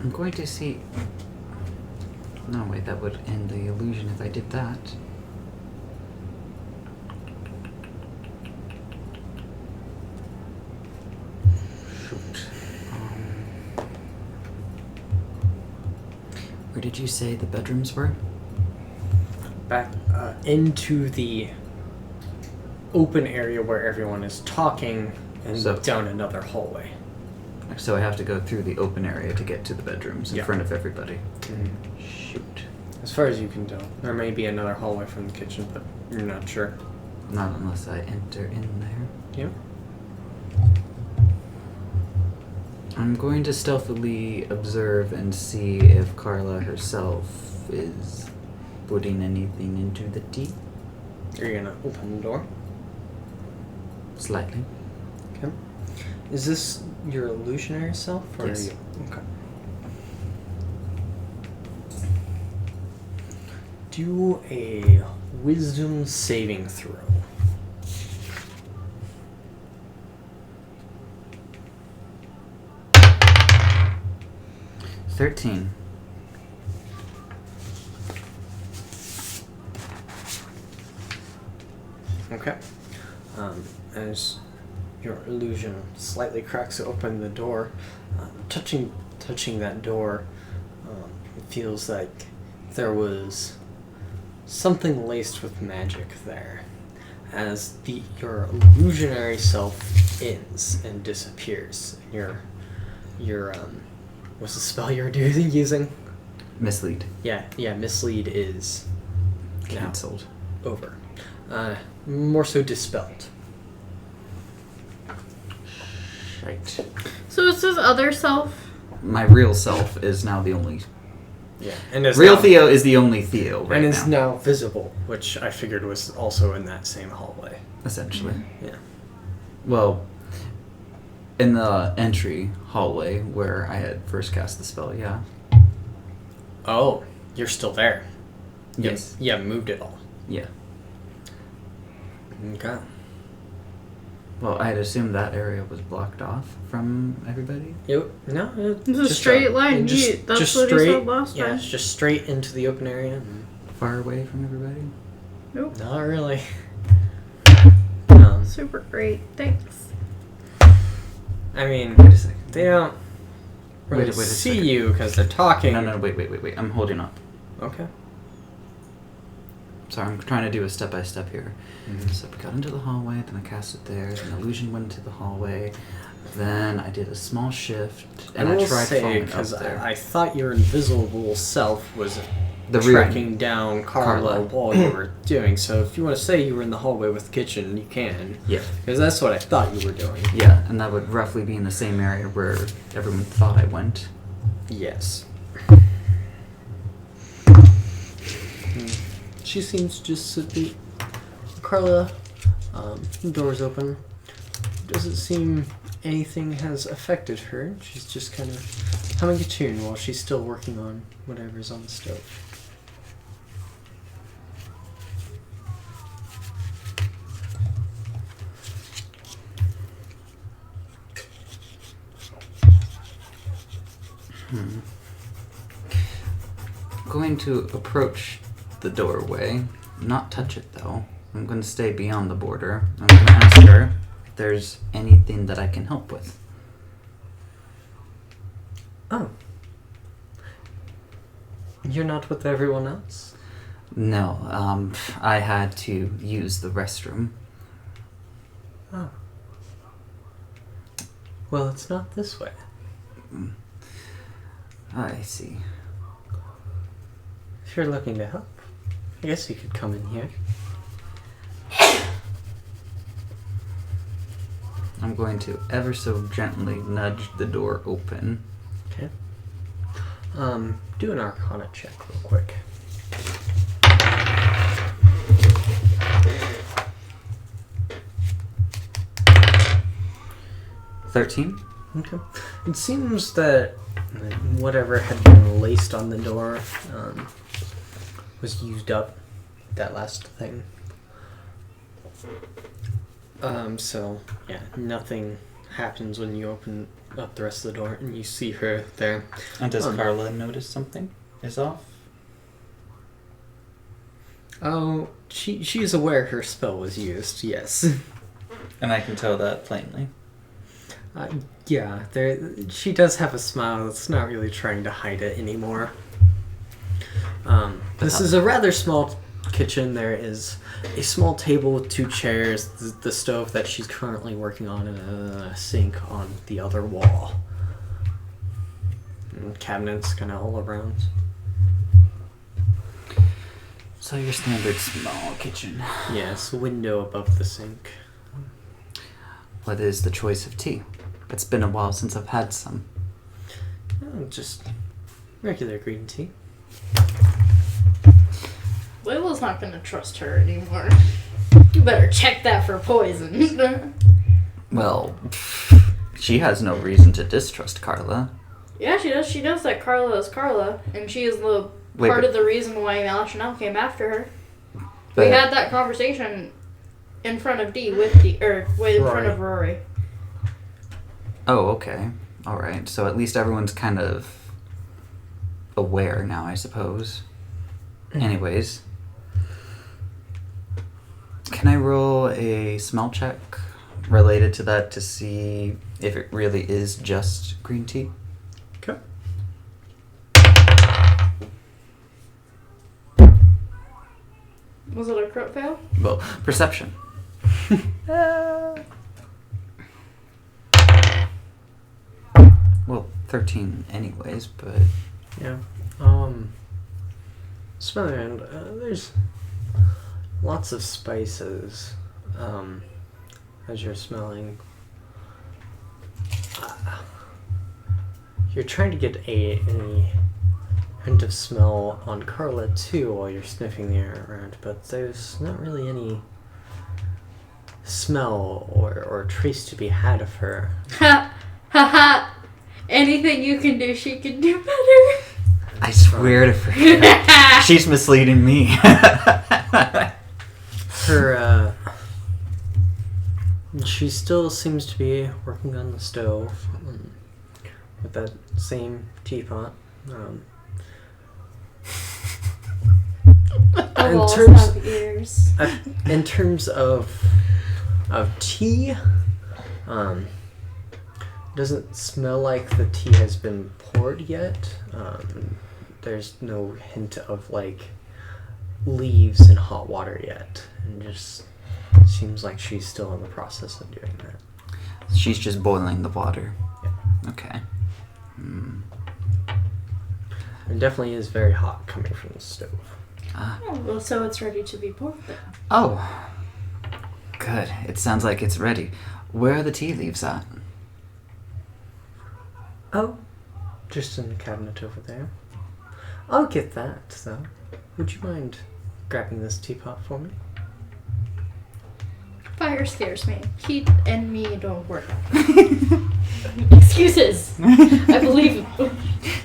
I'm going to see... No, wait, that would end the illusion if I did that. Shoot. Where did you say the bedrooms were? Back into the open area where everyone is talking, and So- down another hallway. So I have to go through the open area to get to the bedrooms in Yeah. front of everybody. Mm. Shoot. As far as you can tell, there may be another hallway from the kitchen, but you're not sure. Not unless I enter in there. Yeah. I'm going to stealthily observe and see if Carla herself is putting anything into the tea. Are you gonna open the door? Slightly. Okay. Is this your illusionary self? Or Yes. Are you? Okay. Do a wisdom saving throw. $13. Okay. As your illusion slightly cracks open the door, touching that door, it feels like there was something laced with magic there. As your illusionary self ends and disappears, your what's the spell you're using? Mislead. Yeah, mislead is now Cancelled. over. More so dispelled. Right. So it's his other self? My real self is now the only... Yeah, and is Real now, Theo is the only Theo right and is now. now visible, which I figured was also in that same hallway. Essentially. Yeah. Well, in the entry hallway where I had first cast the spell, yeah. Oh, you're still there. Yes. Yeah, moved it all. Yeah. Okay. Well, I had assumed that area was blocked off from everybody. It's It's a straight line. That's what he said last Yeah, time. it's just straight into the open area. Far away from everybody. Nope. Not really. Super great. Thanks. I mean, Wait a second. they don't really Wait a see second. you because they're talking. No, wait. I'm holding up. Okay. Sorry, I'm trying to do a step-by-step here. Mm-hmm. So we got into the hallway, then I cast it there, then illusion went into the hallway, then I did a small shift, and I will tried say, falling up because there. I thought your invisible self was The real- tracking down Carla while you were doing. So if you want to say you were in the hallway with the kitchen, you can. Yeah. Because that's what I thought you were doing. Yeah, and that would roughly be in the same area where everyone thought I went. Yes. She seems just to be... Carla, the door's open. Doesn't seem anything has affected her. She's just kind of humming a tune while she's still working on whatever's on the stove. Going to approach the doorway, not touch it though. I'm going to stay beyond the border. I'm going to ask her, if there's anything that I can help with. Oh. You're not with everyone else? No, I had to use the restroom. Oh. Well, it's not this way. I see. If you're looking to help, I guess you could come in here. I'm going to ever so gently nudge the door open. Okay. Do an Arcana check real quick. $13? Okay. It seems that whatever had been laced on the door was used up. That last thing. So, yeah, nothing happens when you open up the rest of the door and you see her there. And does Carla notice something is off? Oh, she's aware her spell was used, yes. And I can tell that plainly. Yeah, she does have a smile that's not really trying to hide it anymore. This is a rather small kitchen. There is a small table with 2 chairs, the stove that she's currently working on, and a sink on the other wall. And cabinets kind of all around. So your standard small kitchen. Yes, window above the sink. What is the choice of tea? It's been a while since I've had some. Oh, just regular green tea. Layla's not gonna trust her anymore. You better check that for poison. Well, she has no reason to distrust Carla. Yeah, she does. She knows that Carla is Carla, and she is the part of the reason why Malashanel came after her. We had that conversation in front of Dee with Dee, in front of Rory. Oh, okay. Alright, so at least everyone's kind of aware now, I suppose. Anyways. Can I roll a smell check related to that to see if it really is just green tea? Okay. Was it a crit fail? Well, perception. Well, 13 anyways, but... Yeah. Smell around. There's lots of spices as you're smelling. You're trying to get a hint of smell on Carla too while you're sniffing the air around, but there's not really any smell or trace to be had of her. Ha! Ha ha! Anything you can do, she can do better. I swear to forget. She's misleading me. Her, she still seems to be working on the stove with that same teapot. In terms of tea, doesn't smell like the tea has been poured yet. There's no hint of like leaves in hot water yet, and just seems like she's still in the process of doing that. She's just boiling the water. Yeah. Okay. It definitely is very hot coming from the stove. Oh, well, so it's ready to be poured then. Oh. Good. It sounds like it's ready. Where are the tea leaves at? Oh, just in the cabinet over there. I'll get that, though. Would you mind grabbing this teapot for me? Fire scares me. Heat and me don't work. Excuses. I believe him.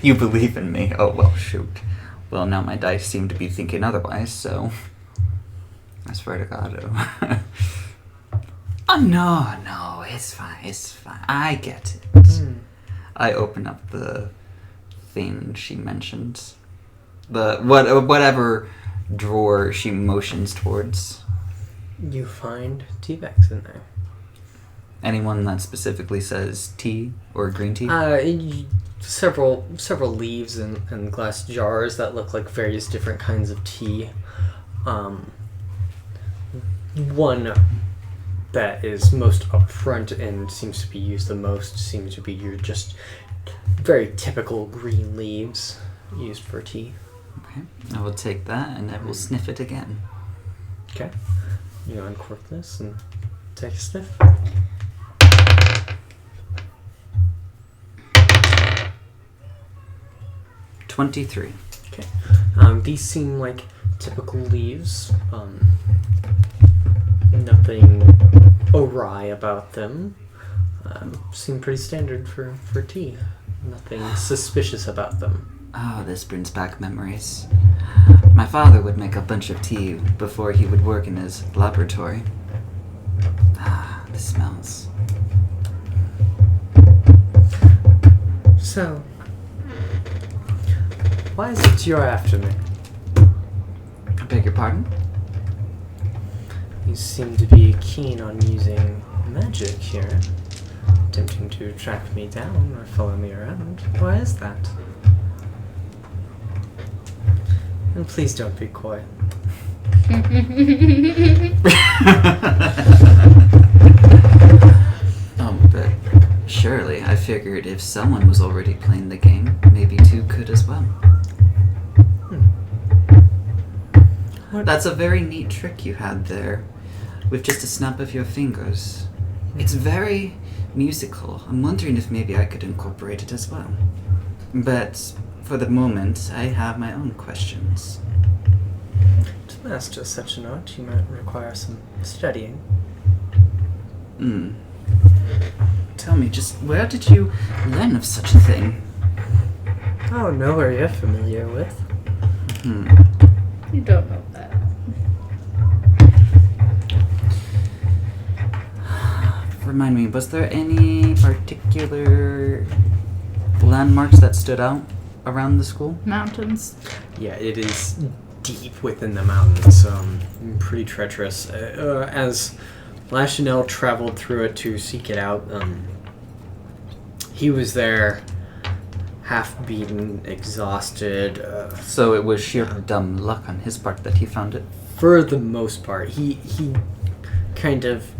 You believe in me? Oh, well, shoot. Well, now my dice seem to be thinking otherwise, so... I swear to God. Oh, no, it's fine. I get it. I open up the thing she mentions. Whatever drawer she motions towards. You find tea bags in there. Anyone that specifically says tea or green tea? Several leaves and glass jars that look like various different kinds of tea. One that is most upfront and seems to be used the most seems to be your just very typical green leaves used for tea. Okay, I will take that and I will sniff it again. Okay. You uncork this and take a sniff. $23. Okay. These seem like typical leaves. Nothing awry about them. Seem pretty standard for tea. Nothing suspicious about them. Oh, this brings back memories. My father would make a bunch of tea before he would work in his laboratory. Ah, this smells. So, why is it you're after me? I beg your pardon? You seem to be keen on using magic here, attempting to track me down or follow me around. Why is that? And please don't be coy. But surely I figured if someone was already playing the game, maybe two could as well. That's a very neat trick you had there, with just a snap of your fingers. It's very musical. I'm wondering if maybe I could incorporate it as well. But for the moment, I have my own questions. To master such an art, you might require some studying. Tell me, just where did you learn of such a thing? Oh, nowhere you're familiar with. You don't know that. Remind me, was there any particular landmarks that stood out around the school? Mountains. Yeah, it is deep within the mountains, pretty treacherous. As Lachanel traveled through it to seek it out, he was there half-beaten, exhausted. So it was sheer dumb luck on his part that he found it? For the most part. He kind of,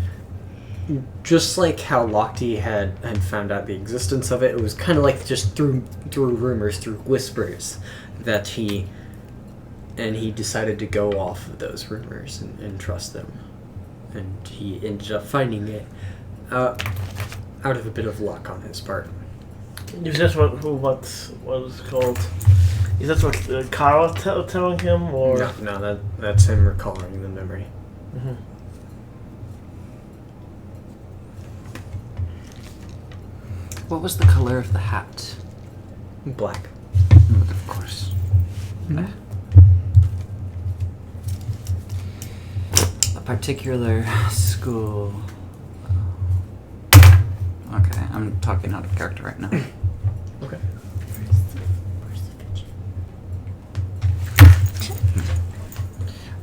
just like how Lochte had found out the existence of it, it was kind of like just through rumors, through whispers, that he decided to go off of those rumors and trust them. And he ended up finding it out of a bit of luck on his part. Is that what was called? Is that what Kara telling him, or? No, that's him recalling the memory. Mm-hmm. What was the color of the hat? Black. Of course. A particular school. Okay, I'm talking out of character right now. Okay.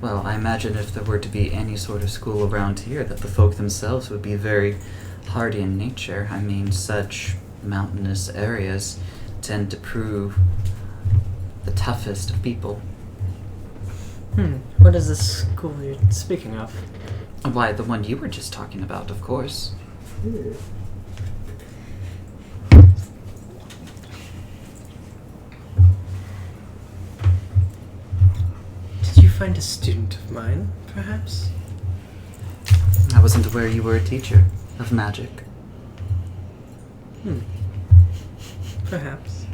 Well, I imagine if there were to be any sort of school around here, that the folk themselves would be very hardy in nature. I mean, such mountainous areas tend to prove the toughest of people. What is this school you're speaking of? Why, the one you were just talking about, of course. Did you find a student of mine, perhaps? I wasn't aware you were a teacher of magic. Perhaps.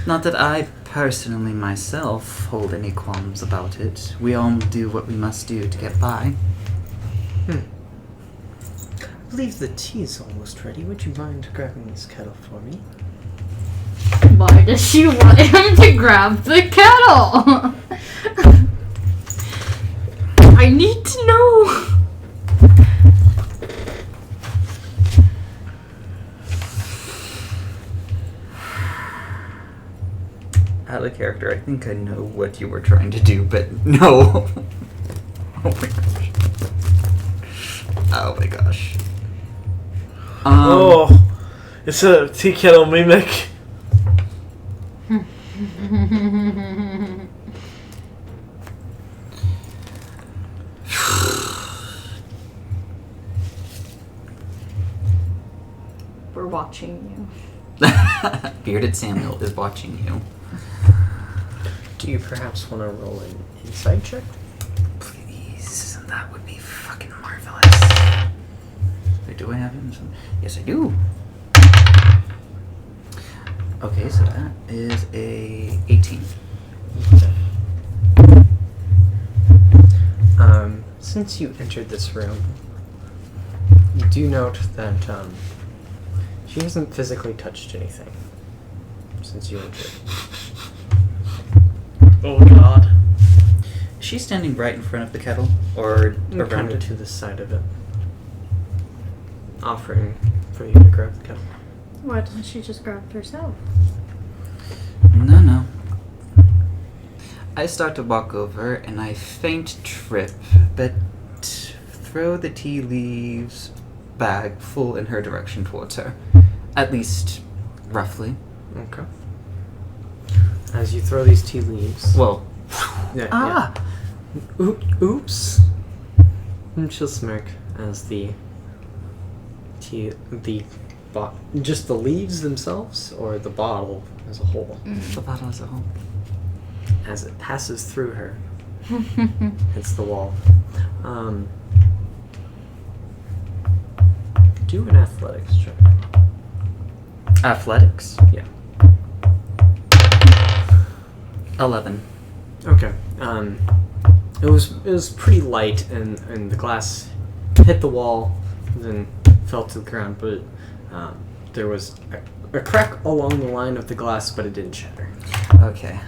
Not that I personally myself hold any qualms about it. We all do what we must do to get by. I believe the tea's almost ready. Would you mind grabbing this kettle for me? Why does she want him to grab the kettle? I need to know. Out of character, I think I know what you were trying to do, but no. Oh my gosh. Oh my gosh. Oh, it's a tea kettle mimic. We're watching you. Bearded Samuel is watching you. Do you perhaps want to roll an insight check? Please, that would be fucking marvelous. Wait, do I have him? Yes, I do. Okay, so that is a 18. Since you entered this room, you do note that she hasn't physically touched anything since you entered. Oh god. Is she standing right in front of the kettle, or around Kind of it? to the side of it, offering for you to grab the kettle. Why didn't she just grab it herself? No. I start to walk over and I faint trip, but throw the tea leaves bag full in her direction towards her. At least, roughly. Okay. As you throw these tea leaves. Well, Yeah. Oops. And she'll smirk as just the leaves themselves, or the bottle as a whole, the bottle as a whole. as it passes through her, hits the wall. Do an athletics check. Athletics? Yeah. 11. Okay. It was pretty light, and the glass hit the wall, then fell to the ground. But there was a crack along the line of the glass, but it didn't shatter. Okay.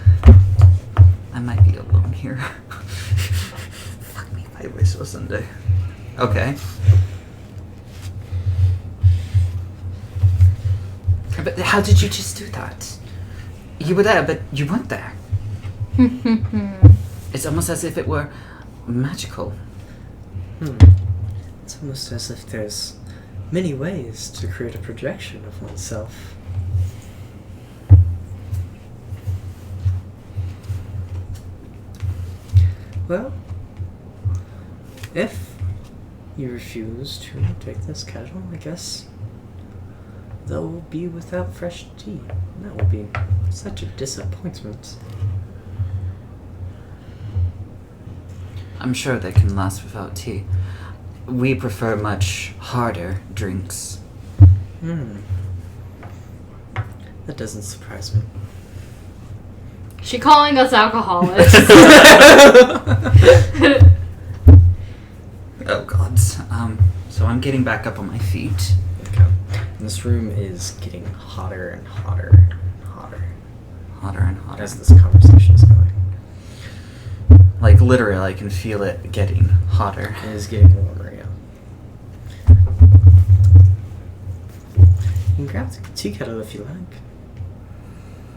I might be alone here. Fuck me if I wish it was Sunday. Okay. But how did you just do that? You were there, but you weren't there. It's almost as if it were magical. It's almost as if there's many ways to create a projection of oneself. Well, if you refuse to take this kettle, I guess they'll be without fresh tea. That will be such a disappointment. I'm sure they can last without tea. We prefer much harder drinks. That doesn't surprise me. She calling us alcoholics. Oh god. So I'm getting back up on my feet. Okay. And this room is getting hotter and hotter and hotter Hotter and hotter. as this conversation is going. Like literally, I can feel it getting hotter. It is getting warmer, yeah. You can grab the tea kettle if you like.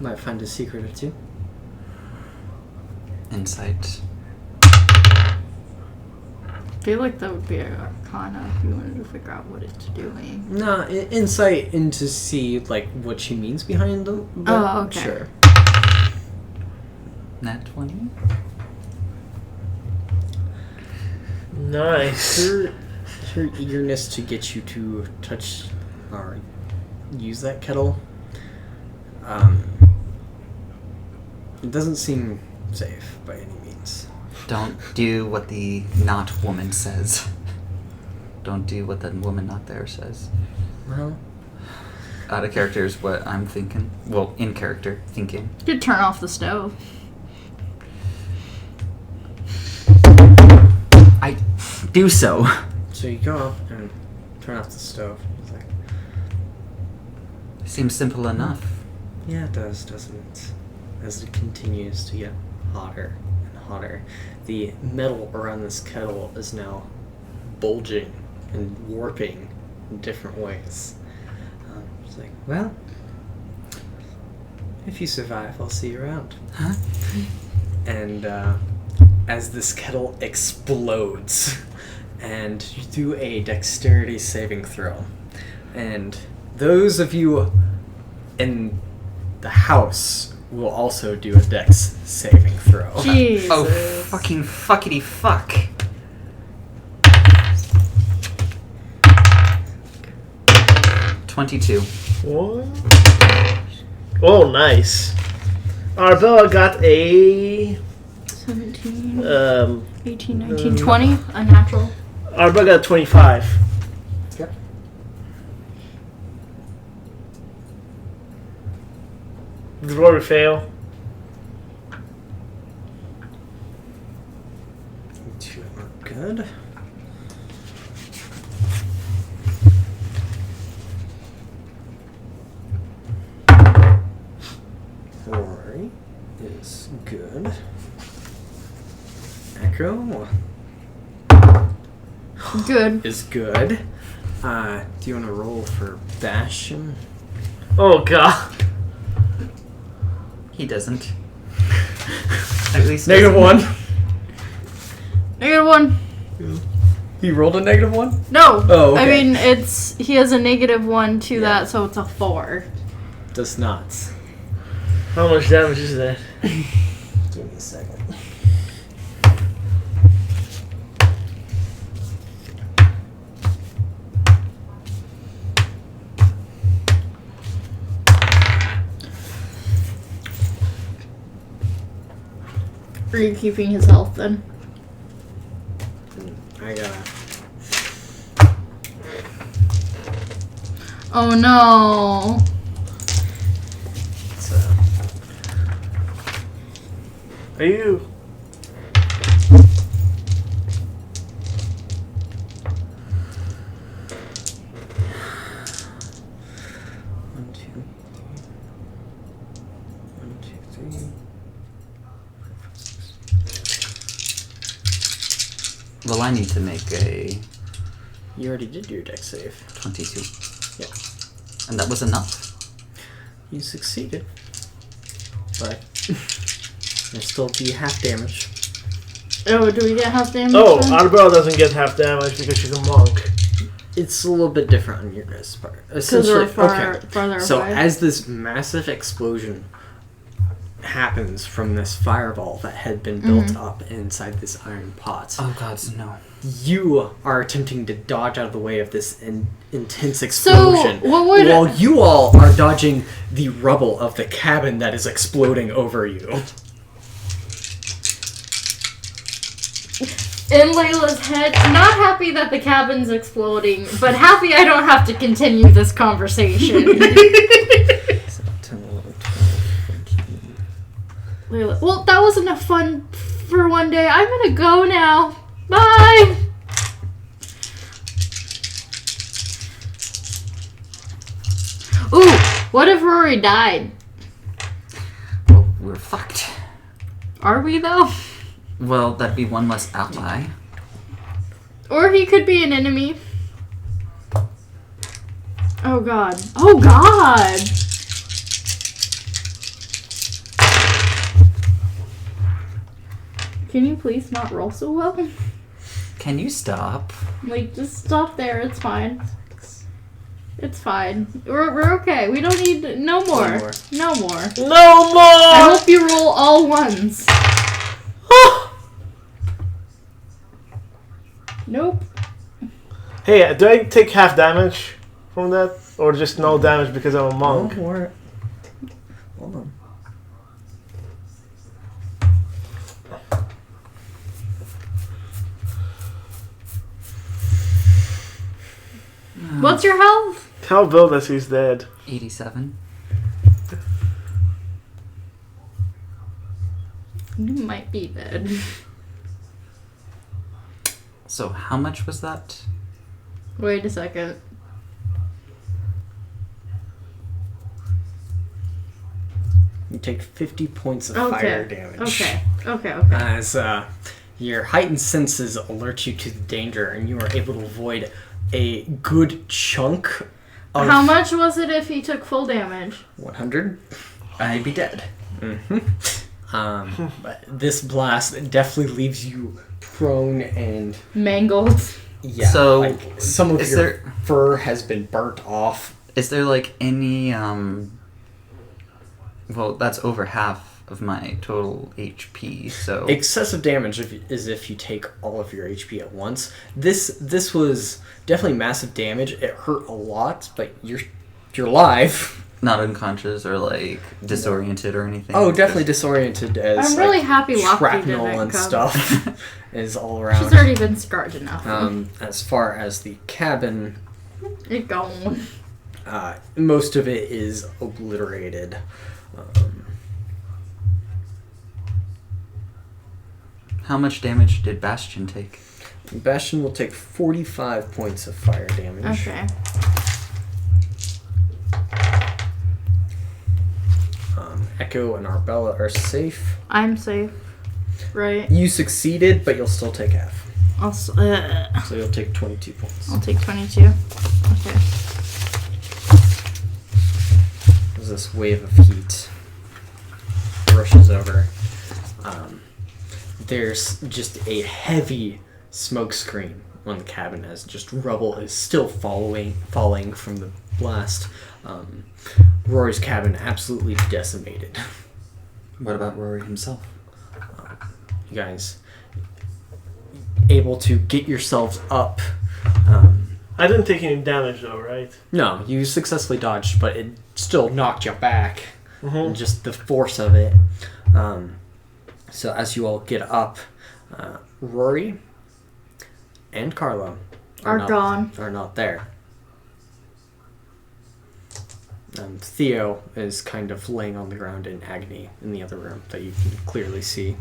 Might find a secret or two. Insight. I feel like that would be a arcana if you wanted to figure out what it's doing. No, insight into see like what she means behind the. Oh, okay. Sure. Nat 20? Nice. Her eagerness to get you to touch or use that kettle. It doesn't seem safe by any means. Don't do what the not woman says. Don't do what the woman not there says. Well, Out of character is what I'm thinking. Well, in character, thinking. You could turn off the stove. I do so. so you go up and turn off the stove. It's like, Seems simple enough. yeah, it does, doesn't it? As it continues to get hotter and hotter, the metal around this kettle is now bulging and warping in different ways. It's like, well, if you survive, I'll see you around. Huh? And as this kettle explodes and you do a dexterity saving throw. And those of you in the house will also do a dex saving throw. Jesus. Oh, fucking fuckity fuck. $22. What? Oh, nice. Arbella got a 17, 18, 18, 19, 20. Unnatural. Arbella got 25. Okay. Did Rory fail? Two are good. Rory is good. Echo Good. is good. Do you want to roll for Bastion? Oh god. He doesn't. At least Negative doesn't. 1. Negative 1. You rolled a negative 1? No. Oh, okay. I mean, he has a negative 1 to Yeah. that, so it's a 4. Does not. How much damage is that? Give me a second. Are you keeping his health then? I gotta. Oh no. So, Are you? one, two, three. Well, I need to make a You already did your dex save. 22. Yeah. And that was enough? You succeeded. But there'll still be half damage. Oh, do we get half damage? Oh, then? Arbella doesn't get half damage because she's a monk. It's a little bit different on your guys' part. Because we're farther So away. as this massive explosion happens from this fireball that had been built up inside this iron pot, Oh god, no. you are attempting to dodge out of the way of this intense explosion, what would- while you all are dodging the rubble of the cabin that is exploding over you. In Layla's head, not happy that the cabin's exploding, but happy I don't have to continue this conversation. 10, 11, 12, 13. Layla, well, that was enough fun for one day. I'm gonna go now. Bye! Ooh, what if Rory died? Well, we're fucked. Are we, though? Well, that'd be one less ally. Or he could be an enemy. Oh god. Oh god! Can you please not roll so well? Can you stop? Like, just stop there. It's fine. It's fine. We're okay. We don't need no more. One more. No more. No more! I hope you roll all ones. Nope. Hey, do I take half damage from that? Or just no damage because I'm a monk? Hold on. What's your health? Tell Bill that he's dead. 87. You might be dead. So, how much was that? Wait a second. You take 50 points of Okay. fire damage. Okay. As your heightened senses alert you to the danger, and you are able to avoid a good chunk of How much was it if he took full damage? 100. I'd be dead. But this blast definitely leaves you prone and Mangled. Yeah. So, like, some of is your there- fur has been burnt off. Is there like any well, that's over half of my total HP, so Excessive damage is if you take all of your HP at once. This was definitely massive damage. It hurt a lot, but you're alive. not unconscious or like disoriented or anything. Oh, definitely disoriented as I'm really like, happy Lochte shrapnel didn't and come. stuff is all around. She's already been scarred enough. As far as the cabin, It gone. most of it is obliterated. How much damage did Bastion take? Bastion will take 45 points of fire damage. Okay. Echo and Arbella are safe. I'm safe. Right. You succeeded, but you'll still take half. Also, So you'll take 22 points. I'll take 22. Okay. As this wave of heat rushes over, there's just a heavy smoke screen on the cabin as just rubble is still falling from the blast. Rory's cabin absolutely decimated. What about Rory himself? You guys able to get yourselves up. I didn't take any damage though, right? No, you successfully dodged, but it still knocked you back. Mm-hmm. Just the force of it. So as you all get up, Rory and Carlo Are gone. Are not there. Theo is kind of laying on the ground in agony in the other room that you can clearly see.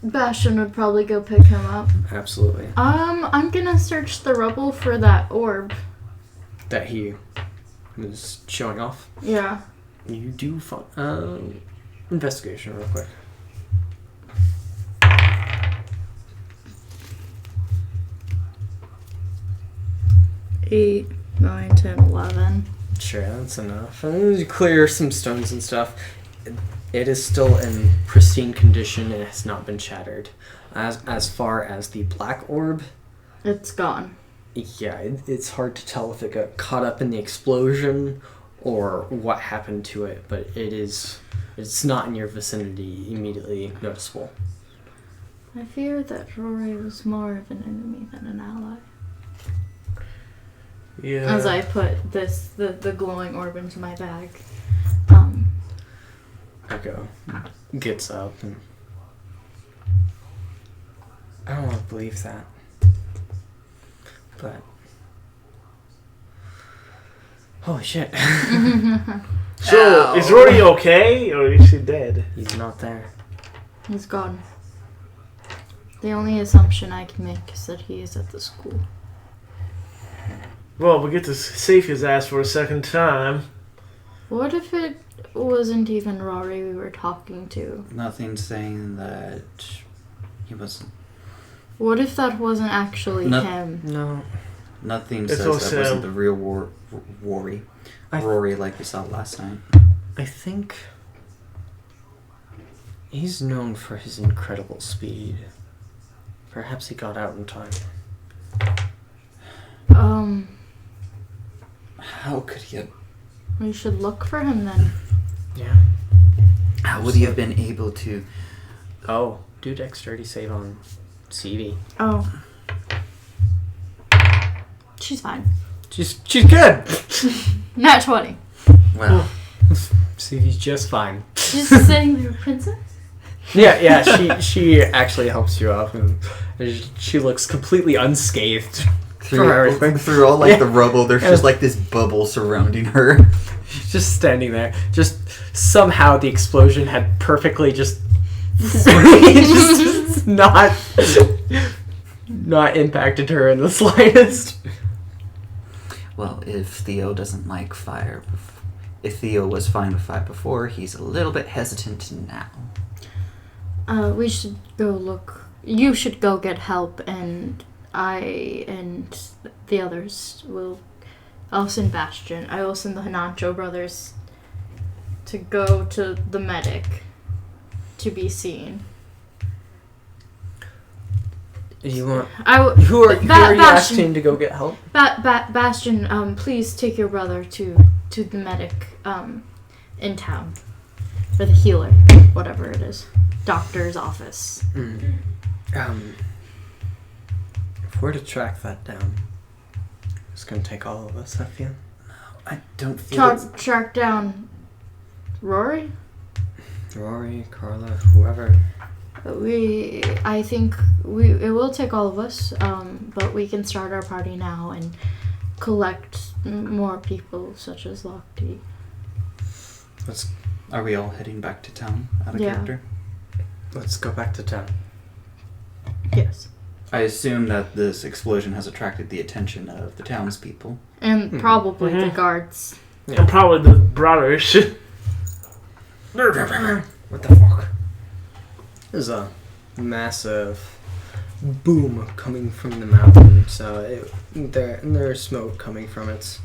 Bastion would probably go pick him up. Absolutely. I'm gonna search the rubble for that orb. That he was showing off. Yeah. You do investigation real quick. 8, 9, 10, 11. Sure, that's enough. You clear some stones and stuff. It is still in pristine condition and has not been shattered. As far as the black orb, It's gone. yeah, it's hard to tell if it got caught up in the explosion or what happened to it, but it's not in your vicinity immediately noticeable. I fear that Rory was more of an enemy than an ally. Yeah. As I put the glowing orb into my bag. Echo gets up and I don't want to believe that, but holy shit. So, is Rory okay, or is she dead? He's not there. He's gone. The only assumption I can make is that he is at the school. Well, we get to save his ass for a second time. What if it wasn't even Rory we were talking to? Nothing saying that he wasn't. What if that wasn't actually No. him? No. Nothing It's says also- that wasn't the real Rory. I- Rory, like we saw last time. I think he's known for his incredible speed. Perhaps he got out in time. How could he have? We should look for him then. Yeah. How would he have been able to? Oh, do dexterity save on CV. Oh. She's fine. She's good. Nat 20. Well, CV's just fine. She's sitting there, princess? Yeah. She actually helps you up, and she looks completely unscathed from everything. through all like Yeah. the rubble, there's Yeah. just like this bubble surrounding her. She's just standing there. Just somehow the explosion had perfectly just not impacted her in the slightest. Well, if Theo doesn't like fire, if Theo was fine with fire before, he's a little bit hesitant now. We should go look. You should go get help, and I and the others will. I'll send Bastion. I will send the Hanancho brothers to go to the medic to be seen. You want? Who Who are you asking to go get help? Bastion, please take your brother to the medic in town, or the healer, whatever it is, doctor's office. If we're to track that down, it's gonna take all of us. I feel. I don't feel Track down Rory. Rory, Carla, whoever. I think it will take all of us, but we can start our party now and collect more people, such as Lochte. Are we all heading back to town out of Yeah. character? Let's go back to town. Yes. I assume that this explosion has attracted the attention of the townspeople. And probably the guards. Yeah. And probably the brothers. What the fuck? There's a massive boom coming from the mountain, so there's smoke coming from it.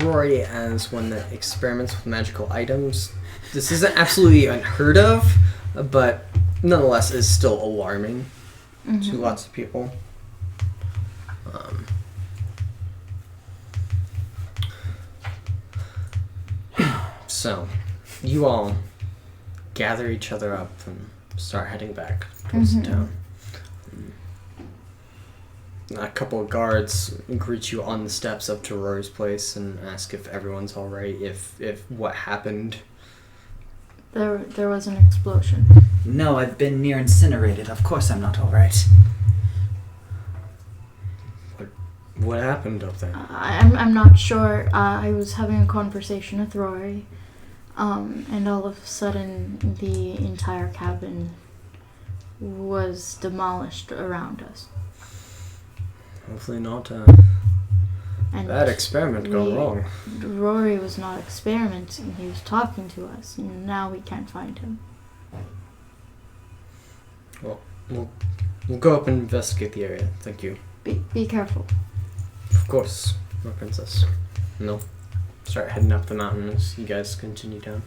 Rory, as one that experiments with magical items, this isn't absolutely unheard of, but nonetheless is still alarming to lots of people. So, you all gather each other up and start heading back towards the town. A couple of guards greet you on the steps up to Rory's place and ask if everyone's all right, if what happened. There was an explosion. No, I've been near incinerated. Of course I'm not alright. What happened up there? I'm not sure. I was having a conversation with Rory, and all of a sudden the entire cabin was demolished around us. Hopefully not And that experiment gone wrong. Rory was not experimenting. He was talking to us, and now we can't find him. Well, we'll go up and investigate the area. Thank you. Be careful. Of course, my princess. No. Start heading up the mountain as you guys continue down.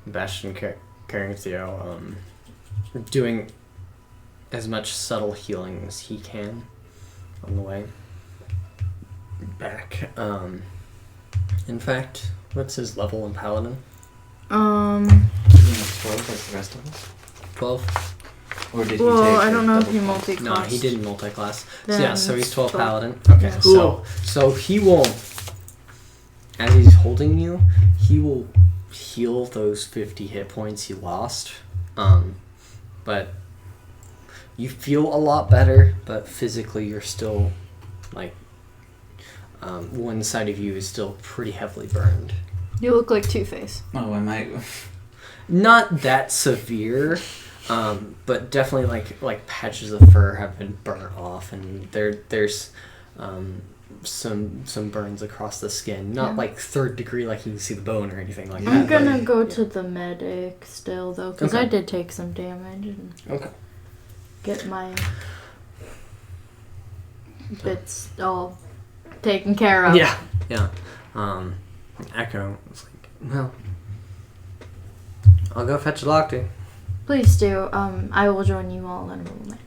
Bastion carrying Theo, doing as much subtle healing as he can on the way back. In fact, what's his level in Paladin? Isn't it 12 like the rest of us? 12? Or did he take I don't know if double he class? multi-classed. No, he didn't multi-class. Then So he's it's 12 12. Paladin. Okay, Yeah. so he will, as he's holding you, he will heal those 50 hit points he lost. But you feel a lot better, but physically you're still, like, one side of you is still pretty heavily burned. You look like Two-Face. Oh, I might. Not that severe, but definitely like patches of fur have been burnt off, and there's some burns across the skin. Not like 3rd degree, like you can see the bone or anything like that. I'm gonna but, go yeah. to the medic still, though, because Okay. I did take some damage and Okay. get my bits all taken care of. Yeah. Echo was like, well, I'll go fetch Lochte. Please do. I will join you all in a moment.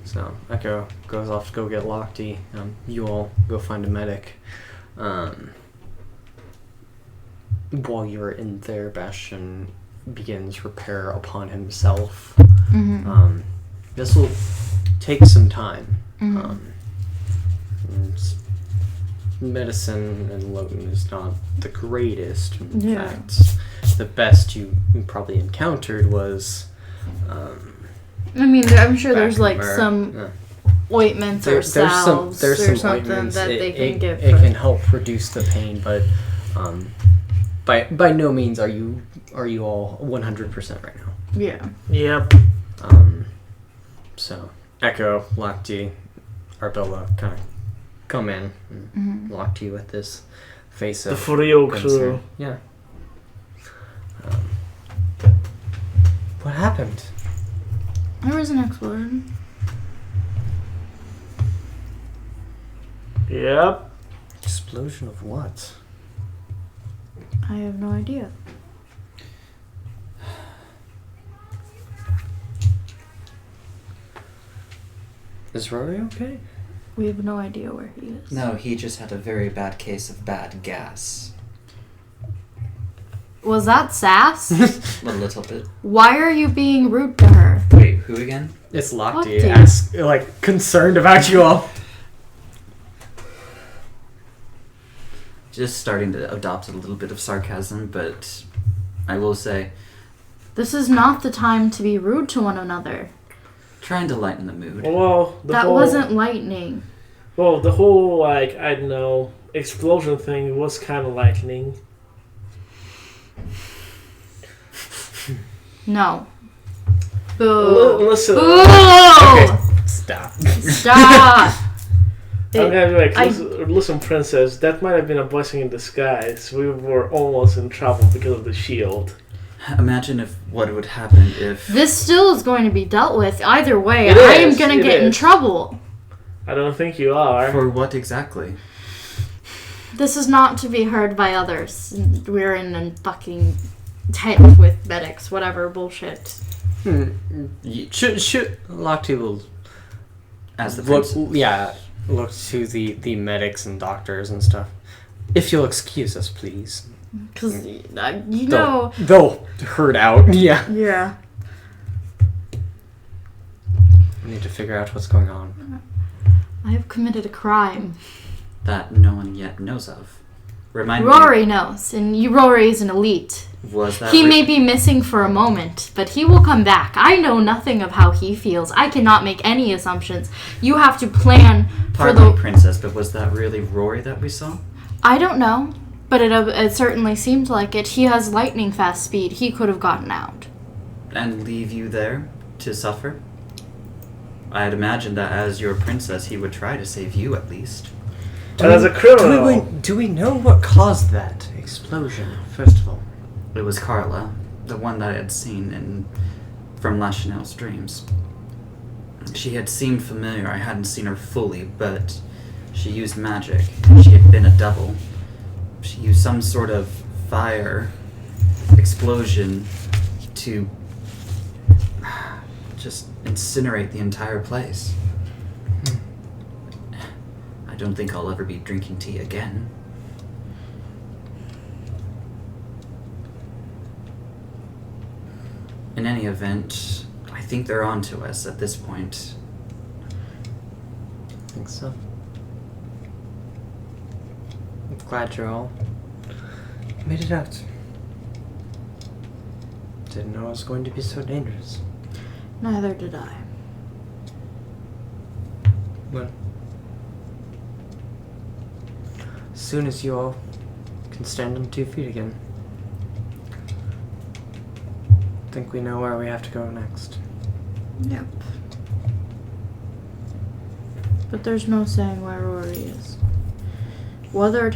So Echo goes off to go get Lochte. You all go find a medic. While you're in there, Bastion begins repair upon himself. Mm-hmm. This will take some time. Mhm. And medicine and Loten is not the greatest. In Yeah. fact, the best you probably encountered was. I mean, I'm sure there's back like where- some yeah. ointments or salves there's or some something ointments. that they can it, give. It for- can help reduce the pain, but by no means are you all 100% right now. Yeah. Yep. So Echo, Lochte, Arbella kind of come in and lock you with this face The of Furio concern. crew. Yeah. What happened? There was an explosion. Yep. Explosion of what? I have no idea. Is Rory okay? We have no idea where he is. No, he just had a very bad case of bad gas. Was that sass? A little bit. Why are you being rude to her? Wait, who again? It's Lochte. Lochte. Concerned about you all. Just starting to adopt a little bit of sarcasm, but I will say, This is not the time to be rude to one another. trying to lighten the mood. Well, That wasn't lightning. Well, the whole, I don't know, explosion thing was kind of lightning. No. Boo. Listen, Boo! Stop. Stop. I'm gonna be like, listen, Princess, that might have been a blessing in disguise. We were almost in trouble because of the shield. Imagine what would happen if... This still is going to be dealt with. Either way, It I am is, going to it get in is. trouble. I don't think you are. For what exactly? This is not to be heard by others. We're in a fucking tent with medics, whatever bullshit. Should Lochte will As the look? princess. Yeah, look to the medics and doctors and stuff. If you'll excuse us, please. Because, you know... They'll herd out. Yeah. Yeah. We need to figure out what's going on. I have committed a crime. That no one yet knows of. Remind Rory knows, and Rory is an elite. me, was that... He may be missing for a moment, but he will come back. I know nothing of how he feels. I cannot make any assumptions. You have to plan for Pardon me, Princess, but was that really Rory that we saw? I don't know, but it certainly seemed like it. He has lightning fast speed. He could have gotten out. And leave you there to suffer? I'd imagine that as your princess, he would try to save you at least. But as a criminal... Do we know what caused that explosion, first of all? It was Carla, the one that I had seen from Lachanel's dreams. She had seemed familiar. I hadn't seen her fully, but she used magic. She had been a devil. She used some sort of fire explosion to just incinerate the entire place. I don't think I'll ever be drinking tea again. In any event, I think they're on to us at this point. I think so. I'm glad you all made it out. Didn't know it was going to be so dangerous. Neither did I. Well, as soon as you all can stand on 2 feet again, I think we know where we have to go next. Yep. But there's no saying where Rory is. Whether it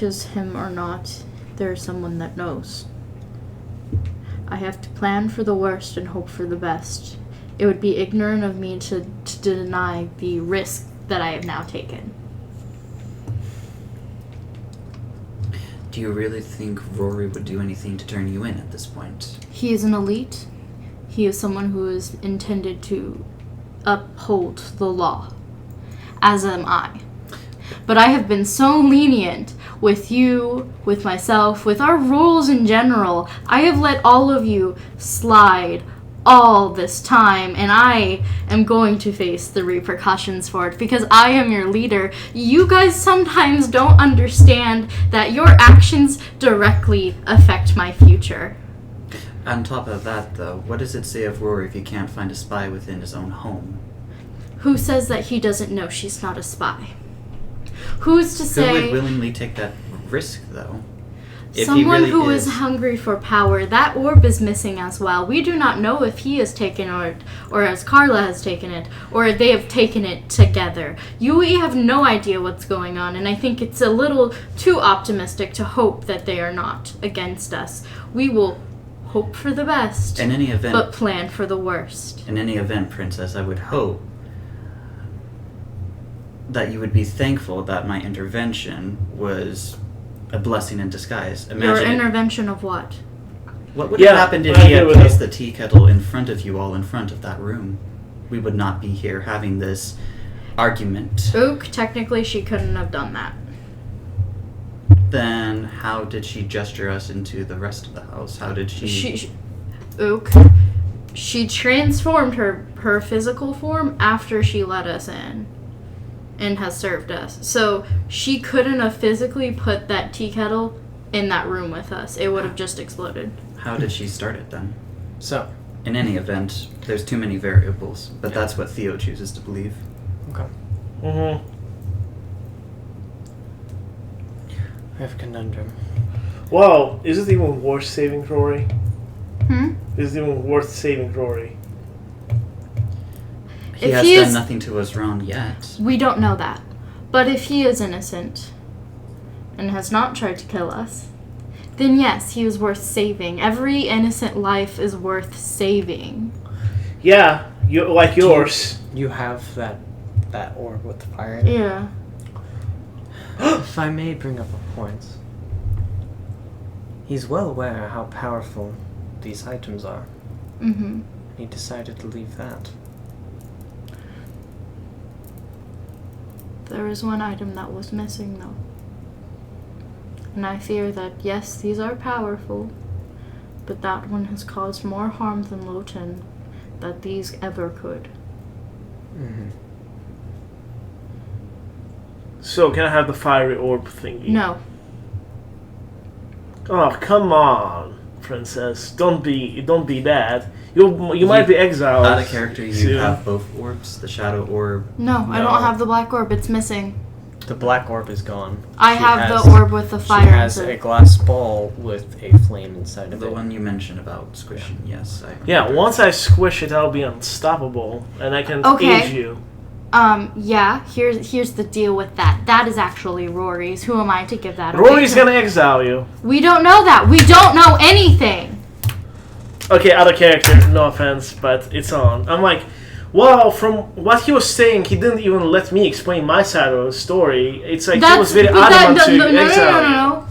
is him or not, there is someone that knows. I have to plan for the worst and hope for the best. It would be ignorant of me to deny the risk that I have now taken. Do you really think Rory would do anything to turn you in at this point? He is an elite. He is someone who is intended to uphold the law, as am I. But I have been so lenient with you, with myself, with our rules in general. I have let all of you slide all this time, and I am going to face the repercussions for it because I am your leader. You guys sometimes don't understand that your actions directly affect my future. On top of that, though, what does it say of Rory if he can't find a spy within his own home? Who says that he doesn't know she's not a spy? Who's to say... Who would willingly take that risk, though? If Someone he really who is hungry for power. That orb is missing as well. We do not know if he has taken it, or as Carla has taken it, or they have taken it together. We have no idea what's going on, and I think it's a little too optimistic to hope that they are not against us. We will hope for the best, In any event, but plan for the worst. in any event, Princess, I would hope that you would be thankful that my intervention was a blessing in disguise. Your Imagine intervention of what? what would Yeah, have happened if I he agree had with placed that. the tea kettle in front of you all in front of that room. we would not be here having this argument. Ook, technically she couldn't have done that. Then how did she gesture us into the rest of the house? How did she... Ook, she transformed her physical form after she let us in and has served us. So she couldn't have physically put that tea kettle in that room with us. It would have just exploded. How did she start it then? So, In any event, there's too many variables, but that's what Theo chooses to believe. okay. Mm-hmm. I have a conundrum. Well, is it even worth saving Rori? Hmm? Is it even worth saving Rori? He If has he done is- nothing to us wrong yet. We don't know that. But if he is innocent and has not tried to kill us, then yes, he is worth saving. Every innocent life is worth saving. Yeah, you like yours. You have that orb with the fire in it. Yeah. If I may bring up a point. He's well aware how powerful these items are. Mm-hmm. He decided to leave that. There is one item that was missing, though. And I fear that, yes, these are powerful, but that one has caused more harm than Loten that these ever could. Mm-hmm. So can I have the fiery orb thingy? No. Oh, come on, princess. Don't be that. You might be exiled. Out of character, you soon. have both orbs, the shadow orb. No, I No. don't have the black orb. It's missing. The black orb is gone. I She have has- the orb with the fire. She has into a it. glass ball with a flame inside of The it. one you mentioned about squishing, yes. Yeah, remember. once I squish it, I'll be unstoppable, and I can Okay. age you. Yeah, here's the deal with that. That is actually Rory's. Who am I to give that away? Rory's gonna exile you. We don't know that. We don't know anything. Okay, out of character, no offense, but it's on. I'm like, well, from what he was saying, he didn't even let me explain my side of the story. It's like he was very but adamant to no, exile me. no.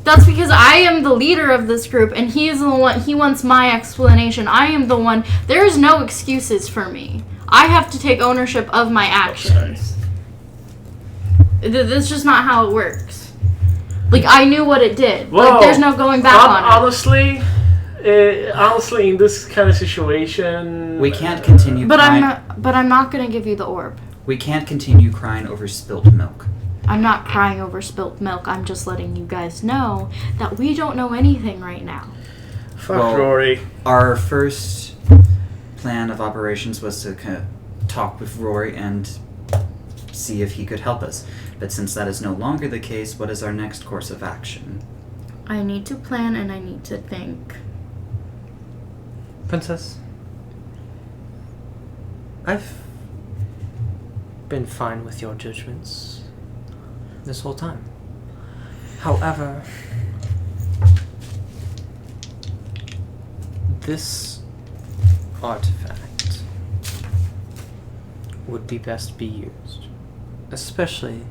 That's because I am the leader of this group, and he is the one. He wants my explanation. I am the one. There is no excuses for me. I have to take ownership of my actions. That's just not how it works. Like, I knew what it did. Well, like, there's no going back on it. honestly, in this kind of situation, We can't continue But crying. I'm not gonna give you the orb. We can't continue crying over spilt milk. I'm not crying over spilt milk. I'm just letting you guys know that we don't know anything right now. Fuck Well, Rory. Our first plan of operations was to talk with Rory and see if he could help us. But since that is no longer the case, what is our next course of action? I need to plan and I need to think. Princess, I've been fine with your judgments this whole time. However, this artifact would be best be used. Especially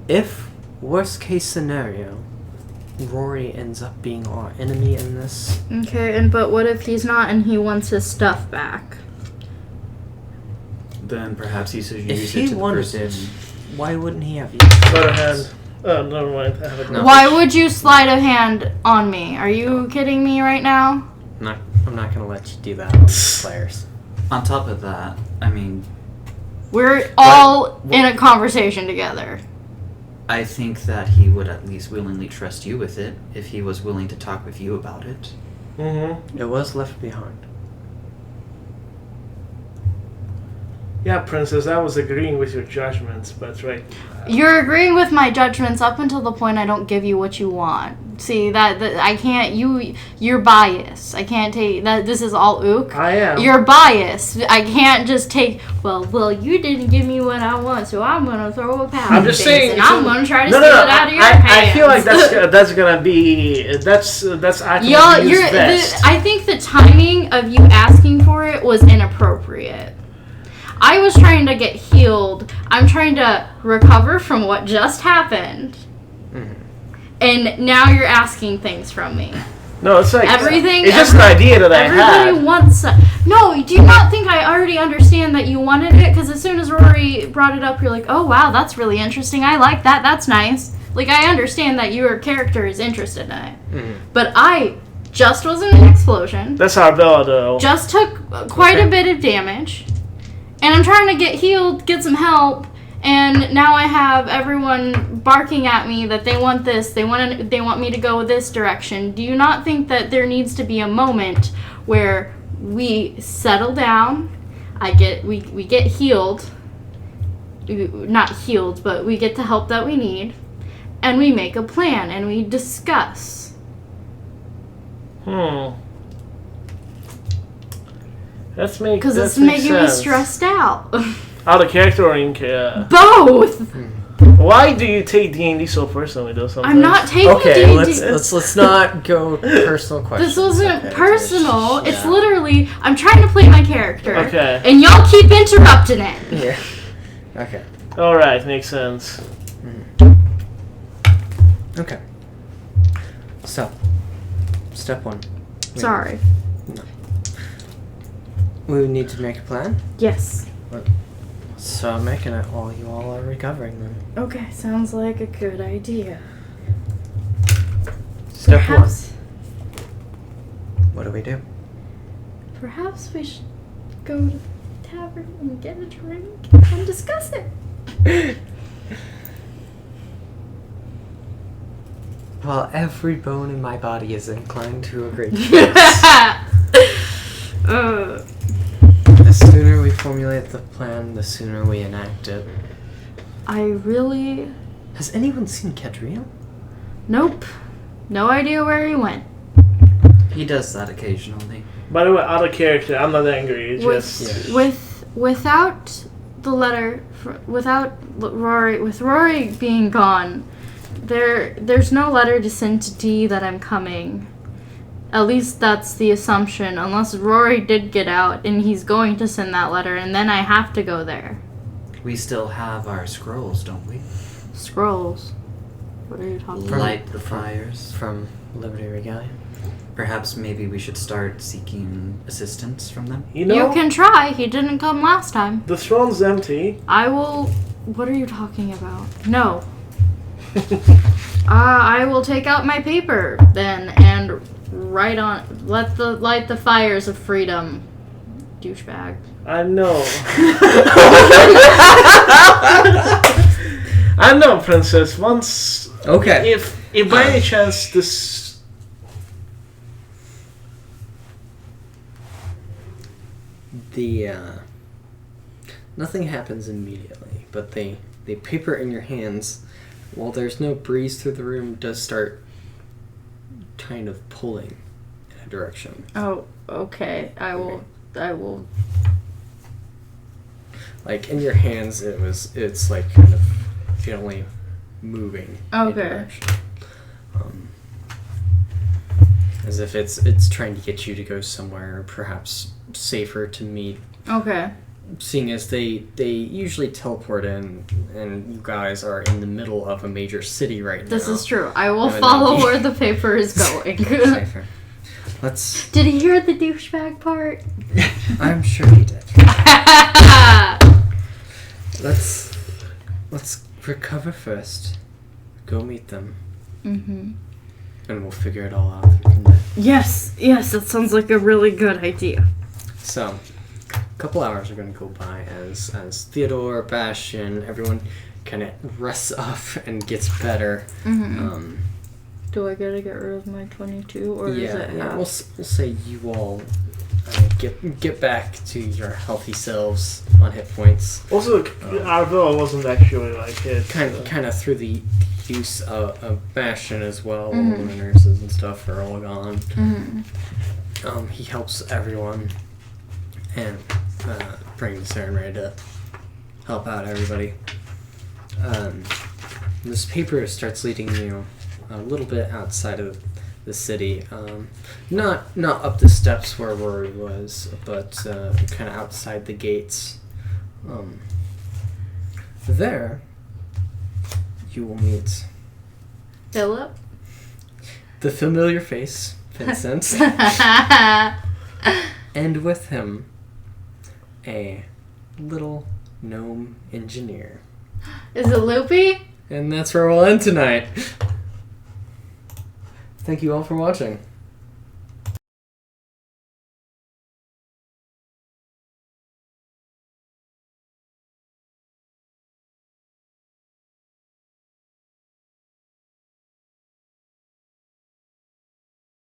if, worst case scenario, Rory ends up being our enemy in this. Okay, but what if he's not and he wants his stuff back? Then perhaps he should If use he it to the wanted person. it, why wouldn't he have used it? Other hand. Oh, never mind. I have it. No. Why would you slide a hand on me? Are you kidding me right now? I'm not gonna let you do that on these players. On top of that, I mean, We're all in a conversation together. I think that he would at least willingly trust you with it if he was willing to talk with you about it. Mm-hmm. It was left behind. Yeah, princess, I was agreeing with your judgments, but right. You're agreeing with my judgments up until the point I don't give you what you want. See, that I can't. You're biased. I can't take that. This is all ook. I am. You're biased. I can't just take. Well, you didn't give me what I want, so I'm gonna throw a pound. I'm just saying. and it's I'm a- gonna try to no, steal no, it out of your I hands. feel like that's gonna be that's item Y'all, to use best. I think the timing of you asking for it was inappropriate. I was trying to get healed. I'm trying to recover from what just happened. Mhm. And now you're asking things from me. No, it's like Everything. It's just an idea that I Everybody had. wants. No, do you not think I already understand that you wanted it? Because as soon as Rory brought it up, you're like, oh wow, that's really interesting. I like that. That's nice. Like, I understand that your character is interested in it. But I just was in an explosion. That's Arbella, though. Just took quite a bit of damage. And I'm trying to get healed, get some help. And now I have everyone barking at me that they want this. They want me to go this direction. Do you not think that there needs to be a moment where we settle down? We get healed. Not healed, but we get the help that we need. And we make a plan and we discuss. Because it's making me stressed out. Out of character or in character? Both. Why do you take D&D so personally, though? Sometimes? I'm not taking Okay, D&D. let's not go personal questions. This wasn't personal. It's Yeah. literally I'm trying to play my character. Okay. And y'all keep interrupting it. Yeah. Okay. Alright, makes sense. Okay. So, step one. Sorry. We need to make a plan. Yes. So making it while you all are recovering then. Okay, sounds like a good idea. Step Perhaps one. What do we do? perhaps we should go to the tavern and get a drink and discuss it. Well, every bone in my body is inclined to agree. The sooner we formulate the plan, the sooner we enact it. I really... Has anyone seen Kedriel? Nope. No idea where he went. He does that occasionally. By the way, out of character, I'm not angry. It's just... Without the letter, without Rory, with Rory being gone, there's no letter to send to D that I'm coming. At least that's the assumption, unless Rory did get out and he's going to send that letter, and then I have to go there. We still have our scrolls, don't we? Scrolls? What are you talking about? Light the fires. From Liberty Regalia? Perhaps maybe we should start seeking assistance from them. You know, You can try. He didn't come last time. the throne's empty. I will... What are you talking about? No. I will take out my paper then and write on... Light the fires of freedom. Douchebag. I know. I know, Princess. Once... Okay. If by any chance this... Nothing happens immediately, but the paper in your hands, while there's no breeze through the room, does start kind of pulling in a direction. Oh, okay. I will... Like in your hands, it's like kind of gently moving in a Okay. direction. As if it's trying to get you to go somewhere perhaps safer to meet. Okay. Seeing as they usually teleport in, and you guys are in the middle of a major city right now. This is true. I will Yeah, follow no. where the paper is going. Safer. Let's. Did he hear the douchebag part? I'm sure he did. Let's recover first. Go meet them, Mm-hmm. and we'll figure it all out from there. Yes, that sounds like a really good idea. So, a couple hours are going to go by as Theodore, Bastion, everyone kind of rests up and gets better. Mm-hmm. Do I gotta get rid of my 22, or is it half? We'll say you all get back to your healthy selves on hit points. Also, Arbella wasn't actually like it. Kind of through the use of Bastion as well. Mhm. All the nurses and stuff are all gone. Mm-hmm. He helps everyone and bring the Saren ready to help out everybody. This paper starts leading you a little bit outside of the city, not up the steps where Rory was, but kind of outside the gates. There, you will meet Philip? the familiar face, Vincent. And with him, a little gnome engineer. Is it Loopy? And that's where we'll end tonight. Thank you all for watching.